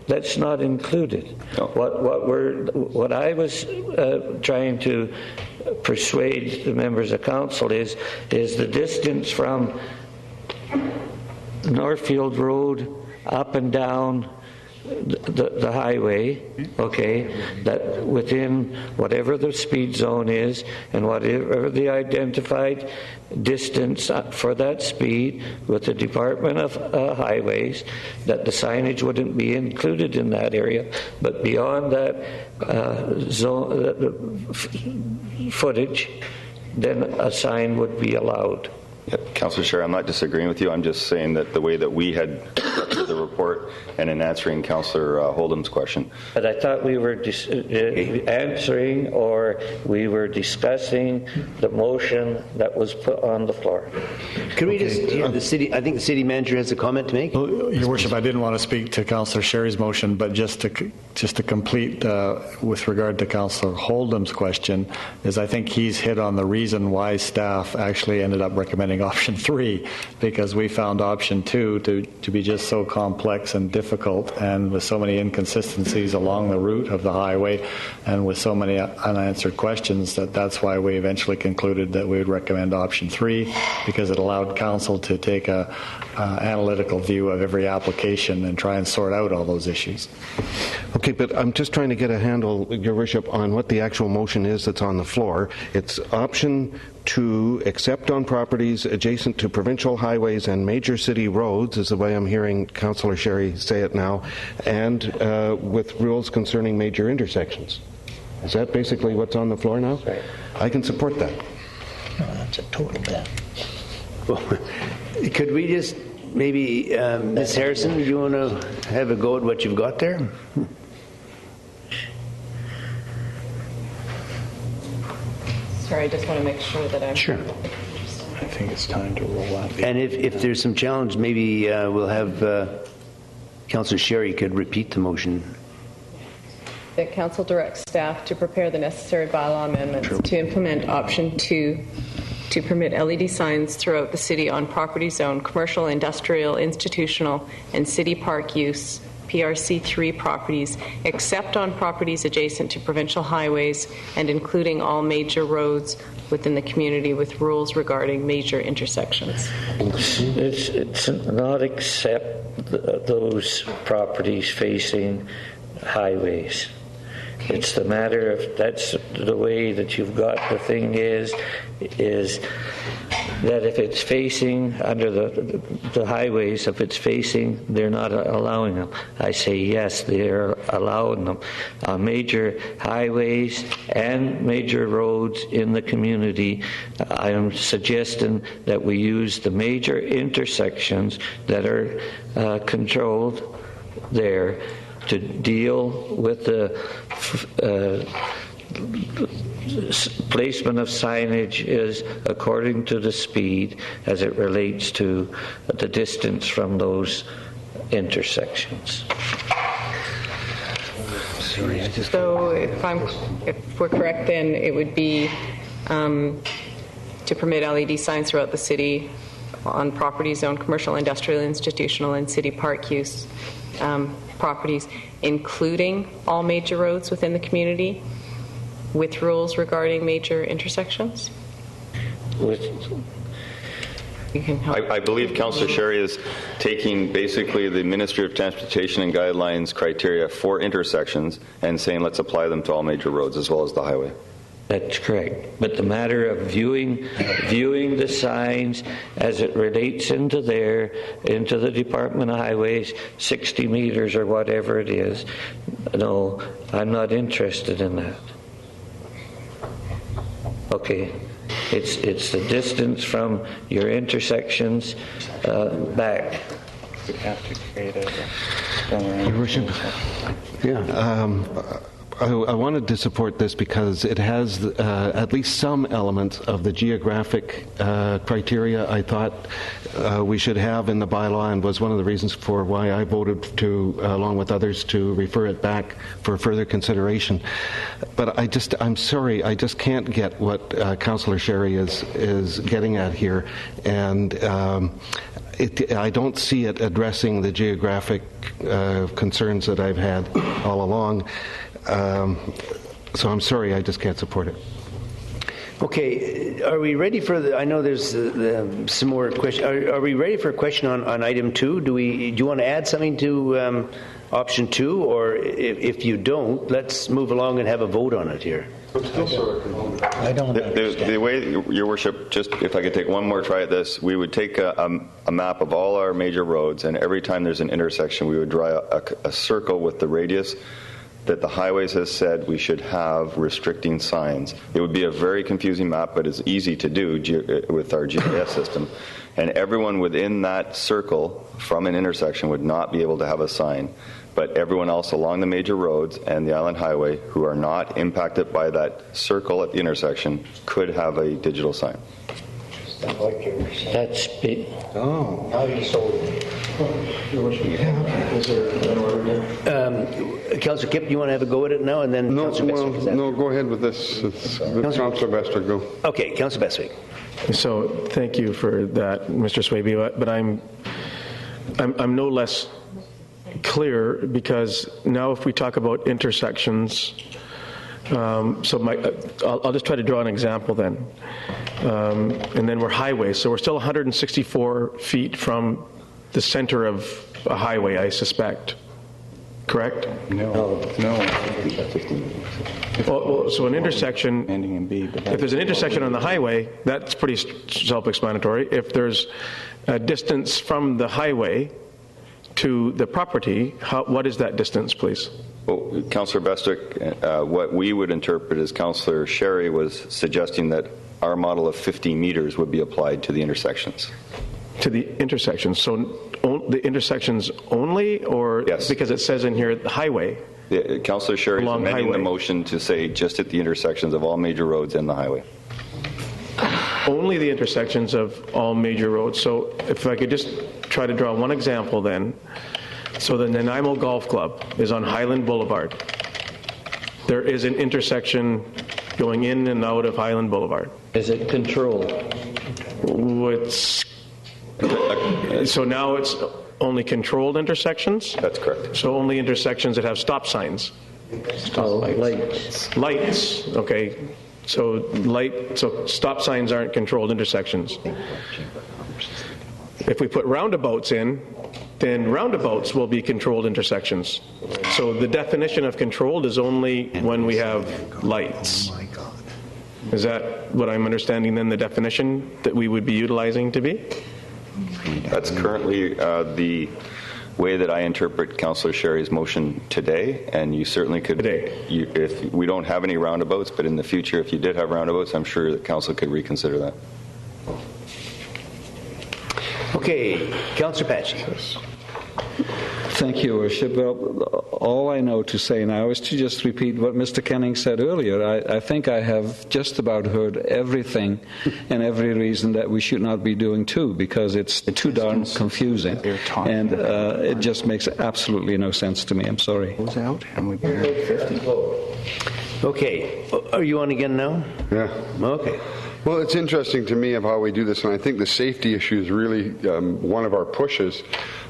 That's not included. No. What I was trying to persuade the members of council is the distance from Northfield Road up and down the highway, okay, that within whatever the speed zone is and whatever the identified distance for that speed with the Department of Highways, that the signage wouldn't be included in that area, but beyond that zone footage, then a sign would be allowed. Yep. Councillor Sherry, I'm not disagreeing with you. I'm just saying that the way that we had the report and in answering Councillor Holdham's question. But I thought we were answering, or we were discussing the motion that was put on the floor. Can we just hear the city? I think the city manager has a comment to make. Your Worship, I didn't want to speak to Councillor Sherry's motion, but just to complete with regard to Councillor Holdham's question, is I think he's hit on the reason why staff actually ended up recommending option 3, because we found option 2 to be just so complex and difficult, and with so many inconsistencies along the route of the highway, and with so many unanswered questions, that's why we eventually concluded that we would recommend option 3, because it allowed council to take a analytical view of every application and try and sort out all those issues. Okay, but I'm just trying to get a handle, Your Worship, on what the actual motion is that's on the floor. It's option 2, except on properties adjacent to provincial highways and major city roads, is the way I'm hearing Councillor Sherry say it now, and with rules concerning major intersections. Is that basically what's on the floor now? Right. I can support that. No, that's a total ban. Well, could we just maybe, Ms. Harrison, you want to have a go at what you've got there? Sorry, I just want to make sure that I'm... Sure. I think it's time to roll out. And if there's some challenge, maybe we'll have Councillor Sherry could repeat the motion. That council directs staff to prepare the necessary bylaw amendments to implement option 2 to permit LED signs throughout the city on property zone, commercial, industrial, institutional, and city park use, PRC3 properties, except on properties adjacent to provincial highways and including all major roads within the community with rules regarding major intersections. It's not except those properties facing highways. It's the matter of, that's the way that you've got the thing is that if it's facing under the highways, if it's facing, they're not allowing them. I say yes, they're allowing them. Major highways and major roads in the community, I am suggesting that we use the major intersections that are controlled there to deal with the placement of signage is according to the speed as it relates to the distance from those intersections. So if we're correct, then it would be to permit LED signs throughout the city on properties zoned commercial, industrial, institutional, and city park use properties, including all major roads within the community, with rules regarding major intersections? I believe Councillor Sherry is taking basically the Ministry of Transportation and guidelines criteria for intersections and saying let's apply them to all major roads as well as the highway. That's correct. But the matter of viewing the signs as it relates into the Department of Highways, 60 meters or whatever it is, no, I'm not interested in that. Okay. It's the distance from your intersections back. We'd have to create Your Worship, I wanted to support this because it has at least some element of the geographic criteria I thought we should have in the bylaw, and was one of the reasons for why I voted to, along with others, to refer it back for further consideration. But I'm sorry, I just can't get what Councillor Sherry is getting at here, and I don't see it addressing the geographic concerns that I've had all along. So I'm sorry, I just can't support it. Okay, are we ready for I know there's some more questions. Are we ready for a question on item 2? Do you want to add something to option 2, or if you don't, let's move along and have a vote on it here. I don't The way, Your Worship, just if I could take one more try at this, we would take a map of all our major roads, and every time there's an intersection, we would draw a circle with the radius that the highways has said we should have restricting signs. It would be a very confusing map, but it's easy to do with our GIS system. And everyone within that circle from an intersection would not be able to have a sign. But everyone else along the major roads and the Island Highway who are not impacted by that circle at the intersection could have a digital sign. That's big. Oh, now you sold it. Councillor Kipp, you want to have a go at it now, and then Councillor Bestwick? No, go ahead with this. Councillor Bestwick, go. Okay, Councillor Bestwick. So thank you for that, Mr. Swaby, but I'm no less clear, because now if we talk about intersections, I'll just try to draw an example then. And then we're highways, so we're still 164 feet from the center of a highway, I suspect. Correct? No. Well, so an intersection, Ending in B, but if there's an intersection on the highway, that's pretty self-explanatory. If there's a distance from the highway to the property, what is that distance, please? Well, Councillor Bestwick, what we would interpret as Councillor Sherry was suggesting that our model of 50 meters would be applied to the intersections. To the intersections. So the intersections only, or yes, because it says in here the highway? Councillor Sherry is amending the motion to say just at the intersections of all major roads and the highway. Only the intersections of all major roads. So if I could just try to draw one example then. So the Nanaimo Golf Club is on Highland Boulevard. There is an intersection going in and out of Highland Boulevard. Is it controlled? So now it's only controlled intersections? That's correct. So only intersections that have stop signs? Lights. Lights, okay. So stop signs aren't controlled intersections. If we put roundabouts in, then roundabouts will be controlled intersections. So the definition of controlled is only when we have lights. Is that what I'm understanding then the definition that we would be utilizing to be? That's currently the way that I interpret Councillor Sherry's motion today, and you certainly could, if we don't have any roundabouts, but in the future, if you did have roundabouts, I'm sure that Council could reconsider that. Okay, Councillor Patchy. Thank you, Worship. Well, all I know to say now is to just repeat what Mr. Kenning said earlier. I think I have just about heard everything and every reason that we should not be doing too, because it's too darn confusing. And it just makes absolutely no sense to me. I'm sorry. Okay. Are you on again now? Yeah. Okay. Well, it's interesting to me of how we do this, and I think the safety issue is really one of our pushes.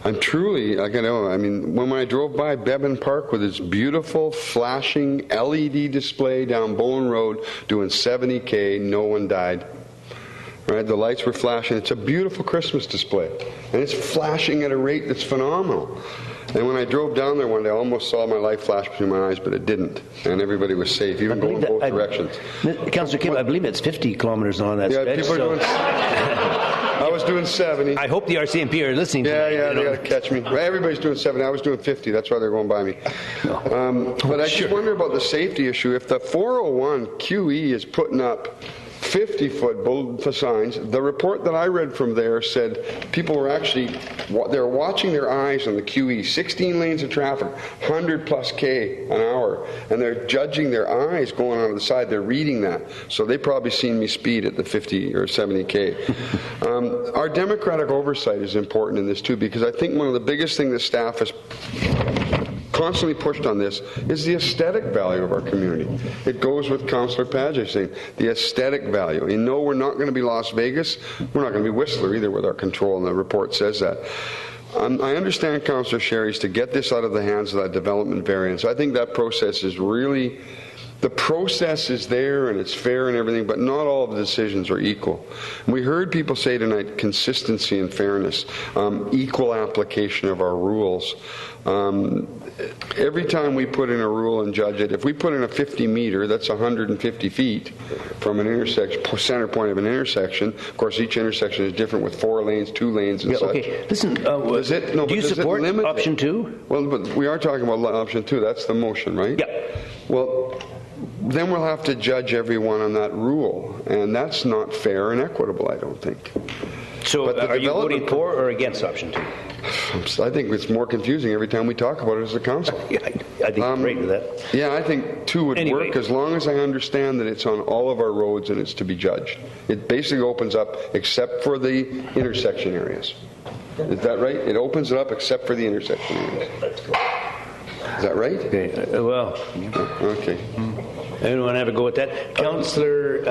I'm truly, when I drove by Bevan Park with its beautiful flashing LED display down Bowen Road doing 70K, no one died. Right? The lights were flashing. It's a beautiful Christmas display, and it's flashing at a rate that's phenomenal. And when I drove down there one day, I almost saw my life flash between my eyes, but it didn't. And everybody was safe, even going both directions. Councillor Kim, I believe it's 50 kilometers on that stretch. People are doing... I was doing 70. I hope the RCMP are listening to me. Yeah, they got to catch me. Everybody's doing 70. I was doing 50. That's why they're going by me. But I just wonder about the safety issue. If the 401 QE is putting up 50-foot bold signs. The report that I read from there said people were actually, they're watching their eyes on the QE, 16 lanes of traffic, 100 plus K an hour, and they're judging their eyes going on the side. They're reading that. So they probably seen me speed at the 50 or 70 K. Our democratic oversight is important in this too, because I think one of the biggest things the staff has constantly pushed on this is the aesthetic value of our community. It goes with Councillor Padgett saying the aesthetic value. You know, we're not going to be Las Vegas. We're not going to be Whistler either with our control, and the report says that. I understand Councillor Sherry's to get this out of the hands of that development variance. I think that process is really, the process is there and it's fair and everything, but not all of the decisions are equal. We heard people say tonight consistency and fairness, equal application of our rules. Every time we put in a rule and judge it, if we put in a 50 meter, that's 150 feet from an intersection, center point of an intersection. Of course, each intersection is different with 4 lanes, 2 lanes, and such. Okay, listen, do you support option 2? Well, but we are talking about option 2. That's the motion, right? Yeah. Well, then we'll have to judge everyone on that rule, and that's not fair and equitable, I don't think. So are you voting for or against option 2? I think it's more confusing every time we talk about it as a council. Yeah, I think you're right with that. Yeah, I think 2 would work as long as I understand that it's on all of our roads and it's to be judged. It basically opens up except for the intersection areas. Is that right? It opens it up except for the intersection areas. Is that right? Okay. Well. Okay. Anyone have a go at that? Councillor,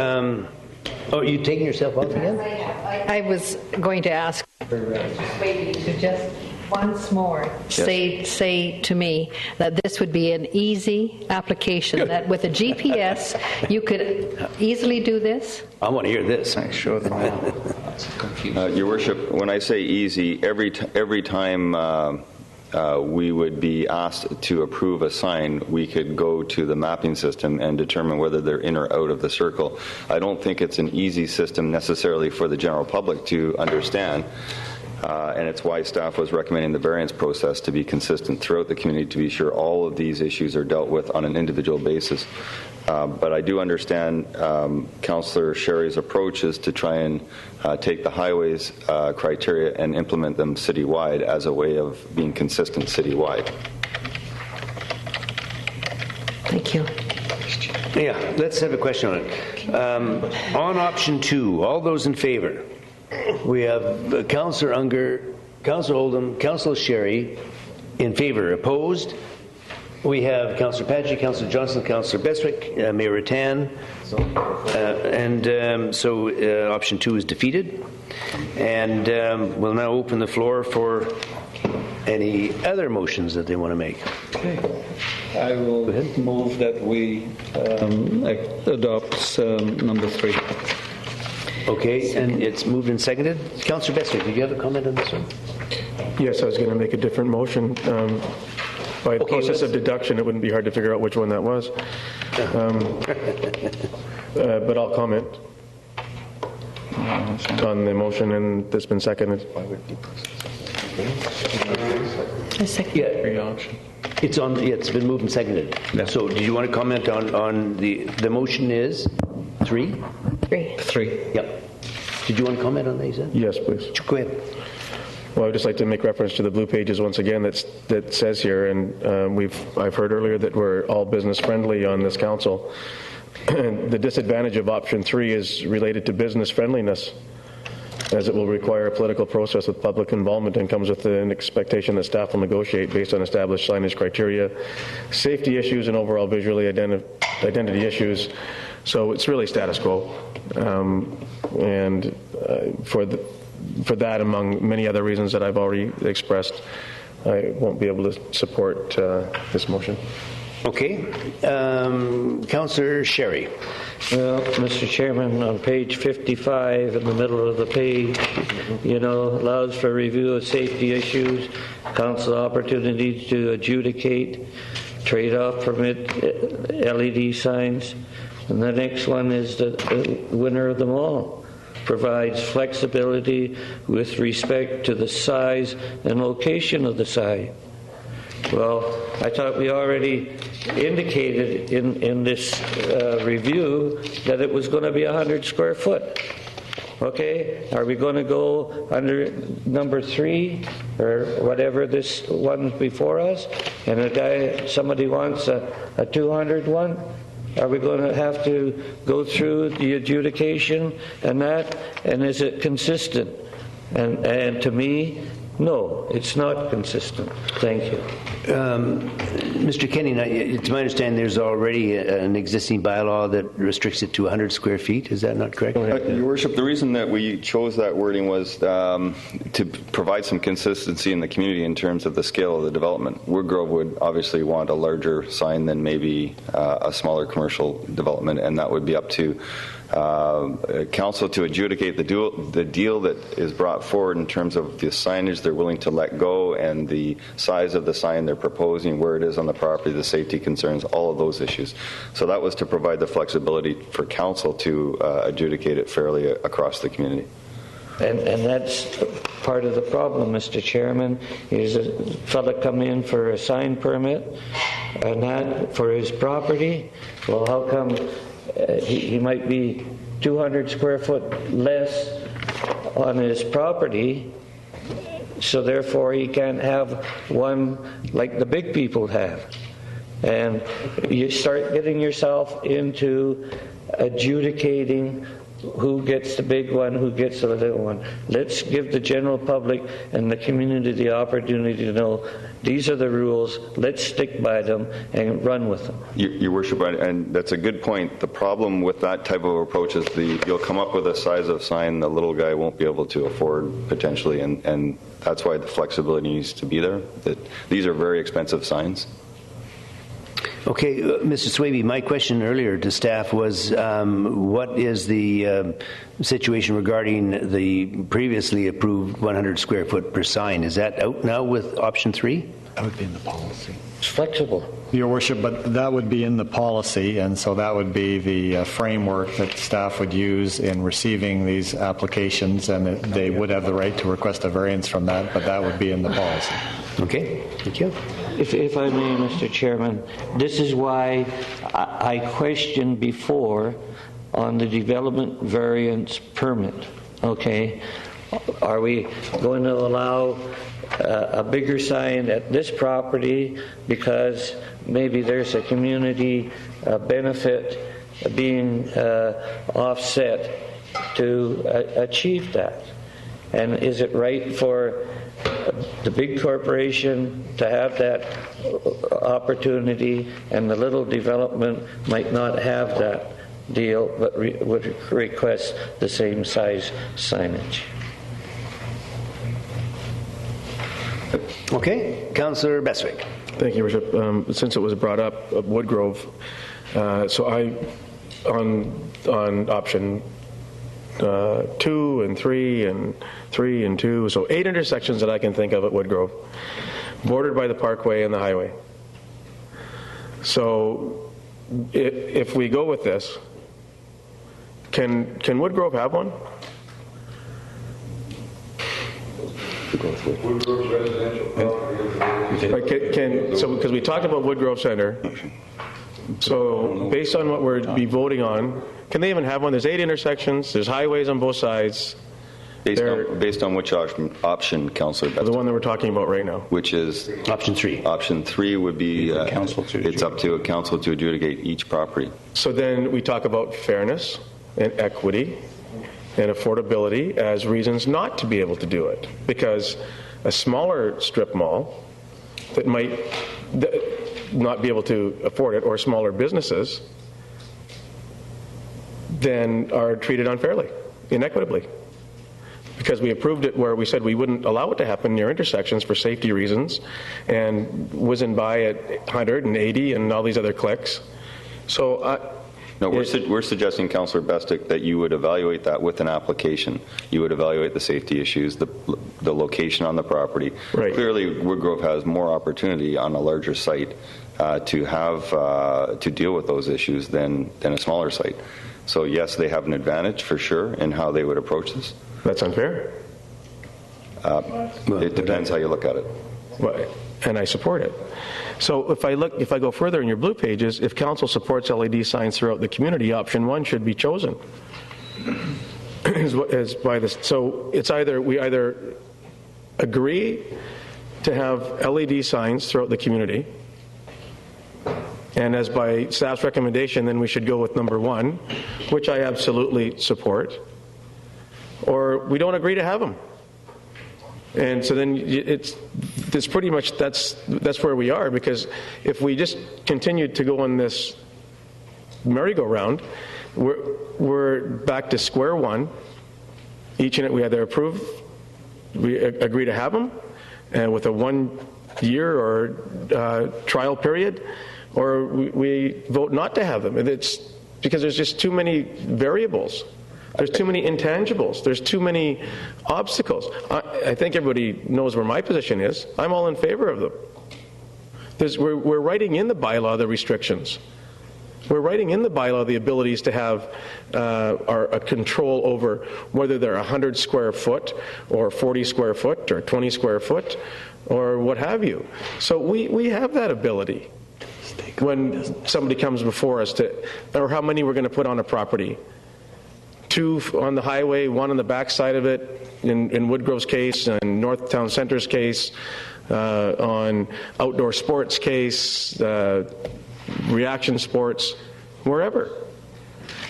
are you taking yourself off again? I was going to ask to just once more say to me that this would be an easy application, that with a GPS you could easily do this? I want to hear this. Sure. Your Worship, when I say easy, every time we would be asked to approve a sign, we could go to the mapping system and determine whether they're in or out of the circle. I don't think it's an easy system necessarily for the general public to understand. And it's why staff was recommending the variance process to be consistent throughout the community, to be sure all of these issues are dealt with on an individual basis. But I do understand Councillor Sherry's approach is to try and take the highways criteria and implement them citywide as a way of being consistent citywide. Thank you. Yeah, let's have a question on it. On option 2, all those in favor? We have Councillor Unger, Councillor Oldham, Councillor Sherry in favor. Opposed? We have Councillor Padgett, Councillor Johnson, Councillor Beswick, Mayor Rattan, and so option 2 is defeated. And we'll now open the floor for any other motions that they want to make. Okay. I will move that we adopt number 3. Okay, and it's moved and seconded. Councillor Beswick, did you have a comment on this one? Yes, I was going to make a different motion. By the process of deduction, it wouldn't be hard to figure out which one that was. But I'll comment on the motion and that's been seconded. It's on. Yeah, it's been moved and seconded. So, did you want to comment on the motion is 3? 3. Yep. Did you want to comment on that, you said? Yes, please. Go ahead. Well, I'd just like to make reference to the blue pages once again that says here, and I've heard earlier that we're all business friendly on this council. The disadvantage of option 3 is related to business friendliness, as it will require a political process with public involvement and comes with an expectation that staff will negotiate based on established signage criteria, safety issues, and overall visually identity issues. So it's really status quo. For that, among many other reasons that I've already expressed, I won't be able to support this motion. Okay. Councillor Sherry. Well, Mr. Chairman, on page 55 in the middle of the page, allows for review of safety issues, council opportunities to adjudicate, trade-off permit LED signs. And the next one is the winner of them all. Provides flexibility with respect to the size and location of the sign. Well, I thought we already indicated in this review that it was going to be 100 square foot. Okay, are we going to go under number 3 or whatever this one before us, and somebody wants a 200 one? Are we going to have to go through the adjudication and that? And is it consistent? And to me, no, it's not consistent. Thank you. Mr. Kenny, it's my understanding there's already an existing bylaw that restricts it to 100 square feet. Is that not correct? Your Worship, the reason that we chose that wording was to provide some consistency in the community in terms of the scale of the development. Woodgrove would obviously want a larger sign than maybe a smaller commercial development, and that would be up to council to adjudicate the deal that is brought forward in terms of the signage they're willing to let go and the size of the sign they're proposing, where it is on the property, the safety concerns, all of those issues. So that was to provide the flexibility for council to adjudicate it fairly across the community. And that's part of the problem, Mr. Chairman, is a fella come in for a sign permit and that for his property. Well, how come he might be 200 square foot less on his property, so therefore he can't have one like the big people have? And you start getting yourself into adjudicating who gets the big one, who gets the little one. Let's give the general public and the community the opportunity to know these are the rules, let's stick by them and run with them. Your Worship, and that's a good point. The problem with that type of approach is you'll come up with a size of sign the little guy won't be able to afford potentially, and that's why the flexibility needs to be there. That these are very expensive signs. Okay, Mr. Swaby, my question earlier to staff was what is the situation regarding the previously approved 100 square foot per sign? Is that out now with option 3? That would be in the policy. It's flexible. Your Worship, but that would be in the policy, and so that would be the framework that staff would use in receiving these applications, and they would have the right to request a variance from that, but that would be in the policy. Okay, thank you. If I may, Mr. Chairman, this is why I questioned before on the development variance permit. Okay, are we going to allow a bigger sign at this property because maybe there's a community benefit being offset to achieve that? And is it right for the big corporation to have that opportunity and the little development might not have that deal but would request the same size signage? Okay, Councillor Beswick. Thank you, Your Worship. Since it was brought up, Woodgrove, so on option 2 and 3 and 3 and 2, so 8 intersections that I can think of at Woodgrove, bordered by the parkway and the highway. So if we go with this, can Woodgrove have one? Woodgrove's residential property. So because we talked about Woodgrove Center, so based on what we're be voting on, can they even have one? There's 8 intersections, there's highways on both sides. Based on which option, Councillor? The one that we're talking about right now. Which is? Option 3. Option 3 would be, it's up to a council to adjudicate each property. So then we talk about fairness and equity and affordability as reasons not to be able to do it. Because a smaller strip mall that might not be able to afford it, or smaller businesses, then are treated unfairly, inequitably. Because we approved it where we said we wouldn't allow it to happen near intersections for safety reasons, and whizzing by at 180 and all these other clicks. So no, we're suggesting, Councillor Bestick, that you would evaluate that with an application. You would evaluate the safety issues, the location on the property. Right. Clearly, Woodgrove has more opportunity on a larger site to deal with those issues than a smaller site. So yes, they have an advantage for sure in how they would approach this. That's unfair. It depends how you look at it. Well, and I support it. So if I go further in your blue pages, if council supports LED signs throughout the community, option 1 should be chosen. So it's we either agree to have LED signs throughout the community, and as by staff's recommendation, then we should go with number 1, which I absolutely support, or we don't agree to have them. And so then it's pretty much that's where we are, because if we just continue to go on this merry-go-round, we're back to square one. We either we agree to have them, and with a 1 year or trial period, or we vote not to have them. And it's because there's just too many variables. There's too many intangibles. There's too many obstacles. I think everybody knows where my position is. I'm all in favor of them. We're writing in the bylaw the restrictions. We're writing in the bylaw the abilities to have a control over whether they're 100 square foot or 40 square foot or 20 square foot or what have you. So we have that ability when somebody comes before us or how many we're going to put on a property. 2 on the highway, 1 on the backside of it, in Woodgrove's case, and North Town Center's case, on outdoor sports case, reaction sports, wherever.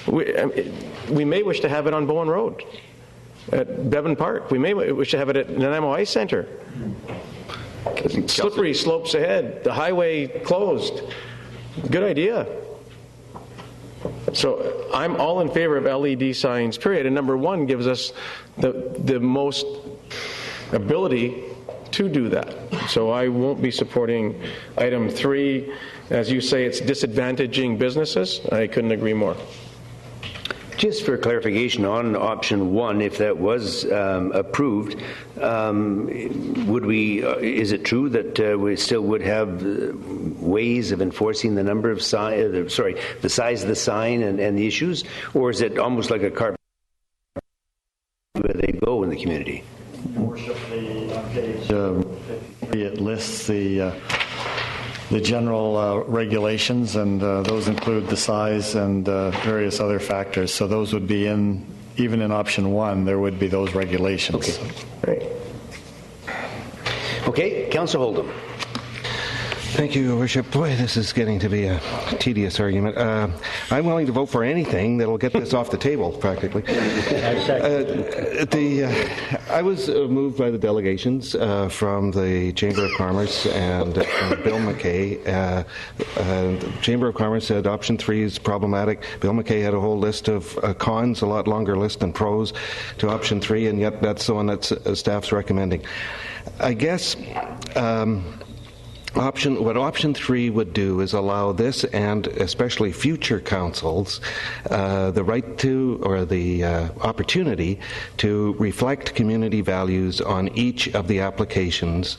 We may wish to have it on Bowen Road, at Bevan Park. We may wish to have it at Nanaimo Ice Center. Slippery slopes ahead, the highway closed. Good idea. So I'm all in favor of LED signs, period. And number 1 gives us the most ability to do that. So I won't be supporting item 3. As you say, it's disadvantaging businesses. I couldn't agree more. Just for clarification on option 1, if that was approved, is it true that we still would have ways of enforcing the number of the size of the sign and the issues, or is it almost like a cart where they go in the community? It lists the general regulations, and those include the size and various other factors. So those would be even in option 1, there would be those regulations. Okay. Okay, Councillor Hold'em. Thank you, Your Worship. Boy, this is getting to be a tedious argument. I'm willing to vote for anything that'll get this off the table, practically. I was moved by the delegations from the Chamber of Commerce and from Bill McKay. The Chamber of Commerce said option 3 is problematic. Bill McKay had a whole list of cons, a lot longer list than pros to option 3, and yet that's the one that staff's recommending. I guess What option 3 would do is allow this and especially future councils the right to or the opportunity to reflect community values on each of the applications,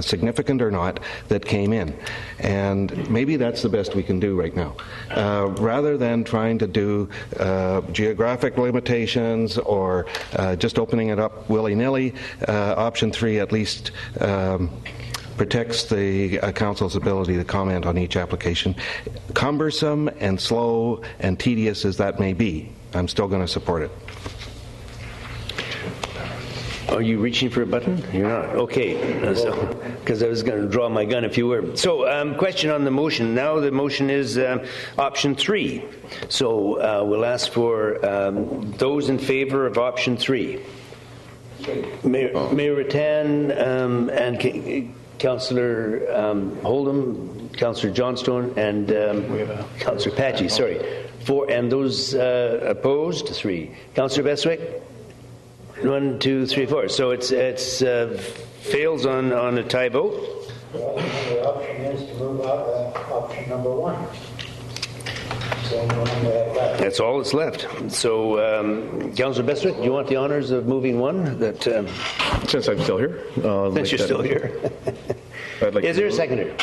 significant or not, that came in. And maybe that's the best we can do right now. Rather than trying to do geographic limitations or just opening it up willy-nilly, option 3 at least protects the council's ability to comment on each application. Cumbersome and slow and tedious as that may be, I'm still going to support it. Are you reaching for a button? You're not. Okay. Because I was going to draw my gun if you were. So, question on the motion. Now the motion is option 3. So we'll ask for those in favor of option 3. Mayor Rattan and Councillor Oldham, Councillor Johnstone, and Councillor Patchy. Sorry. 4. And those opposed? 3. Councillor Bestwick? 1, 2, 3, 4. So it's fails on a tie vote. Well, the option is to move option number 1. That's all that's left. So, Councillor Bestwick, do you want the honours of moving 1? That since I'm still here. Since you're still here. Is there a seconder?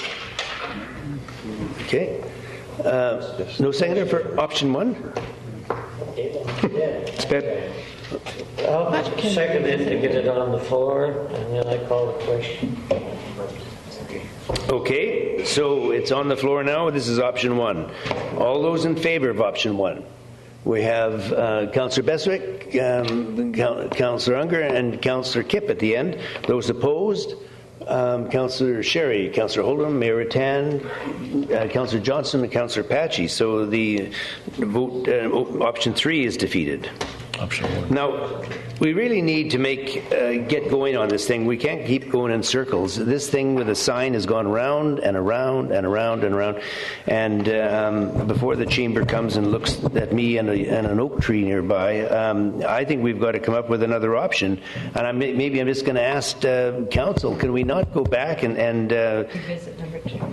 Okay. No seconder for option 1? It's dead. I'll second it to get it on the floor, and then I call the question. Okay, so it's on the floor now. This is option 1. All those in favor of option 1? We have Councillor Bestwick, Councillor Unger, and Councillor Kipp at the end. Those opposed? Councillor Sherry, Councillor Oldham, Mayor Rattan, Councillor Johnson, and Councillor Patchy. So the vote option 3 is defeated. Now, we really need to get going on this thing. We can't keep going in circles. This thing with the sign has gone round and around and around and around. And before the chamber comes and looks at me and an oak tree nearby, I think we've got to come up with another option. And maybe I'm just going to ask council, can we not go back and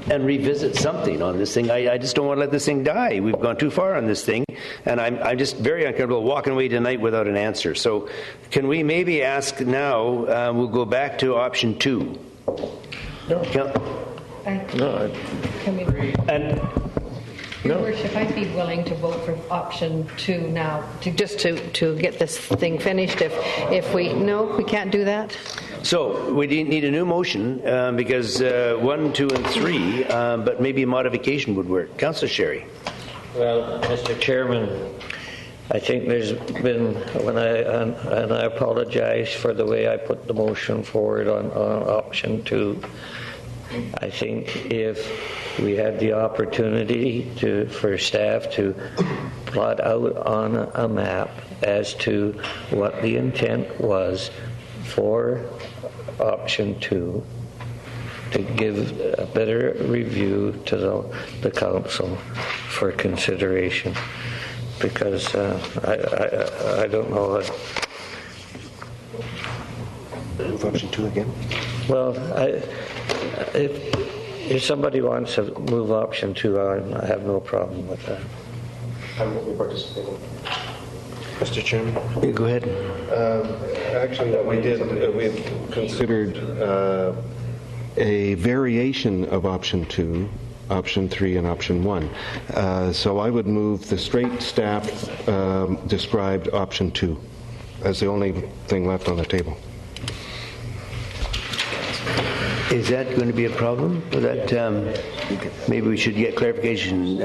revisit something on this thing? I just don't want to let this thing die. We've gone too far on this thing. And I'm just very uncomfortable walking away tonight without an answer. So can we maybe ask now, we'll go back to option 2. No. Your Worship, I'd be willing to vote for option 2 now, to get this thing finished. If we can't do that. So we need a new motion because 1, 2, and 3, but maybe a modification would work. Councillor Sherry. Well, Mr. Chairman, I think there's been, and I apologize for the way I put the motion forward on option 2. I think if we had the opportunity for staff to plot out on a map as to what the intent was for option 2, to give a better review to the council for consideration, because I don't know. Move option 2 again. Well, if somebody wants to move option 2 on, I have no problem with that. I will be participating. Mr. Chairman? Yeah, go ahead. Actually, what we did, we considered a variation of option 2, option 3, and option 1. So I would move the straight staff described option 2 as the only thing left on the table. Is that going to be a problem? Or that maybe we should get clarification.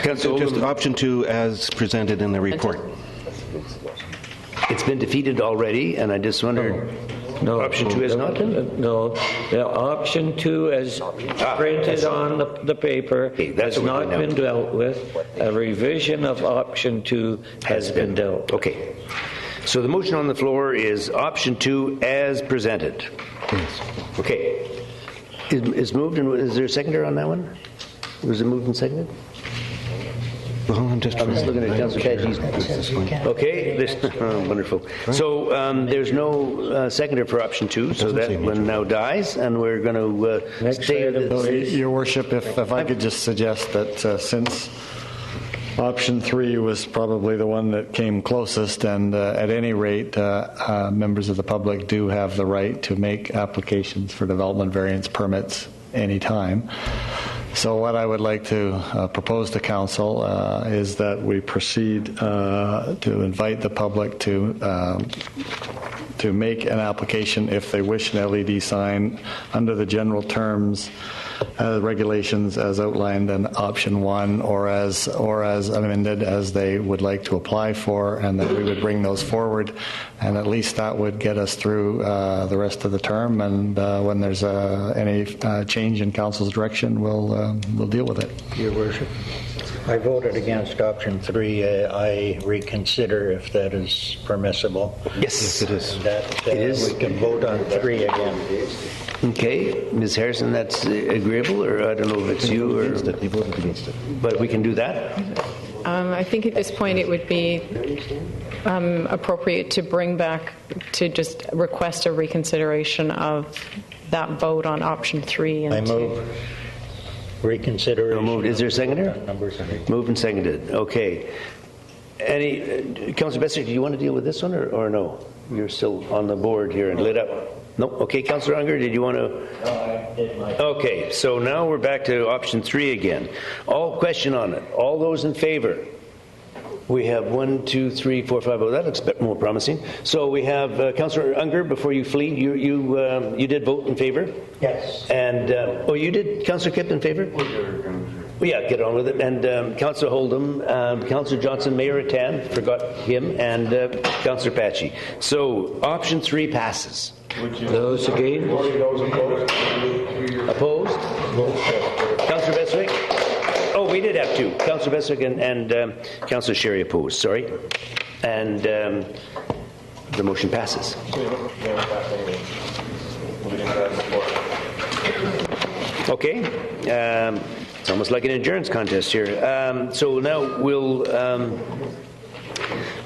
Just option 2 as presented in the report. It's been defeated already, and I just wondered. No, option 2 has not been? No, the option 2 as printed on the paper has not been dealt with. A revision of option 2 has been dealt. Okay. So the motion on the floor is option 2 as presented. Yes. Okay. Is moved, and is there a seconder on that one? Was it moved and seconded? Well, I'm just looking at Councillor Paget's. Okay, wonderful. So there's no seconder for option 2, so that one now dies, and we're going to stay with it. Your Worship, if I could just suggest that since option 3 was probably the one that came closest, and at any rate, members of the public do have the right to make applications for development variance permits anytime. So what I would like to propose to Council is that we proceed to invite the public to make an application if they wish an LED sign under the general terms, regulations as outlined in option 1, or as amended as they would like to apply for, and that we would bring those forward, and at least that would get us through the rest of the term. And when there's any change in Council's direction, we'll deal with it. Your Worship, I voted against option 3. I reconsider if that is permissible. Yes, it is. That it is. We can vote on 3 again. Okay, Ms. Harrison, that's agreeable, or I don't know if it's you, or he voted against it. But we can do that. I think at this point it would be appropriate to bring back, to just request a reconsideration of that vote on option 3. And I move reconsideration. Moved. Is there a seconder? Moved and seconded. Okay. Any Councillor Besser, do you want to deal with this one, or no? You're still on the board here and lit up. No? Okay, Councillor Unger, did you want to? No, I did my... Okay, so now we're back to option 3 again. All question on it. All those in favor? We have 1, 2, 3, 4, 5. Oh, that looks a bit more promising. So we have Councillor Unger. Before you flee, you did vote in favor. Yes. And you did, Councillor Kipp, in favor. Well, yeah, get on with it. And Councillor Holdham, Councillor Johnson, Mayor Rattan, forgot him, and Councillor Pache. So option 3 passes. Those against? Opposed? Councillor Beswick? Oh, we did have 2. Councillor Beswick and Councillor Sherry opposed, sorry. And the motion passes. Okay. It's almost like an endurance contest here. So now we'll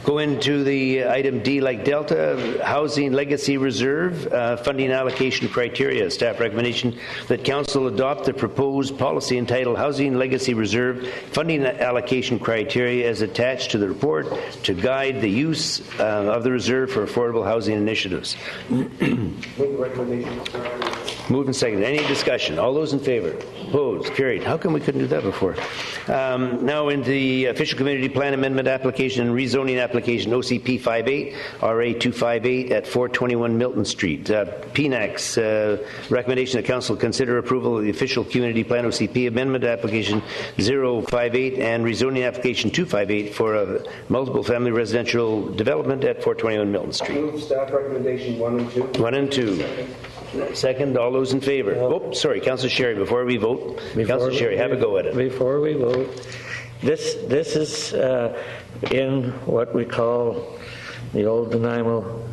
go into the item D like Delta, Housing Legacy Reserve, funding allocation criteria. Staff recommendation that Council adopt the proposed policy entitled Housing Legacy Reserve Funding Allocation Criteria as attached to the report to guide the use of the reserve for affordable housing initiatives. Moved and seconded. Any discussion? All those in favor? Opposed? Carried. How come we couldn't do that before? Now into the official community plan amendment application and rezoning application OCP 58, RA 258 at 421 Milton Street. PNAC's recommendation that Council consider approval of the official community plan OCP amendment application 058 and rezoning application 258 for a multiple family residential development at 421 Milton Street. Move staff recommendation 1 and 2. 1 and 2. Second, all those in favor. Oh, sorry, Councillor Sherry, before we vote. Councillor Sherry, have a go at it. Before we vote, this is in what we call the old Nanaimo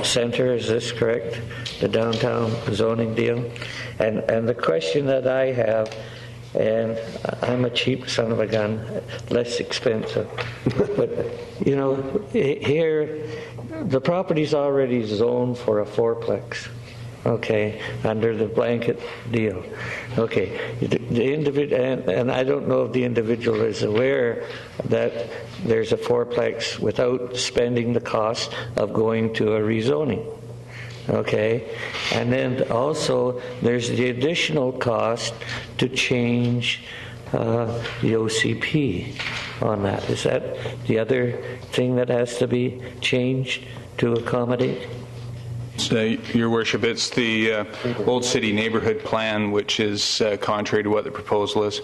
Center, is this correct? The downtown zoning deal? And the question that I have, and I'm a cheap son of a gun, less expensive, but you know, here the property's already zoned for a fourplex, okay, under the blanket deal. Okay, the individual, and I don't know if the individual is aware that there's a fourplex without spending the cost of going to a rezoning. Okay, and then also there's the additional cost to change the OCP on that. Is that the other thing that has to be changed to accommodate? So, Your Worship, it's the Old City Neighborhood Plan, which is contrary to what the proposal is.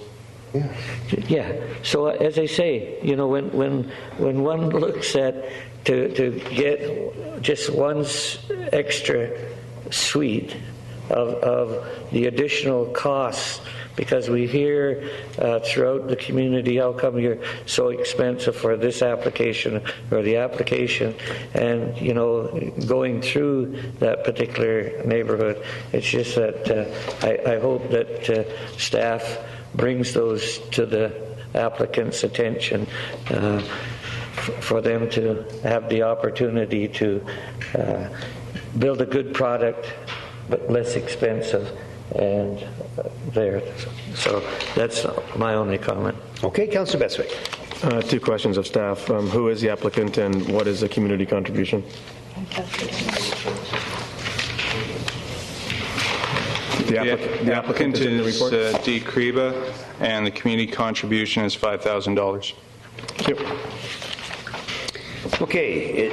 Yeah. So as I say, you know, when one looks at to get just one extra suite of the additional costs, because we hear throughout the community, how come you're so expensive for this application or the application, and you know, going through that particular neighborhood, it's just that I hope that staff brings those to the applicant's attention for them to have the opportunity to build a good product but less expensive, and there. So that's my only comment. Okay, Councillor Bestwick. Two questions of staff. Who is the applicant and what is the community contribution? The applicant is D. Kriba, and the community contribution is $5,000. Thank you. Okay.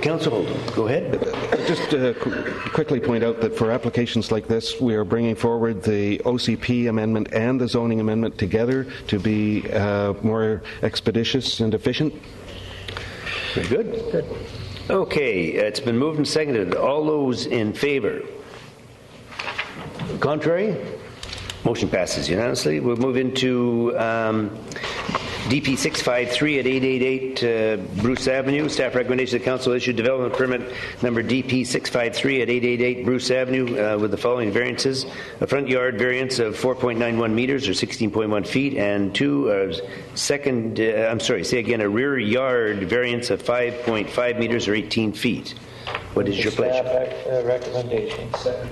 Councillor Holden, go ahead. Just quickly point out that for applications like this, we are bringing forward the OCP amendment and the zoning amendment together to be more expeditious and efficient. Very good. Okay, it's been moved and seconded. All those in favor? Contrary? Motion passes unanimously. We'll move into DP 653 at 888 Bruce Avenue. Staff recommendation the council issue development permit number DP 653 at 888 Bruce Avenue with the following variances: a front yard variance of 4.91 meters or 16.1 feet, and a rear yard variance of 5.5 meters or 18 feet. What is your pleasure? Recommendation.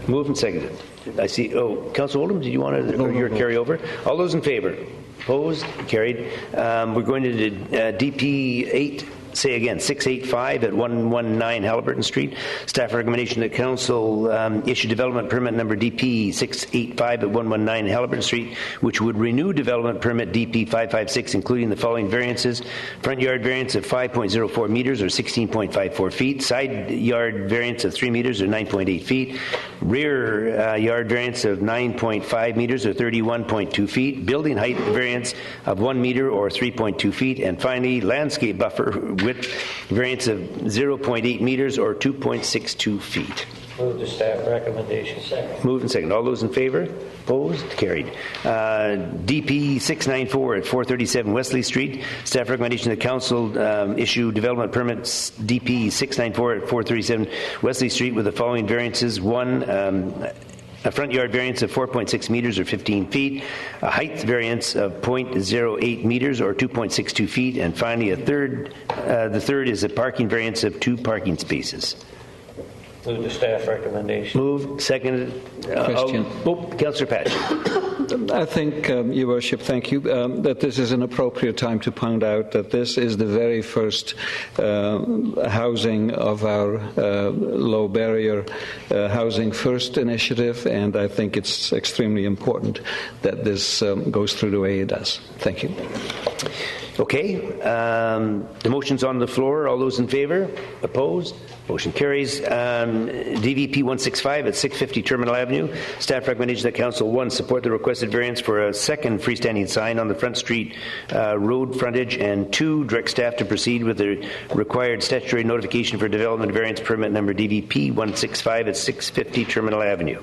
Moved and seconded. I see. Oh, Councillor Oldham, did you want to your carryover? All those in favor? Opposed? Carried. We're going to DP 8. Say again, 685 at 119 Halliburton Street. Staff recommendation that council issue development permit number DP 685 at 119 Halliburton Street, which would renew development permit DP 556, including the following variances: front yard variance of 5.04 meters or 16.54 feet, side yard variance of 3 meters or 9.8 feet, rear yard variance of 9.5 meters or 31.2 feet, building height variance of 1 meter or 3.2 feet, and finally, landscape buffer width variance of 0.8 meters or 2.62 feet. Move the staff recommendation. Second. Moved and second. All those in favor? Opposed? Carried. DP 694 at 437 Wesley Street. Staff recommendation the council issue development permits DP 694 at 437 Wesley Street with the following variances. One, a front yard variance of 4.6 meters or 15 feet, a height variance of 0.08 meters or 2.62 feet, and finally the third is a parking variance of 2 parking spaces. Move the staff recommendation. Moved, seconded. Question. Councillor Patch. I think, Your Worship, thank you, that this is an appropriate time to point out that this is the very first housing of our low barrier housing first initiative, and I think it's extremely important that this goes through the way it does. Thank you. Okay. The motion's on the floor. All those in favor? Opposed? Motion carries. DVP 165 at 650 Terminal Avenue. Staff recommendation that Council 1 support the requested variance for a second freestanding sign on the Front Street road frontage, and 2, direct staff to proceed with the required statutory notification for development variance permit number DVP 165 at 650 Terminal Avenue.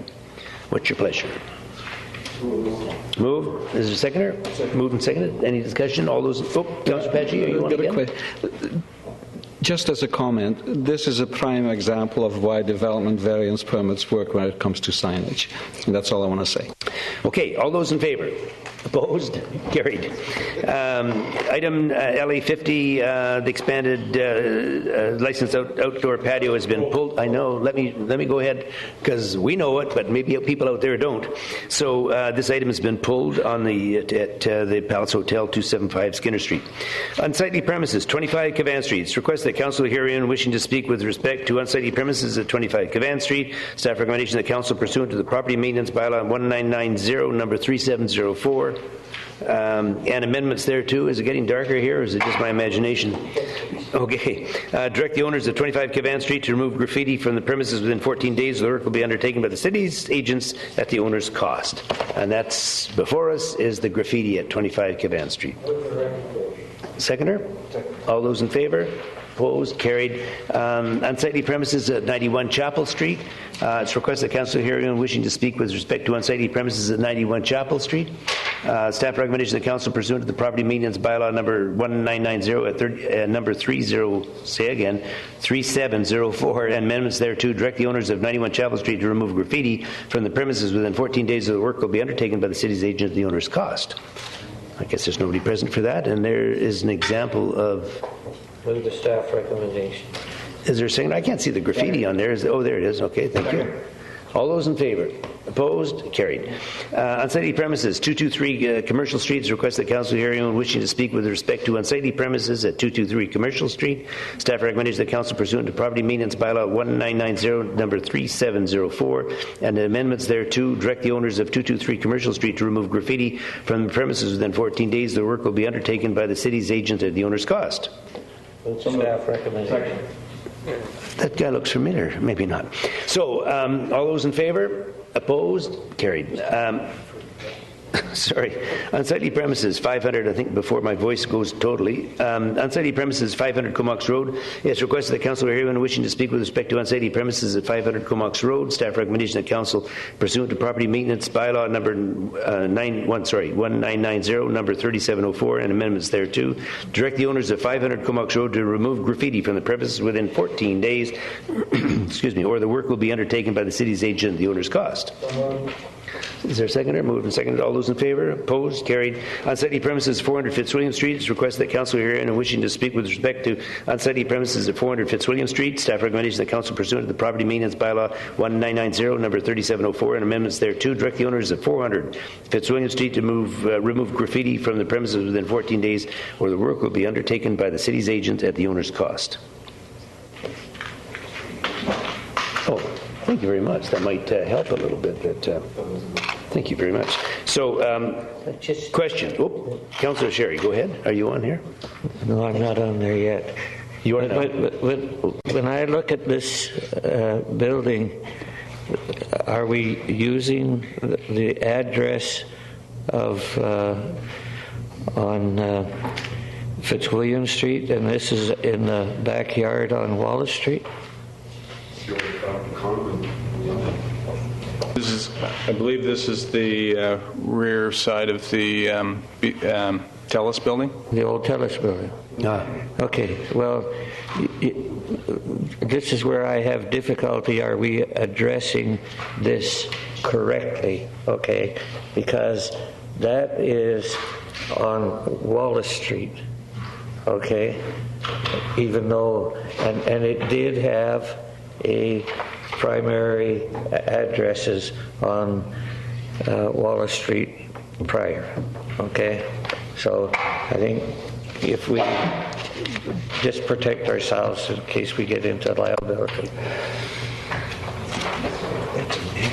What's your pleasure? Move. Is there a seconder? Moved and seconded. Any discussion? All those. Councillor Pachi, are you on again? Just as a comment, this is a prime example of why development variance permits work when it comes to signage. And that's all I want to say. Okay, all those in favor? Opposed? Carried. Item LA 50, the expanded licensed outdoor patio has been pulled. I know. Let me go ahead, because we know it, but maybe people out there don't. So this item has been pulled on at the Palace Hotel, 275 Skinner Street. Unsightly premises, 25 Cavan Street. It's requested that council herein wishing to speak with respect to unsightly premises at 25 Cavan Street. Staff recommendation that council pursuant to the property maintenance bylaw 1990 number 3704. And amendments there too. Is it getting darker here, or is it just my imagination? Okay. Direct the owners of 25 Cavan Street to remove graffiti from the premises within 14 days. The work will be undertaken by the city's agents at the owner's cost. And that's before us is the graffiti at 25 Cavan Street. Seconder? All those in favor? Opposed? Carried. Unsightly premises at 91 Chapel Street. It's requested that council hearing wishing to speak with respect to unsightly premises at 91 Chapel Street. Staff recommendation that council pursuant to the property maintenance bylaw number 1990 at number 3704 and amendments thereto, direct the owners of 91 Chapel Street to remove graffiti from the premises within 14 days of the work will be undertaken by the city's agent at the owner's cost. I guess there's nobody present for that, and there is an example of... Move the staff recommendation. Is there a second? I can't see the graffiti on there. Oh, there it is. Okay, thank you. All those in favor? Opposed? Carried. Unsightly premises, 223 Commercial Street. It's requested that council hear anyone wishing to speak with respect to unsightly premises at 223 Commercial Street. Staff recommendation that council pursuant to Property Maintenance Bylaw 1990, number 3704, and the amendments thereto, direct the owners of 223 Commercial Street to remove graffiti from the premises within 14 days. The work will be undertaken by the city's agent at the owner's cost. Staff recommendation. That guy looks familiar. Maybe not. So, all those in favor? Opposed? Carried. Sorry. Unsightly premises, 500, I think before my voice goes totally. Unsightly premises, 500 Comox Road. It's requested that council hear anyone wishing to speak with respect to unsightly premises at 500 Comox Road. Staff recommendation that council, pursuant to Property Maintenance Bylaw number 1990, number 3704, and amendments thereto, direct the owners of 500 Comox Road to remove graffiti from the premises within 14 days, excuse me, or the work will be undertaken by the city's agent at the owner's cost. Is there a seconder? Moved and seconded. All those in favor? Opposed? Carried. Unsightly premises, 400 Fitzwilliam Street. It's requested that council hear anyone wishing to speak with respect to unsightly premises at 400 Fitzwilliam Street. Staff recommendation that council pursuant to the Property Maintenance Bylaw 1990, number 3704, and amendments thereto, direct the owners of 400 Fitzwilliam Street to remove graffiti from the premises within 14 days, or the work will be undertaken by the city's agent at the owner's cost. Oh, thank you very much. That might help a little bit. Thank you very much. So, question. Oh, Councillor Sherry, go ahead. Are you on here? No, I'm not on there yet. You are not? When I look at this building, are we using the address of on Fitzwilliam Street, and this is in the backyard on Wallace Street? I believe this is the rear side of the TELUS building. The old TELUS building. Okay. Well, this is where I have difficulty. Are we addressing this correctly? Okay, because that is on Wallace Street. Okay, even though and it did have a primary addresses on Wallace Street prior. Okay, so I think if we just protect ourselves in case we get into liability.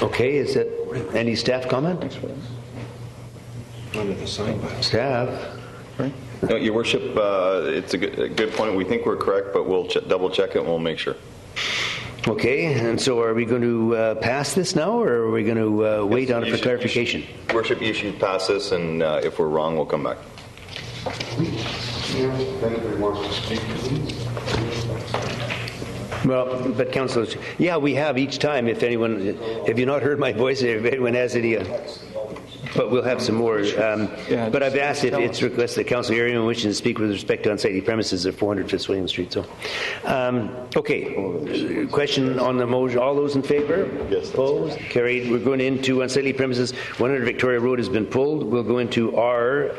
Okay, is it any staff comment? Staff? No, Your Worship, it's a good point. We think we're correct, but we'll double check it and we'll make sure. Okay, and so are we going to pass this now, or are we going to wait on it for clarification? Worship, you should pass this, and if we're wrong, we'll come back. Well, but councillors, yeah, we have each time. If anyone, have you not heard my voice? If anyone has any, but we'll have some more. But I've asked if it's requested that council hear anyone wishing to speak with respect to unsightly premises at 400 Fitzwilliam Street. So, okay. Question on the motion. All those in favor? Yes. Opposed? Carried. We're going into unsightly premises. 100 Victoria Road has been pulled. We'll go into R.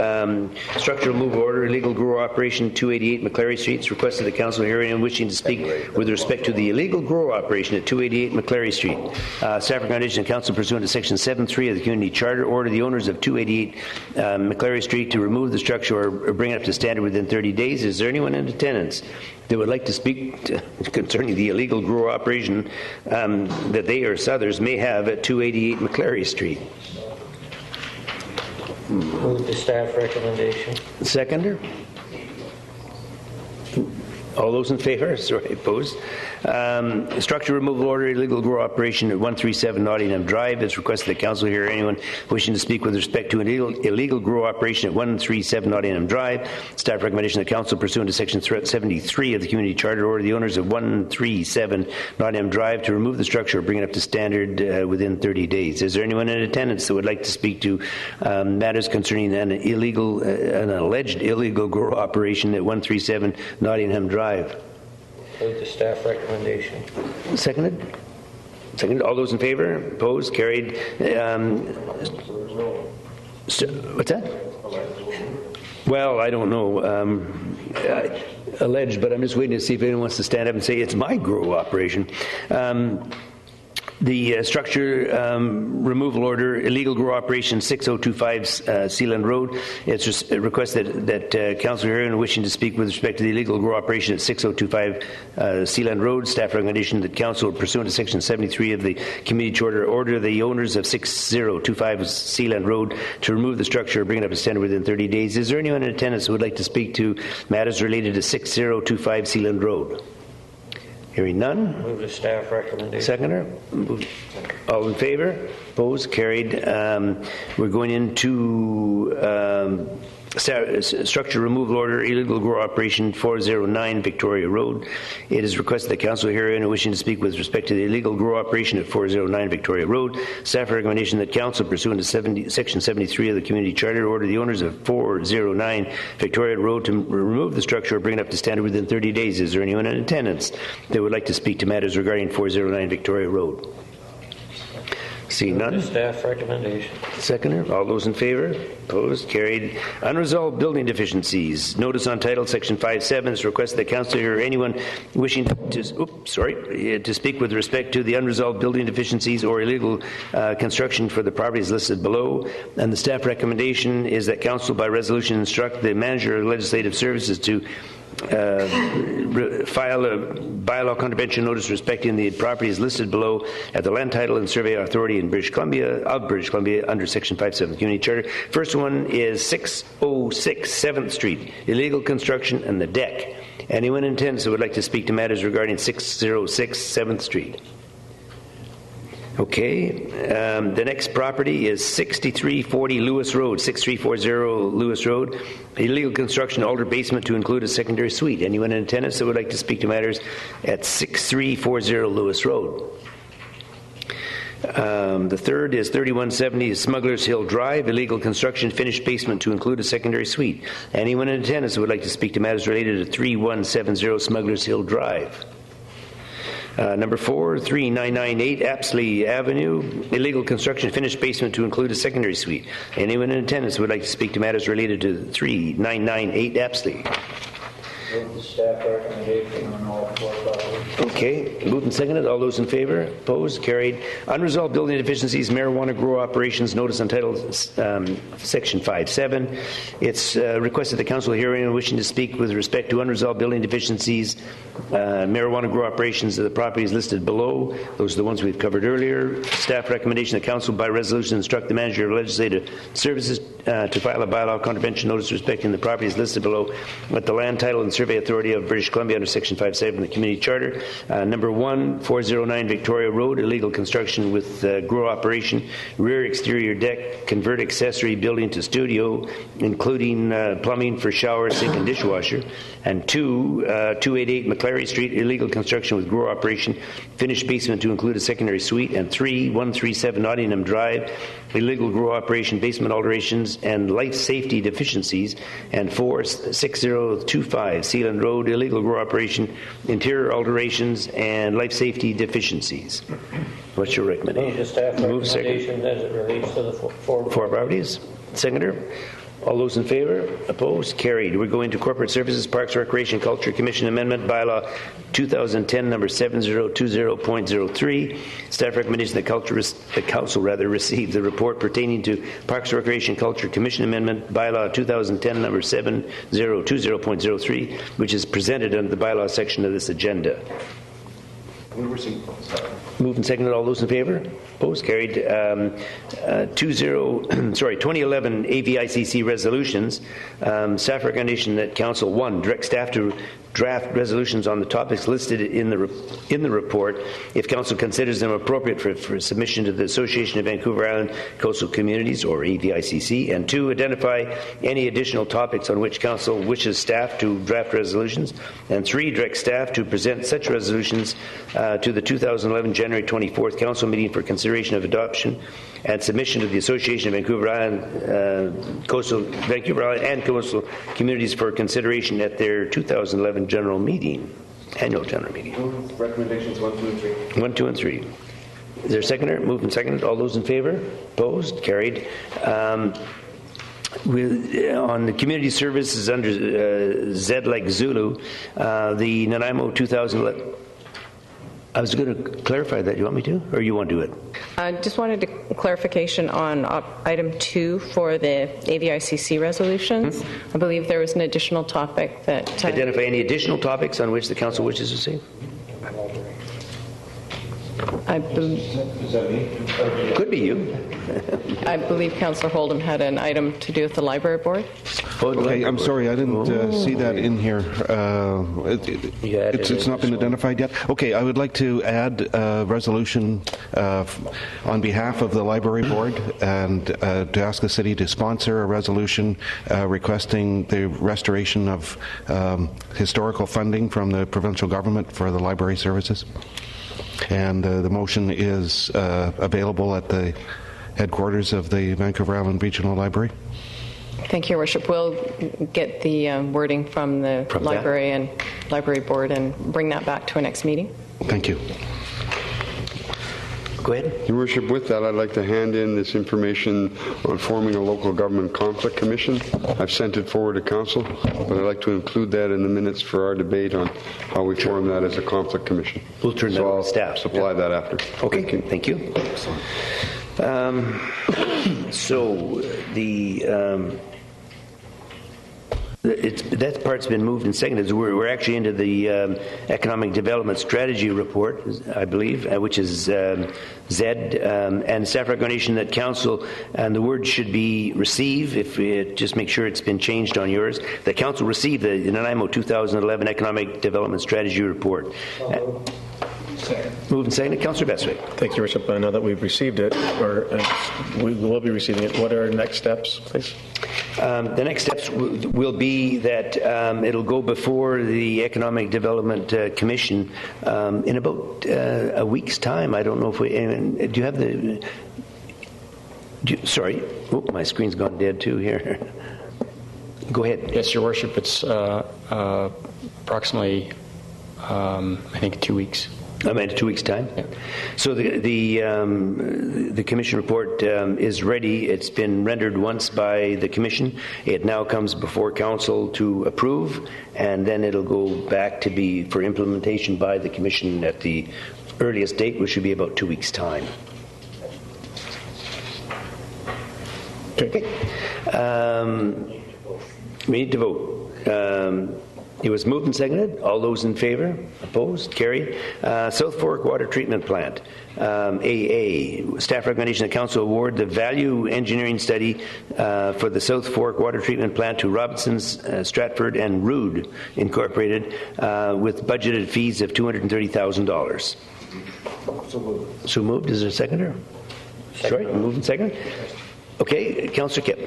Structural move order. Illegal grower operation 288 McClary Street. It's requested that council hear anyone wishing to speak with respect to the illegal grower operation at 288 McClary Street. Staff recommendation of council pursuant to section 7.3 of the Community Charter order the owners of 288 McClary Street to remove the structure or bring it up to standard within 30 days. Is there anyone in attendance that would like to speak concerning the illegal grower operation that they or others may have at 288 McClary Street? Move the staff recommendation. Seconder? All those in favor? Sorry, opposed. Structure removal order, illegal grow operation at 137 Nottingham Drive. It's requested that council hear anyone wishing to speak with respect to an illegal grow operation at 137 Nottingham Drive. Staff recommendation that council pursuant to section 73 of the Community Charter order the owners of 137 Nottingham Drive to remove the structure or bring it up to standard within 30 days. Is there anyone in attendance that would like to speak to matters concerning an alleged illegal grow operation at 137 Nottingham Drive? Move the staff recommendation. Seconded? Seconded. All those in favor? Opposed? Carried. What's that? Well, I don't know. Alleged, but I'm just waiting to see if anyone wants to stand up and say it's my grow operation. The structure removal order, illegal grow operation 6025 Sealand Road. It's just requested that Councillor Heron wishing to speak with respect to the illegal grow operation at 6025 Sealand Road. Staff recommendation that Council, pursuant to Section 73 of the Community Charter, order the owners of 6025 Sealand Road to remove the structure or bring it up to standard within 30 days. Is there anyone in attendance who would like to speak to matters related to 6025 Sealand Road? Hearing none. Move the staff recommendation. Seconder. All in favor? Opposed? Carried. We're going into structure removal order, illegal grow operation 409 Victoria Road. It is requested that Council hear anyone wishing to speak with respect to the illegal grow operation at 409 Victoria Road. Staff recommendation that Council, pursuant to Section 73 of the Community Charter, order the owners of 409 Victoria Road to remove the structure or bring it up to standard within 30 days. Is there anyone in attendance that would like to speak to matters regarding 409 Victoria Road? Seeing none. Staff recommendation. Seconder. All those in favor? Opposed? Carried. Unresolved building deficiencies. Notice on title, Section 5.7 is requested that Council or anyone wishing to speak with respect to the unresolved building deficiencies or illegal construction for the properties listed below. And the staff recommendation is that Council, by resolution, instruct the manager of legislative services to file a bylaw contravention notice respecting the properties listed below at the Land Title and Survey Authority in British Columbia under Section 5.7 of the Community Charter. First one is 606 7th Street, illegal construction and the deck. Anyone in attendance who would like to speak to matters regarding 606 7th Street? Okay, the next property is 6340 Lewis Road, 6340 Lewis Road, illegal construction, alter basement to include a secondary suite. Anyone in attendance that would like to speak to matters at 6340 Lewis Road? The third is 3170 Smugglers Hill Drive, illegal construction, finished basement to include a secondary suite. Anyone in attendance that would like to speak to matters related to 3170 Smugglers Hill Drive? Number 4, 3998 Apsley Avenue, illegal construction, finished basement to include a secondary suite. Anyone in attendance would like to speak to matters related to 3998 Apsley? Move the staff recommendation on all four properties. Okay, moved and seconded. All those in favor? Opposed? Carried. Unresolved building deficiencies, marijuana grow operations, notice untitled Section 5.7. It's requested the Council hear anyone wishing to speak with respect to unresolved building deficiencies, marijuana grow operations of the properties listed below. Those are the ones we've covered earlier. Staff recommendation that Council by resolution instruct the manager of legislative services to file a bylaw contravention notice respecting the properties listed below at the Land Title and Survey Authority of British Columbia under Section 5.7 of the Community Charter. Number 1, 409 Victoria Road, illegal construction with grow operation, rear exterior deck, convert accessory building to studio, including plumbing for shower, sink, and dishwasher. And 2, 288 McClary Street, illegal construction with grow operation, finished basement to include a secondary suite. And 3, 137 Nottingham Drive, illegal grow operation, basement alterations, and life safety deficiencies. And 4, 6025 Sealand Road, illegal grow operation, interior alterations, and life safety deficiencies. What's your recommendation? Move the staff recommendation as it relates to the four properties. Seconder? All those in favor? Opposed? Carried. We're going to Corporate Services, Parks, Recreation, Culture Commission Amendment, Bylaw 2010, number 7020.03. Staff recommendation that the Council receive the report pertaining to Parks, Recreation, Culture Commission Amendment, Bylaw 2010, number 7020.03, which is presented under the Bylaw section of this agenda. Moved and seconded. All those in favor? Opposed? Carried. 2011 AVICC resolutions. Staff recommendation that Council 1 direct staff to draft resolutions on the topics listed in the report if Council considers them appropriate for submission to the Association of Vancouver Island Coastal Communities, or AVICC, and 2, identify any additional topics on which Council wishes staff to draft resolutions, and 3, direct staff to present such resolutions to the 2011 January 24th Council meeting for consideration of adoption and submission to the Association of Vancouver Island and Coastal Communities for consideration at their 2011 annual general meeting. Recommendations 1, 2, and 3. 1, 2, and 3. Is there a seconder? Moved and seconded. All those in favor? Opposed? Carried. On the community services under Z like Zulu, the Nanaimo 2011. I was going to clarify that. You want me to? Or you want to do it? I just wanted a clarification on item 2 for the AVICC resolutions. I believe there was an additional topic that... Identify any additional topics on which the council wishes to see? Could be you. I believe Councillor Holdham had an item to do with the library board. Okay, I'm sorry, I didn't see that in here. It's not been identified yet. Okay, I would like to add a resolution on behalf of the library board and to ask the city to sponsor a resolution requesting the restoration of historical funding from the provincial government for the library services. And the motion is available at the headquarters of the Vancouver Island Regional Library. Thank you, Your Worship. We'll get the wording from the library and library board and bring that back to our next meeting. Thank you. Go ahead. Your Worship, with that, I'd like to hand in this information on forming a local government conflict commission. I've sent it forward to council, but I'd like to include that in the minutes for our debate on how we form that as a conflict commission. We'll turn that over to staff. Supply that after. Okay, thank you. So that part's been moved and seconded. We're actually into the economic development strategy report, I believe, which is Z, and staff recommendation that council, and the word should be receive, if it, just make sure it's been changed on yours, that council receive the Nanaimo 2011 economic development strategy report. Moved and seconded. Councillor Bestwick. Thank you, Your Worship. Now that we've received it, or we will be receiving it, what are our next steps, please? The next steps will be that it'll go before the Economic Development Commission in about a week's time. I don't know if we... do you have the... sorry. Oh, my screen's gone dead too here. Go ahead. Yes, Your Worship. It's approximately, I think, 2 weeks. I meant 2 weeks' time. Yeah. So the commission report is ready. It's been rendered once by the commission. It now comes before council to approve, and then it'll go back to be for implementation by the commission at the earliest date, which should be about 2 weeks' time. Okay. We need to vote. It was moved and seconded. All those in favor? Opposed? Carried. South Fork Water Treatment Plant. AA. Staff recommendation that council award the value engineering study for the South Fork Water Treatment Plant to Robinsons, Stratford, and Rood Incorporated with budgeted fees of $230,000. So moved. Is there a seconder? Sorry, moved and seconded. Okay, Councillor Kipp.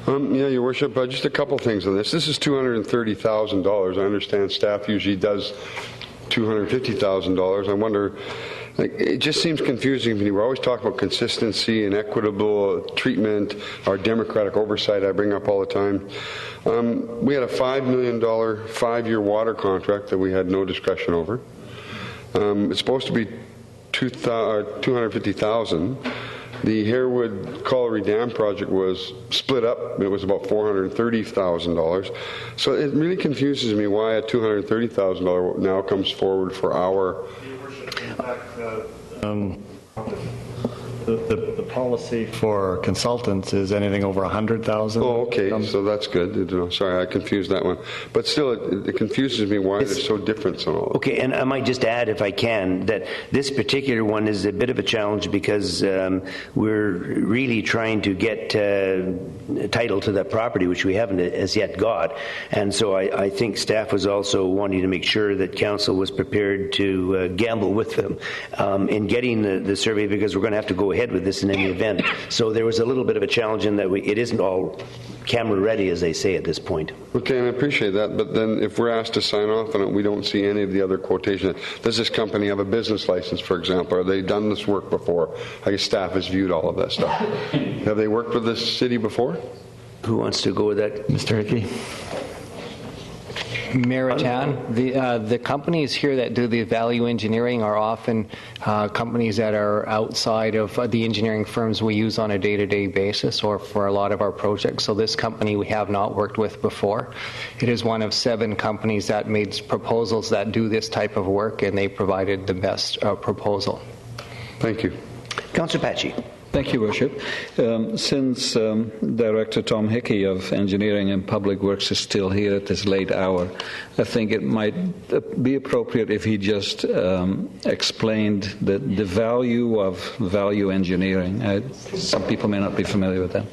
Yeah, Your Worship, just a couple things on this. This is $230,000. I understand staff usually does $250,000. I wonder, like, it just seems confusing to me. We're always talking about consistency and equitable treatment, our democratic oversight I bring up all the time. We had a $5 million 5-year water contract that we had no discretion over. It's supposed to be $250,000. The Harewood Colliery Dam project was split up. It was about $430,000. So it really confuses me why a $230,000 now comes forward for our... The policy for consultants is anything over $100,000. Oh, okay, so that's good. Sorry, I confused that one. But still, it confuses me why they're so different. Okay, and I might just add, if I can, that this particular one is a bit of a challenge because we're really trying to get title to that property, which we haven't as yet got. And so I think staff was also wanting to make sure that council was prepared to gamble with them in getting the survey, because we're going to have to go ahead with this in any event. So there was a little bit of a challenge in that it isn't all camera ready, as they say at this point. Okay, and I appreciate that, but then if we're asked to sign off on it, we don't see any of the other quotations. Does this company have a business license, for example? Have they done this work before? I guess staff has viewed all of that stuff. Have they worked with this city before? Who wants to go with that? Mr. Hickey. Maritan. The companies here that do the value engineering are often companies that are outside of the engineering firms we use on a day-to-day basis or for a lot of our projects. So this company we have not worked with before. It is one of 7 companies that made proposals that do this type of work, and they provided the best proposal. Thank you. Councillor Pachi. Thank you, Worship. Since Director Tom Hickey of Engineering and Public Works is still here at this late hour, I think it might be appropriate if he just explained the value of value engineering. Some people may not be familiar with that.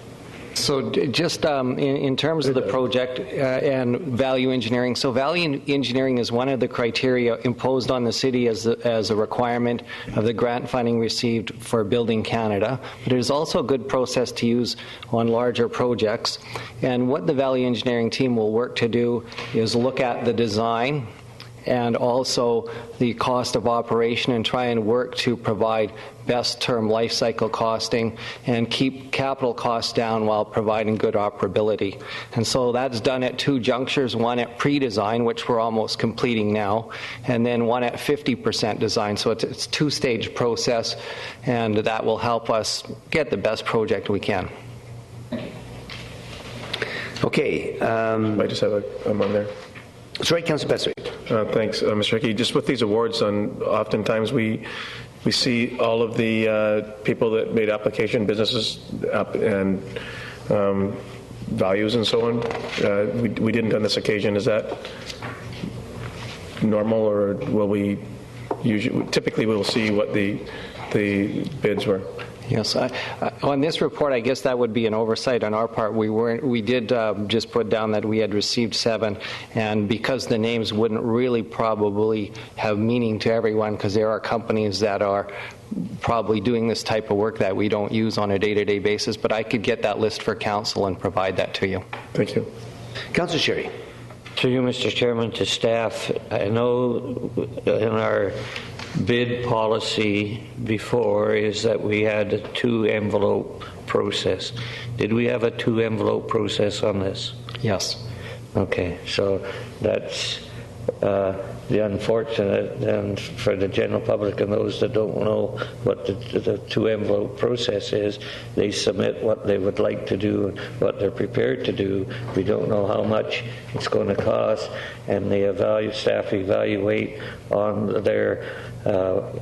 So just in terms of the project and value engineering, so value engineering is one of the criteria imposed on the city as a requirement of the grant funding received for Building Canada, but it is also a good process to use on larger projects. And what the value engineering team will work to do is look at the design and also the cost of operation and try and work to provide best term life cycle costing and keep capital costs down while providing good operability. And so that's done at 2 junctures, one at pre-design, which we're almost completing now, and then one at 50% design. So it's a 2-stage process, and that will help us get the best project we can. Okay. I just have a moment there. Sorry, Councillor Bestwick. Thanks, Mr. Hickey. Just with these awards, oftentimes we see all of the people that made application, businesses and values and so on. We didn't on this occasion. Is that normal, or will we usually? Typically, we'll see what the bids were. Yes, on this report, I guess that would be an oversight on our part. We did just put down that we had received 7, and because the names wouldn't really probably have meaning to everyone, because there are companies that are probably doing this type of work that we don't use on a day-to-day basis, but I could get that list for council and provide that to you. Thank you. Councillor Sherry. To you, Mr. Chairman, to staff, I know in our bid policy before is that we had a 2-envelope process. Did we have a 2-envelope process on this? Yes. Okay, so that's the unfortunate, and for the general public and those that don't know what the 2-envelope process is, they submit what they would like to do and what they're prepared to do. We don't know how much it's going to cost, and the staff evaluate on their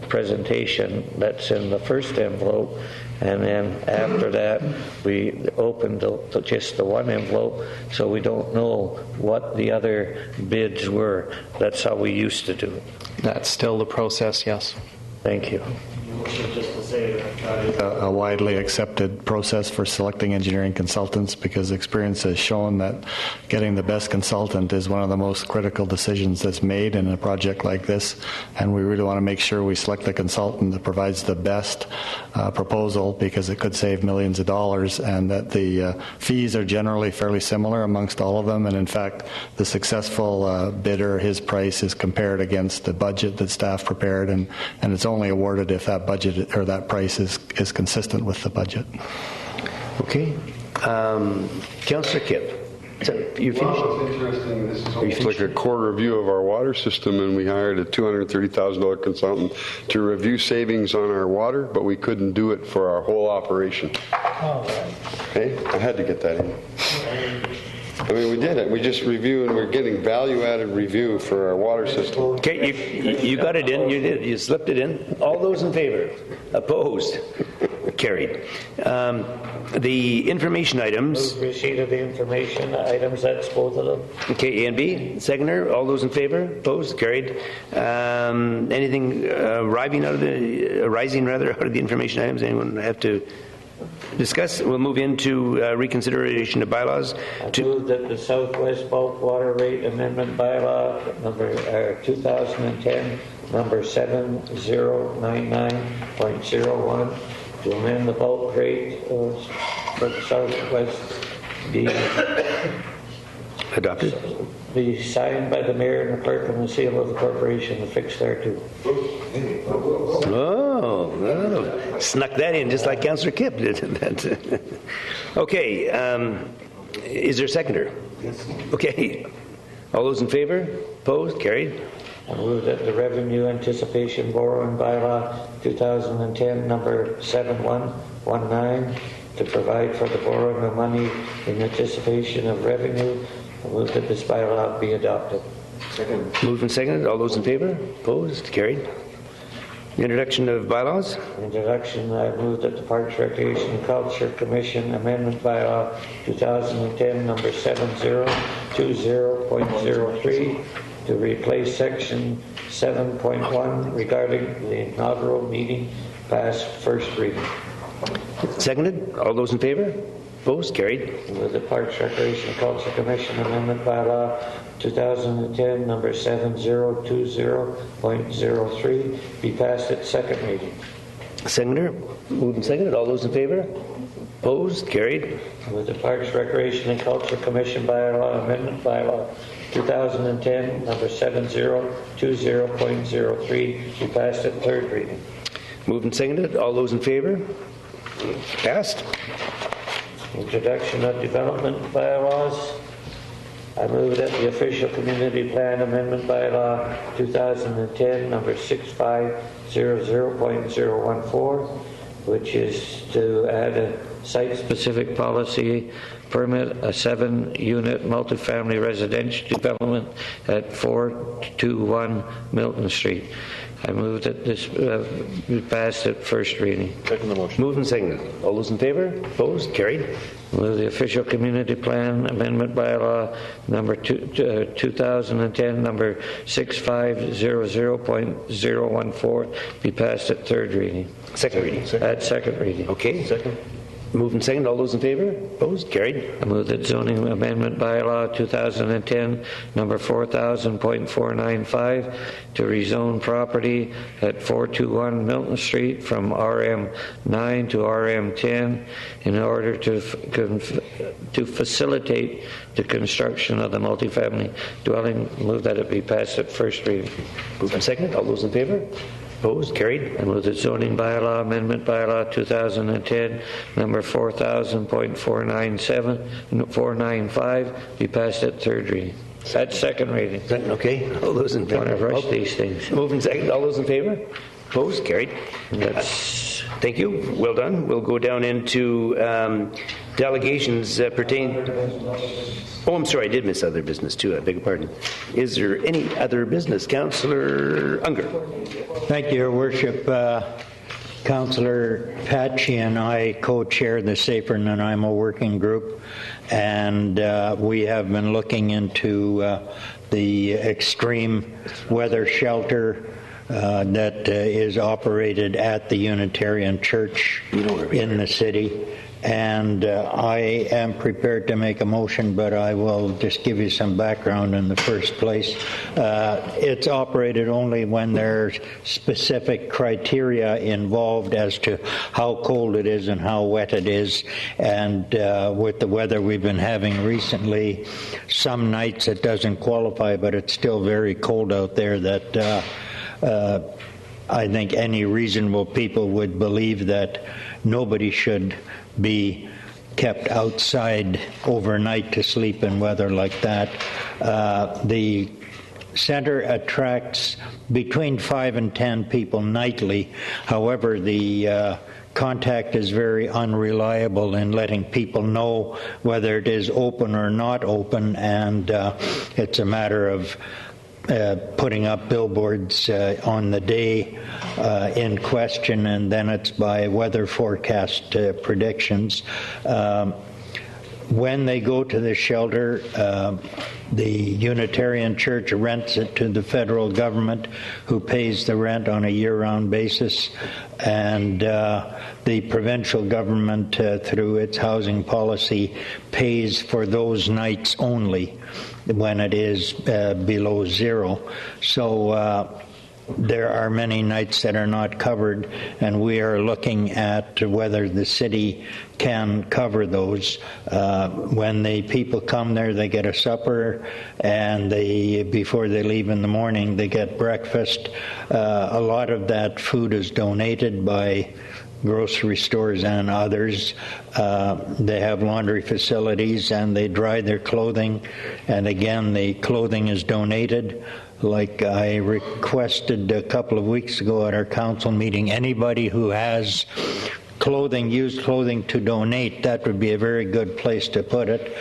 presentation that's in the first envelope, and then after that we open just the 1 envelope, so we don't know what the other bids were. That's how we used to do it. That's still the process, yes. Thank you. Just to say that is a widely accepted process for selecting engineering consultants, because experience has shown that getting the best consultant is one of the most critical decisions that's made in a project like this, and we really want to make sure we select the consultant that provides the best proposal, because it could save millions of dollars, and that the fees are generally fairly similar amongst all of them, and in fact the successful bidder, his price is compared against the budget that staff prepared, and it's only awarded if that budget or that price is consistent with the budget. Okay. Councillor Kipp. You finished? Well, it's interesting. This is almost like a core review of our water system, and we hired a $230,000 consultant to review savings on our water, but we couldn't do it for our whole operation. Hey, I had to get that in. I mean, we did it. We just review, and we're getting value-added review for our water system. Okay, you got it in. You did. You slipped it in. All those in favor? Opposed? Carried. The information items. Move receipt of the information items. That's both of them. Okay, A and B. Seconder. All those in favor? Opposed? Carried. Anything arising out of the information items? Anyone have to discuss? We'll move into reconsideration of bylaws. I move that the Southwest Bulk Water Rate Amendment Bylaw number 2010 number 7099.01 to amend the bulk rate for the Southwest be adopted. Be signed by the mayor and the clerk and the seal of the corporation affixed thereto. Oh, snuck that in just like Councillor Kipp did. Okay, is there a seconder? Yes. Okay. All those in favor? Opposed? Carried. I move that the Revenue Anticipation Borrowing Bylaw 2010, number 7119, to provide for the borrowing of money in anticipation of revenue. I move that this bylaw be adopted. Second. Moved and seconded. All those in favor? Opposed? Carried. Introduction of bylaws. Introduction, I move that the Parks, Recreation and Culture Commission Amendment Bylaw 2010, number 7020.03, to replace section 7.1 regarding the inaugural meeting pass first reading. Seconded. All those in favor? Opposed? Carried. With the Parks, Recreation and Culture Commission Amendment Bylaw 2010, number 7020.03, be passed at second reading. Seconder. Moved and seconded. All those in favor? Opposed? Carried. With the Parks, Recreation and Culture Commission Bylaw Amendment Bylaw 2010, number 7020.03, be passed at third reading. Moved and seconded. All those in favor? Passed. Introduction of development bylaws. I move that the official community plan amendment bylaw 2010, number 6500.014, which is to add a site-specific policy permit a 7-unit multifamily residential development at 421 Milton Street. I move that this be passed at first reading. Second the motion. Moved and seconded. All those in favor? Opposed? Carried. Move the official community plan amendment bylaw number 2010, number 6500.014, be passed at third reading. Second reading. At second reading. Okay. Second. Moved and seconded. All those in favor? Opposed? Carried. I move that zoning amendment bylaw 2010, number 4000.495, to rezone property at 421 Milton Street from RM9 to RM10 in order to facilitate the construction of the multifamily dwelling. Move that it be passed at first reading. Moved and seconded. All those in favor? Opposed? Carried. I move that zoning bylaw amendment bylaw 2010, number 4000.495, be passed at third reading. At second reading. Okay. All those in favor? Want to rush these things. Moved and seconded. All those in favor? Opposed? Carried. Thank you. Well done. We'll go down into delegations pertaining. Oh, I'm sorry. I did miss other business too. I beg your pardon. Is there any other business? Councillor Unger. Thank you, Your Worship. Councillor Patchy and I co-chair the Safer Nanaimo working group, and we have been looking into the extreme weather shelter that is operated at the Unitarian Church in the city. And I am prepared to make a motion, but I will just give you some background in the first place. It's operated only when there's specific criteria involved as to how cold it is and how wet it is. And with the weather we've been having recently, some nights it doesn't qualify, but it's still very cold out there that I think any reasonable people would believe that nobody should be kept outside overnight to sleep in weather like that. The center attracts between 5 and 10 people nightly. However, the contact is very unreliable in letting people know whether it is open or not open, and it's a matter of putting up billboards on the day in question, and then it's by weather forecast predictions. When they go to the shelter, the Unitarian Church rents it to the federal government, who pays the rent on a year-round basis, and the provincial government, through its housing policy, pays for those nights only when it is below zero. So there are many nights that are not covered, and we are looking at whether the city can cover those. When the people come there, they get a supper, and before they leave in the morning, they get breakfast. A lot of that food is donated by grocery stores and others. They have laundry facilities and they dry their clothing. And again, the clothing is donated. Like I requested a couple of weeks ago at our council meeting, anybody who has clothing, used clothing to donate, that would be a very good place to put it.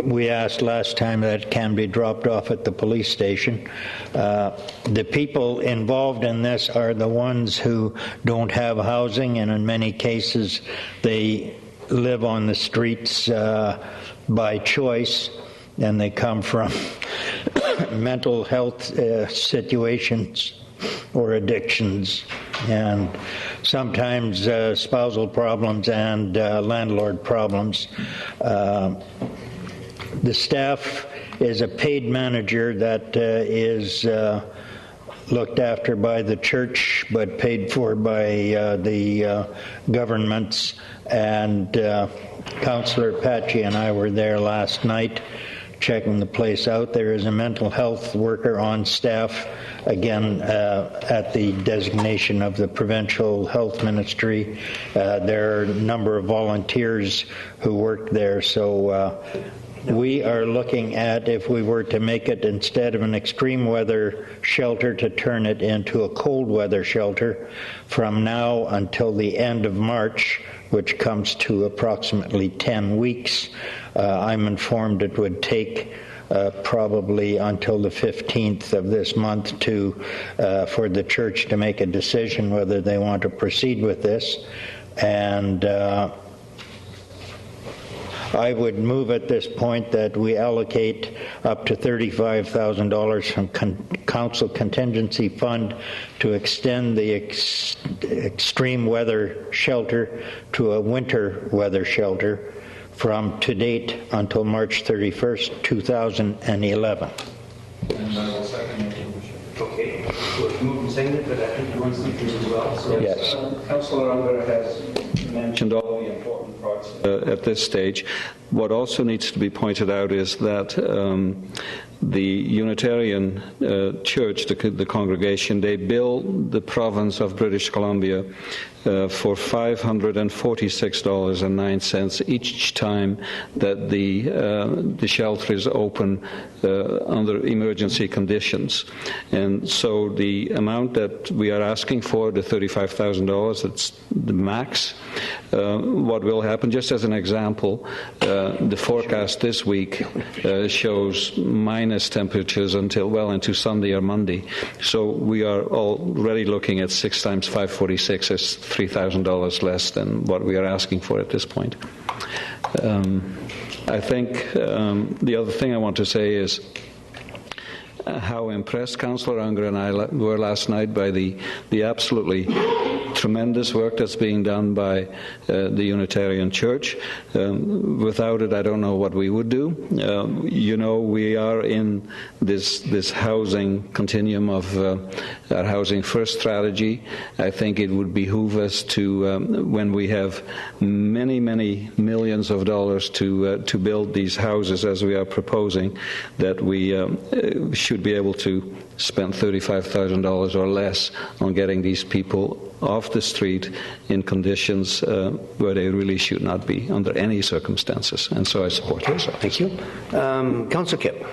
We asked last time that it can be dropped off at the police station. The people involved in this are the ones who don't have housing, and in many cases they live on the streets by choice, and they come from mental health situations or addictions, and sometimes spousal problems and landlord problems. The staff is a paid manager that is looked after by the church but paid for by the governments. And Councillor Patchy and I were there last night checking the place out. There is a mental health worker on staff, again, at the designation of the Provincial Health Ministry. There are a number of volunteers who work there, so we are looking at, if we were to make it, instead of an extreme weather shelter, to turn it into a cold weather shelter from now until the end of March, which comes to approximately 10 weeks. I'm informed it would take probably until the 15th of this month for the church to make a decision whether they want to proceed with this. And I would move at this point that we allocate up to $35,000 from Council Contingency Fund to extend the extreme weather shelter to a winter weather shelter from to date until March 31st, 2011. And I will second it. Okay. So it's moved and seconded, but I think you want something as well. So yes. Councillor Unger has mentioned all the important parts at this stage. What also needs to be pointed out is that the Unitarian Church, the congregation, they bill the province of British Columbia for $546.09 each time that the shelter is open under emergency conditions. And so the amount that we are asking for, the $35,000, that's the max. What will happen, just as an example, the forecast this week shows minus temperatures until well into Sunday or Monday. So we are already looking at 6 times 546 as $3,000 less than what we are asking for at this point. I think the other thing I want to say is how impressed Councillor Unger and I were last night by the absolutely tremendous work that's being done by the Unitarian Church. Without it, I don't know what we would do. We are in this housing continuum of our Housing First strategy. I think it would behoove us to, when we have many, many millions of dollars to build these houses as we are proposing, that we should be able to spend $35,000 or less on getting these people off the street in conditions where they really should not be under any circumstances. And so I support this. Thank you. Councillor Kipp.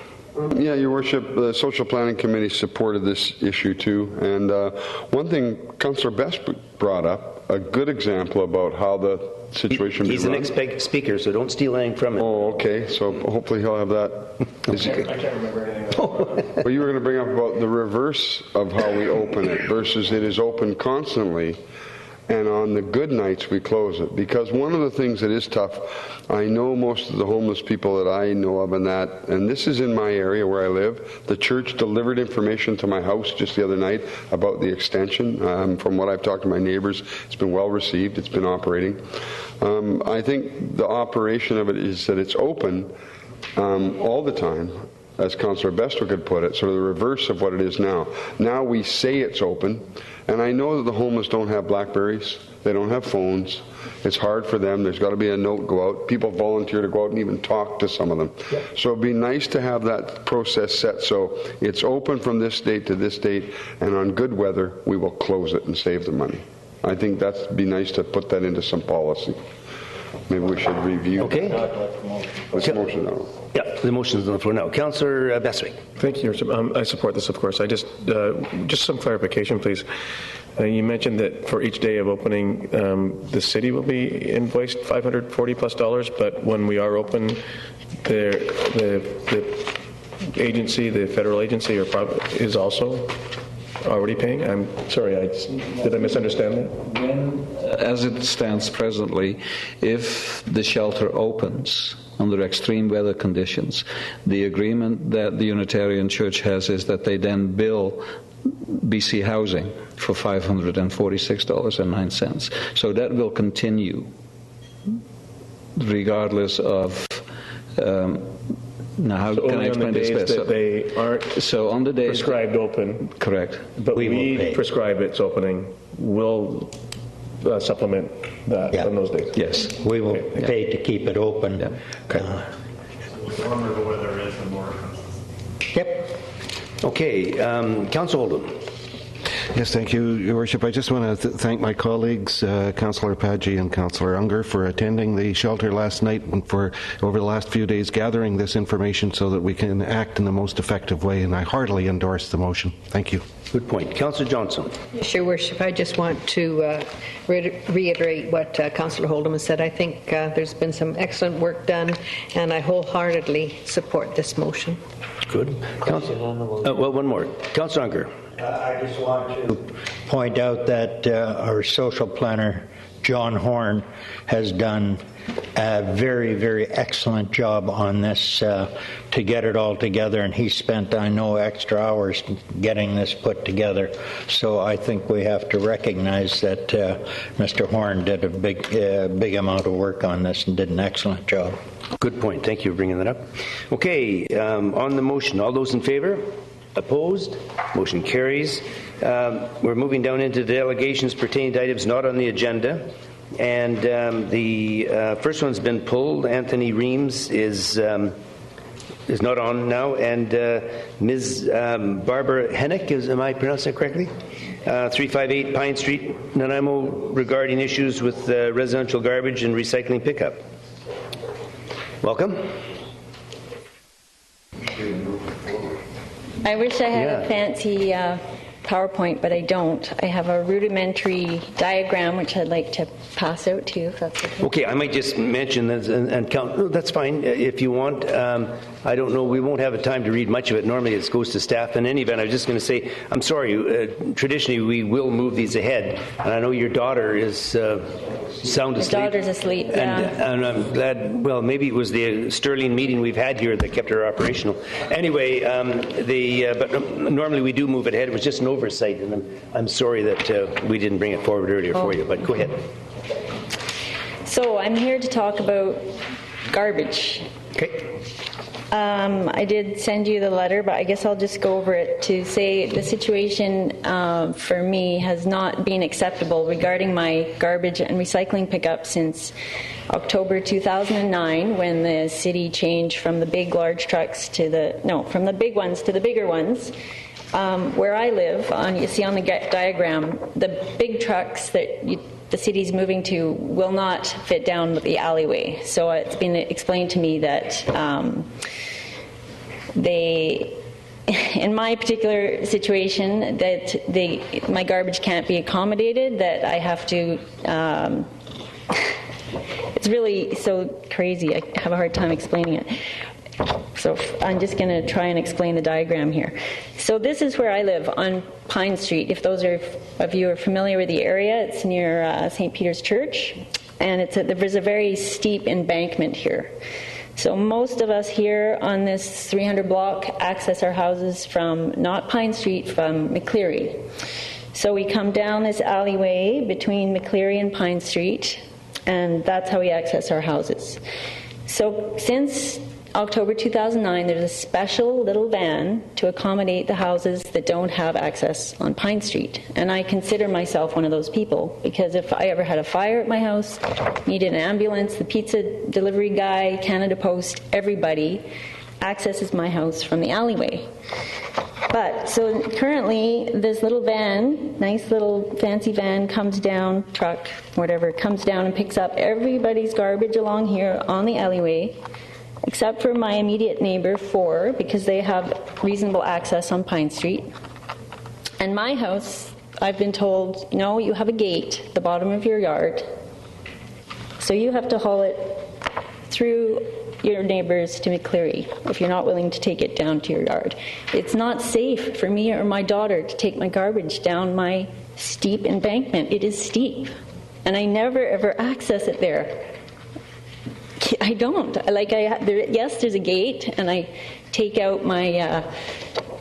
Yeah, Your Worship, the Social Planning Committee supported this issue too. And one thing Councillor Best brought up, a good example about how the situation He's the next speaker, so don't steal anything from him. Oh, okay. So hopefully he'll have that. I can't remember anything. Well, you were going to bring up about the reverse of how we open it versus it is open constantly, and on the good nights we close it. Because one of the things that is tough, I know most of the homeless people that I know of and this is in my area where I live. The church delivered information to my house just the other night about the extension. From what I've talked to my neighbors, it's been well received. It's been operating. I think the operation of it is that it's open all the time, as Councillor Bestwick had put it, sort of the reverse of what it is now. Now we say it's open, and I know that the homeless don't have BlackBerries, they don't have phones. It's hard for them. There's got to be a note go out. People volunteer to go out and even talk to some of them. Yeah. So it'd be nice to have that process set so it's open from this date to this date, and on good weather we will close it and save the money. I think that'd be nice to put that into some policy. Maybe we should review. Okay. This motion now. Yeah, the motion is on the floor now. Councillor Bestwick. Thank you, Your Worship. I support this, of course. I just some clarification, please. You mentioned that for each day of opening, the city will be invoiced $540+, but when we are open, the agency, the federal agency, is also already paying? I'm sorry, did I misunderstand that? As it stands presently, if the shelter opens under extreme weather conditions, the agreement that the Unitarian Church has is that they then bill BC Housing for $546.09. So that will continue regardless of now, how can I explain this best? That they aren't on the days prescribed open. Correct. But we prescribe its opening. We'll supplement that on those days. Yes. We will pay to keep it open. The warmer the weather is, the more. Yep. Okay, Councillor Oldham. Yes, thank you, Your Worship. I just want to thank my colleagues, Councillor Paggi and Councillor Unger, for attending the shelter last night and for, over the last few days, gathering this information so that we can act in the most effective way, and I heartily endorse the motion. Thank you. Good point. Councillor Johnson. Yes, Your Worship, I just want to reiterate what Councillor Oldham has said. I think there's been some excellent work done, and I wholeheartedly support this motion. Good. Well, one more. Councillor Unger. I just want to point out that our social planner, John Horn, has done a very, very excellent job on this to get it all together, and he spent, I know, extra hours getting this put together. So I think we have to recognize that Mr. Horn did a big amount of work on this and did an excellent job. Good point. Thank you for bringing that up. Okay, on the motion, all those in favor? Opposed? Motion carries. We're moving down into delegations pertaining to items not on the agenda. And the first one's been pulled. Anthony Reams is not on now. And Ms. Barbara Hennick, am I pronouncing that correctly? 358 Pine Street, Nanaimo, regarding issues with residential garbage and recycling pickup. Welcome. I wish I had a fancy PowerPoint, but I don't. I have a rudimentary diagram which I'd like to pass out to you, if that's okay. Okay, I might just mention that and count. No, that's fine if you want. I don't know. We won't have time to read much of it. Normally it goes to staff. In any event, I was just going to say, I'm sorry. Traditionally, we will move these ahead. And I know your daughter is sound asleep. My daughter's asleep, yeah. And I'm glad, well, maybe it was the Sterling meeting we've had here that kept her operational. Anyway, but normally we do move it ahead. It was just an oversight, and I'm sorry that we didn't bring it forward earlier for you, but go ahead. So I'm here to talk about garbage. Okay. I did send you the letter, but I guess I'll just go over it to say the situation for me has not been acceptable regarding my garbage and recycling pickup since October 2009, when the city changed from the big large trucks to from the big ones to the bigger ones. Where I live, you see on the diagram, the big trucks that the city's moving to will not fit down the alleyway. So it's been explained to me that in my particular situation, that my garbage can't be accommodated, that I have to, it's really so crazy, I have a hard time explaining it. So I'm just going to try and explain the diagram here. So this is where I live, on Pine Street. If those of you are familiar with the area, it's near St. Peter's Church, and there's a very steep embankment here. So most of us here on this 300 block access our houses from not Pine Street, from McCleary. So we come down this alleyway between McCleary and Pine Street, and that's how we access our houses. So since October 2009, there's a special little van to accommodate the houses that don't have access on Pine Street. And I consider myself one of those people, because if I ever had a fire at my house, needed an ambulance, the pizza delivery guy, Canada Post, everybody, accesses my house from the alleyway. But, so currently, this little van, nice little fancy van, comes down, truck, whatever, comes down and picks up everybody's garbage along here on the alleyway, except for my immediate neighbor, 4, because they have reasonable access on Pine Street. And my house, I've been told, no, you have a gate at the bottom of your yard, so you have to haul it through your neighbors to McCleary if you're not willing to take it down to your yard. It's not safe for me or my daughter to take my garbage down my steep embankment. It is steep, and I never ever access it there. I don't. Yes, there's a gate, and I take out my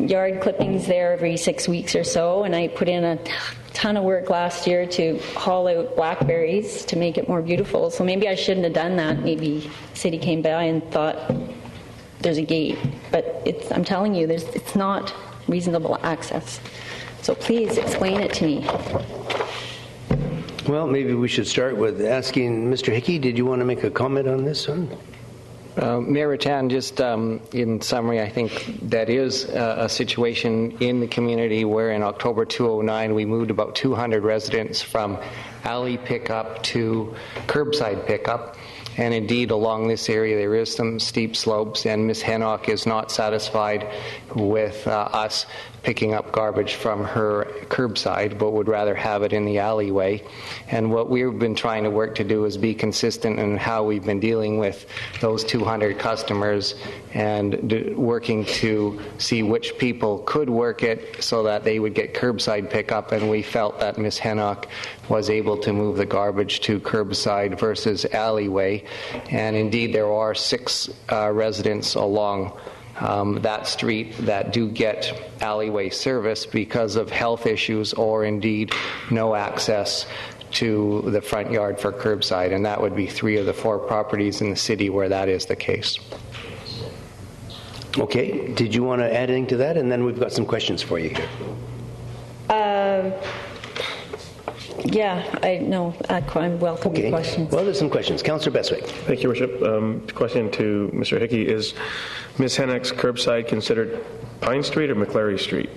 yard clippings there every 6 weeks or so, and I put in a ton of work last year to haul out blackberries to make it more beautiful. So maybe I shouldn't have done that. Maybe the city came by and thought there's a gate, but I'm telling you, it's not reasonable access. So please explain it to me. Well, maybe we should start with asking Mr. Hickey, did you want to make a comment on this one? Mayor Rattan, just in summary, I think that is a situation in the community where in October 2009 we moved about 200 residents from alley pickup to curbside pickup. And indeed, along this area, there is some steep slopes, and Ms. Hennock is not satisfied with us picking up garbage from her curbside, but would rather have it in the alleyway. And what we've been trying to work to do is be consistent in how we've been dealing with those 200 customers and working to see which people could work it so that they would get curbside pickup. And we felt that Ms. Hennock was able to move the garbage to curbside versus alleyway. And indeed, there are 6 residents along that street that do get alleyway service because of health issues or indeed no access to the front yard for curbside, and that would be 3 of the 4 properties in the city where that is the case. Okay, did you want to add anything to that? And then we've got some questions for you here. Yeah, I'm welcome to questions. Well, there's some questions. Councillor Beswick. Thank you, Worship. Question to Mr. Hickey. Is Ms. Hennock's curbside considered Pine Street or McCleary Street?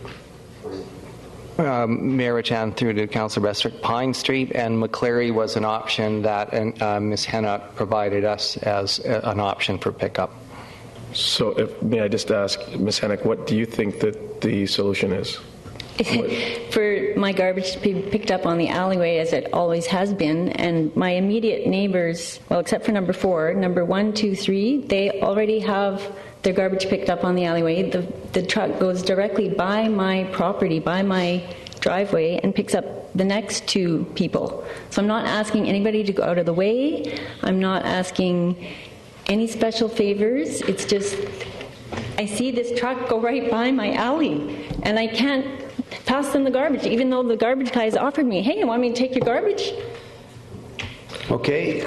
Mayor Rattan, through to Councillor Beswick, Pine Street and McCleary was an option that Ms. Hennock provided us as an option for pickup. So may I just ask, Ms. Hennock, what do you think that the solution is? For my garbage to be picked up on the alleyway, as it always has been, and my immediate neighbors, well, except for number 4, number 1, 2, 3, they already have their garbage picked up on the alleyway. The truck goes directly by my property, by my driveway, and picks up the next 2 people. So I'm not asking anybody to go out of the way. I'm not asking any special favors. It's just, I see this truck go right by my alley, and I can't pass them the garbage, even though the garbage guys offered me, hey, you want me to take your garbage? Okay,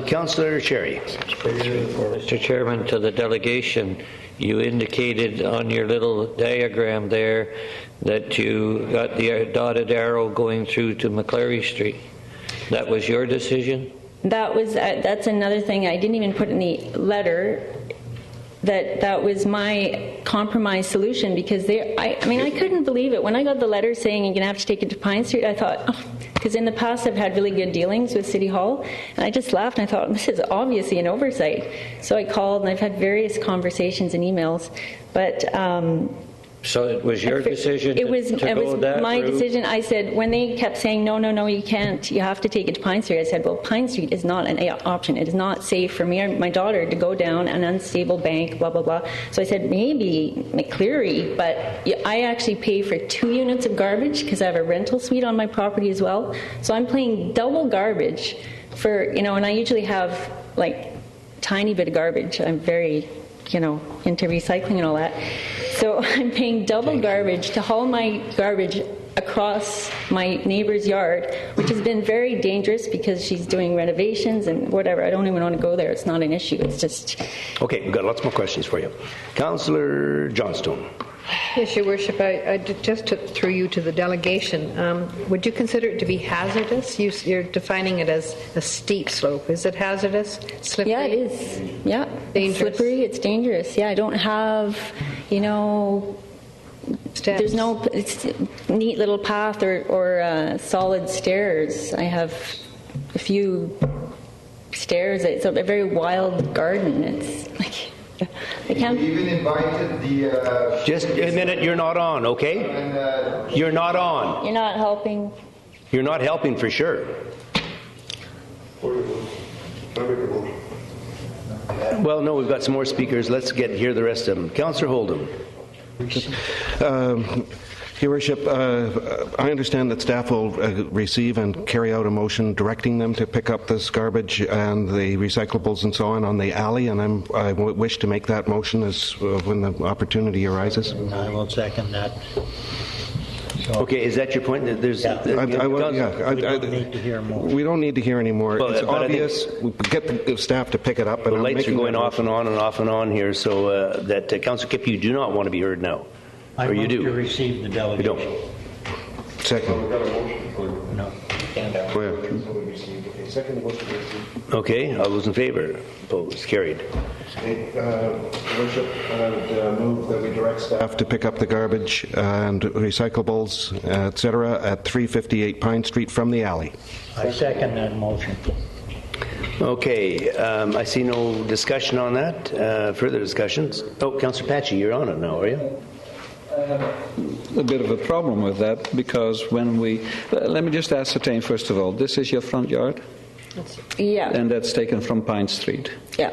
Councillor Sherry. Mr. Chairman, to the delegation, you indicated on your little diagram there that you got the dotted arrow going through to McCleary Street. That was your decision? That's another thing I didn't even put in the letter, that was my compromise solution, because I couldn't believe it. When I got the letter saying you're going to have to take it to Pine Street, I thought, because in the past I've had really good dealings with City Hall, and I just laughed and I thought, this is obviously an oversight. So I called, and I've had various conversations and emails, but so it was your decision it was my route? decision. I said, when they kept saying, no, you can't, you have to take it to Pine Street, I said, well, Pine Street is not an option. It is not safe for me or my daughter to go down an unstable bank, blah, blah, blah. So I said, maybe McCleary, but I actually pay for 2 units of garbage because I have a rental suite on my property as well. So I'm paying double garbage for, and I usually have like tiny bit of garbage. I'm very, into recycling and all that. So I'm paying double garbage to haul my garbage across my neighbor's yard, which has been very dangerous because she's doing renovations and whatever. I don't even want to go there. It's not an issue. It's just... Okay, we've got lots more questions for you. Councillor Johnstone. Yes, Your Worship, I just took through you to the delegation. Would you consider it to be hazardous? You're defining it as a steep slope. Is it hazardous? Slippery? Yeah, it is. Yeah. It's Dangerous? slippery, it's dangerous. Yeah, I don't have, Steps. there's no neat little path or solid stairs. I have a few stairs. It's a very wild garden. It's like, I can't. We even invited the... Just a minute, you're not on, okay? You're not on. You're not helping. You're not helping for sure. Well, no, we've got some more speakers. Let's hear the rest of them. Councillor Holdham. Your Worship, I understand that staff will receive and carry out a motion directing them to pick up this garbage and the recyclables and so on the alley, and I wish to make that motion as when the opportunity arises. I will second that. Okay, is that your point? That there's. We don't need to hear more. We don't need to hear any more. Well, it's but I think- obvious. We get the staff to pick it up. The lights are going off and on and off and on here, so that Councillor Kipp, you do not want to be heard now. I Or you move do? to receive the You delegation. don't. Second. No. Okay, all those in favor? Opposed? Carried. Worship, and move that we direct staff to pick up the garbage and recyclables, etc., at 358 Pine Street from the alley. I second that motion. Okay, I see no discussion on that. Further discussions? Oh, Councillor Patchy, you're on it now, are you? A bit of a problem with that because when let me just ascertain first of all, this is your front yard? Yeah. And that's taken from Pine Street. Yeah.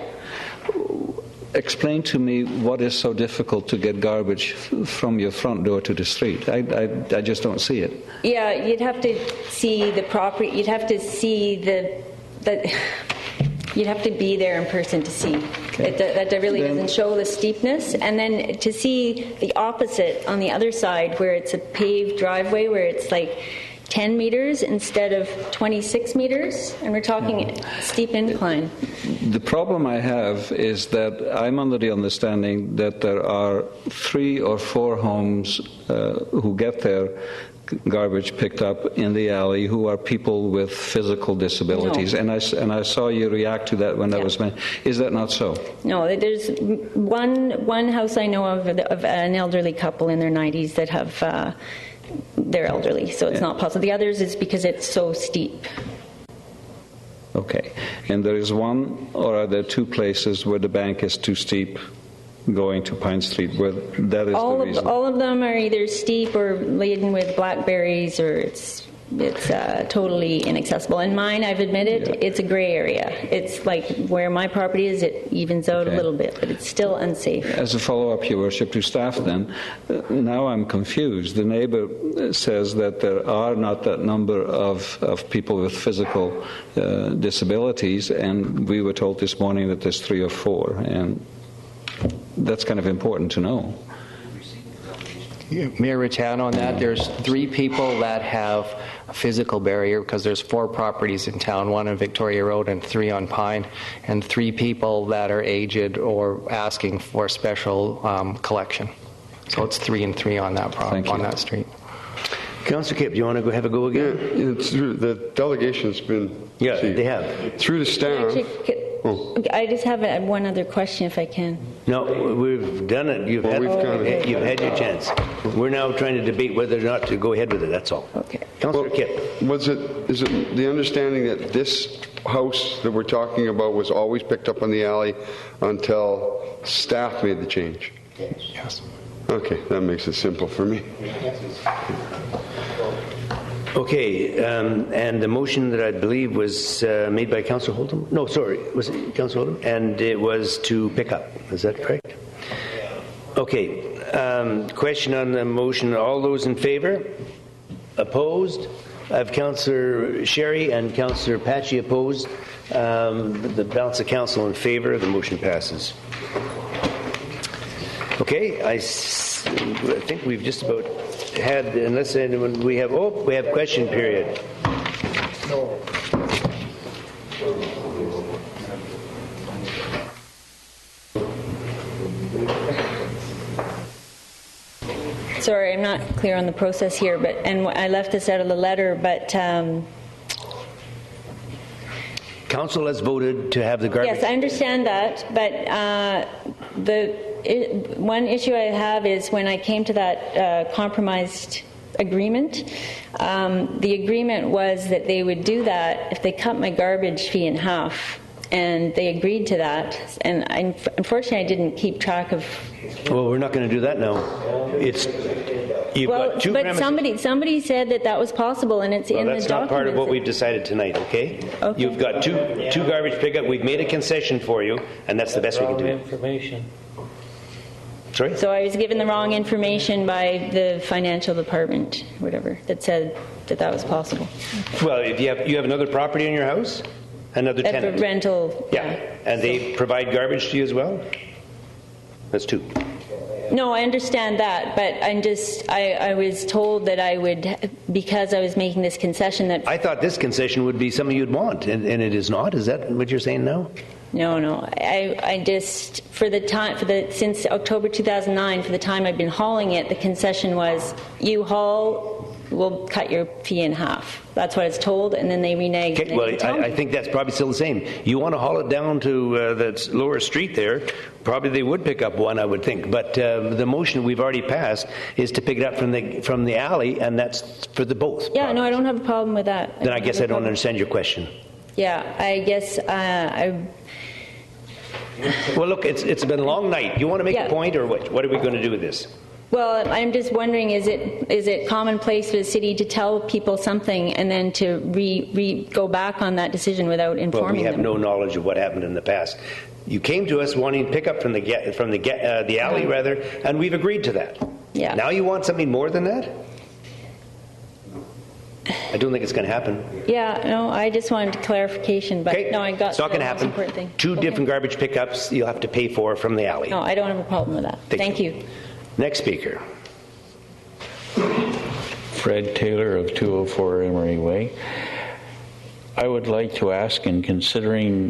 Explain to me what is so difficult to get garbage from your front door to the street. I just don't see it. Yeah, you'd have to see the property. You'd have to see you'd have to be there in person to see. That really doesn't show the steepness. And then to see the opposite on the other side where it's a paved driveway where it's like 10 meters instead of 26 meters, and we're talking steep incline. The problem I have is that I'm under the understanding that there are 3 or 4 homes who get their garbage picked up in the alley who are people with physical disabilities. No. And I saw you react to that when that was mentioned. Is that not so? No, there's one house I know of an elderly couple in their 90s that have they're elderly, so it's not possible. The others is because it's so steep. Okay. And there is one, or are there 2 places where the bank is too steep going to Pine Street, where that is the reason? All of them are either steep or laden with blackberries, or it's totally inaccessible. And mine, I've admitted, it's a gray area. It's like where my property is, it evens out a little bit, but it's still unsafe. As a follow-up, Your Worship, to staff then, now I'm confused. The neighbor says that there are not that number of people with physical disabilities, and we were told this morning that there's 3 or 4, and that's kind of important to know. Mayor Ratan, on that, there's 3 people that have a physical barrier because there's 4 properties in town, 1 on Victoria Road and 3 on Pine, and 3 people that are aged or asking for special collection. So it's 3 and 3 on that on that street. Councillor Kipp, do you want to have a go again? Yeah, it's through the delegation's been. Yeah, they have. Through the staff. I just have one other question, if I can. No, we've done it. You've had your chance. We're now trying to debate whether or not to go ahead with it. That's all. Okay. Councillor Kipp. Is it the understanding that this house that we're talking about was always picked up on the alley until staff made the change? Yes. Okay, that makes it simple for me. Okay, and the motion that I believe was made by Councillor Holdham? No, sorry, was it Councillor Holdham? And it was to pick up. Is that correct? Okay, question on the motion. All those in favor? Opposed? I have Councillor Sherry and Councillor Patchy opposed. The balance of council in favor. The motion passes. Okay, I think we've just about had, unless anyone, we have question period. No. Sorry, I'm not clear on the process here, and I left this out of the letter, but Council has voted to have the garbage. yes, I understand that, but one issue I have is when I came to that compromised agreement, the agreement was that they would do that if they cut my garbage fee in half, and they agreed to that, and unfortunately I didn't keep track of. Well, we're not going to do that now. You've got two but premises. somebody said that that was possible, and it's in the That's document. not part of what we've decided tonight, okay? You've got two garbage pickup. We've made a concession for you, and that's the best we can do. Information. Sorry? So I was given the wrong information by the financial department, whatever, that said that that was possible. Well, if you have another property in your house, another At tenant. the rental. Yeah, and they provide garbage to you as well? That's two. No, I understand that, but I was told that I would, because I was making this concession that... I thought this concession would be something you'd want, and it is not. Is that what you're saying now? No. I just, since October 2009, for the time I've been hauling it, the concession was, you haul, we'll cut your fee in half. That's what I was told, and then they reneged. Okay, well, I think that's probably still the same. You want to haul it down to that lower street there, probably they would pick up one, I would think. But the motion we've already passed is to pick it up from the alley, and that's for the both. Yeah, no, I don't have a problem with that. Then I guess I don't understand your question. Yeah, I guess Well, look, it's been a long night. You want to make a point, or what? What are we going to do with this? Well, I'm just wondering, is it commonplace for the city to tell people something and then to go back on that decision without informing them? Well, we have no knowledge of what happened in the past. You came to us wanting to pick up from the alley, rather, and we've agreed to that. Yeah. Now you want something more than that? I don't think it's going to happen. Yeah, no, I just wanted clarification, but no, I got it's not going to happen. Important thing. Two different garbage pickups you'll have to pay for from the alley. No, I don't have a problem with that. Thank you. Next speaker. Fred Taylor of 204 Emery Way. I would like to ask, in considering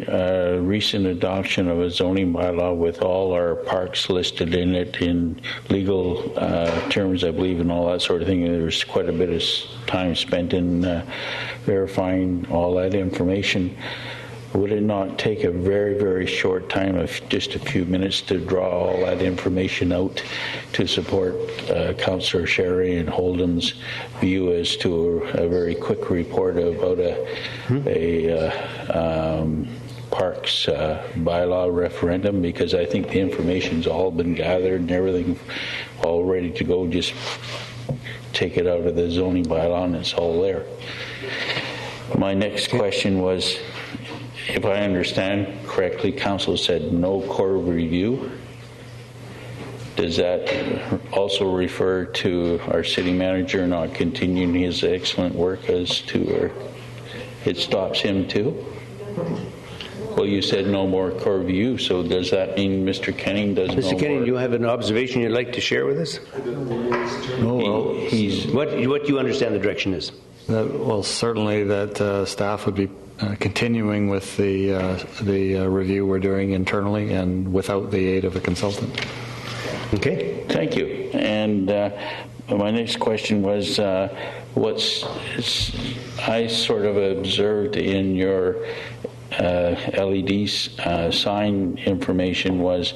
recent adoption of a zoning bylaw with all our parks listed in it in legal terms, I believe, and all that sort of thing, there's quite a bit of time spent in verifying all that information. Would it not take a very, very short time of just a few minutes to draw all that information out to support Councillor Sherry and Hold'em's view as to a very quick report about a parks bylaw referendum? Because I think the information's all been gathered and everything all ready to go. Just take it out of the zoning bylaw and it's all there. My next question was, if I understand correctly, Council said no core review. Does that also refer to our city manager not continuing his excellent work as to it stops him too? Well, you said no more core review, so does that mean Mr. Kenning does no more? Mr. Kenning, do you have an observation you'd like to share with us? No, well, what do you understand the direction is? Well, certainly that staff would be continuing with the review we're doing internally and without the aid of a consultant. Okay. Thank you. And my next question was, I sort of observed in your LED sign information was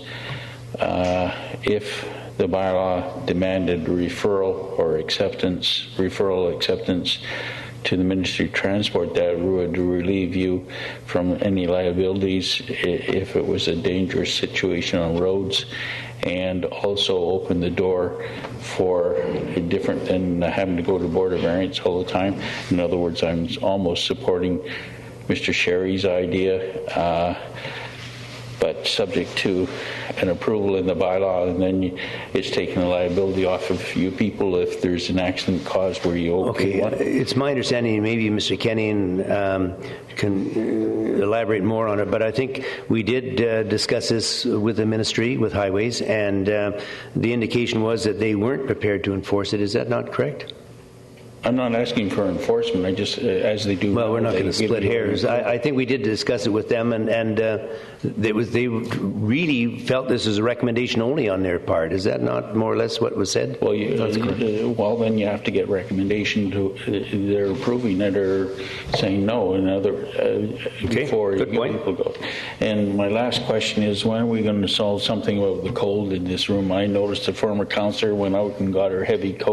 if the bylaw demanded referral acceptance to the Ministry of Transport, that would relieve you from any liabilities if it was a dangerous situation on roads, and also open the door for different than having to go to Board of Variance all the time. In other words, I'm almost supporting Mr. Sherry's idea, but subject to an approval in the bylaw, and then it's taking the liability off of you people if there's an accident caused where you okay. It's my understanding, maybe Mr. Kenning can elaborate more on it, but I think we did discuss this with the ministry, with Highways, and the indication was that they weren't prepared to enforce it. Is that not correct? I'm not asking for enforcement, I just, as they do. Well, we're not now, going to they give split you- hairs. I think we did discuss it with them, and they really felt this was a recommendation only on their part. Is that not more or less what was said? Well, well, then you have to get recommendation to, they're approving it or saying no, before you get people go. And my last question is, when are we going to solve something about the cold in this room? I noticed a former councillor went out and got her heavy coat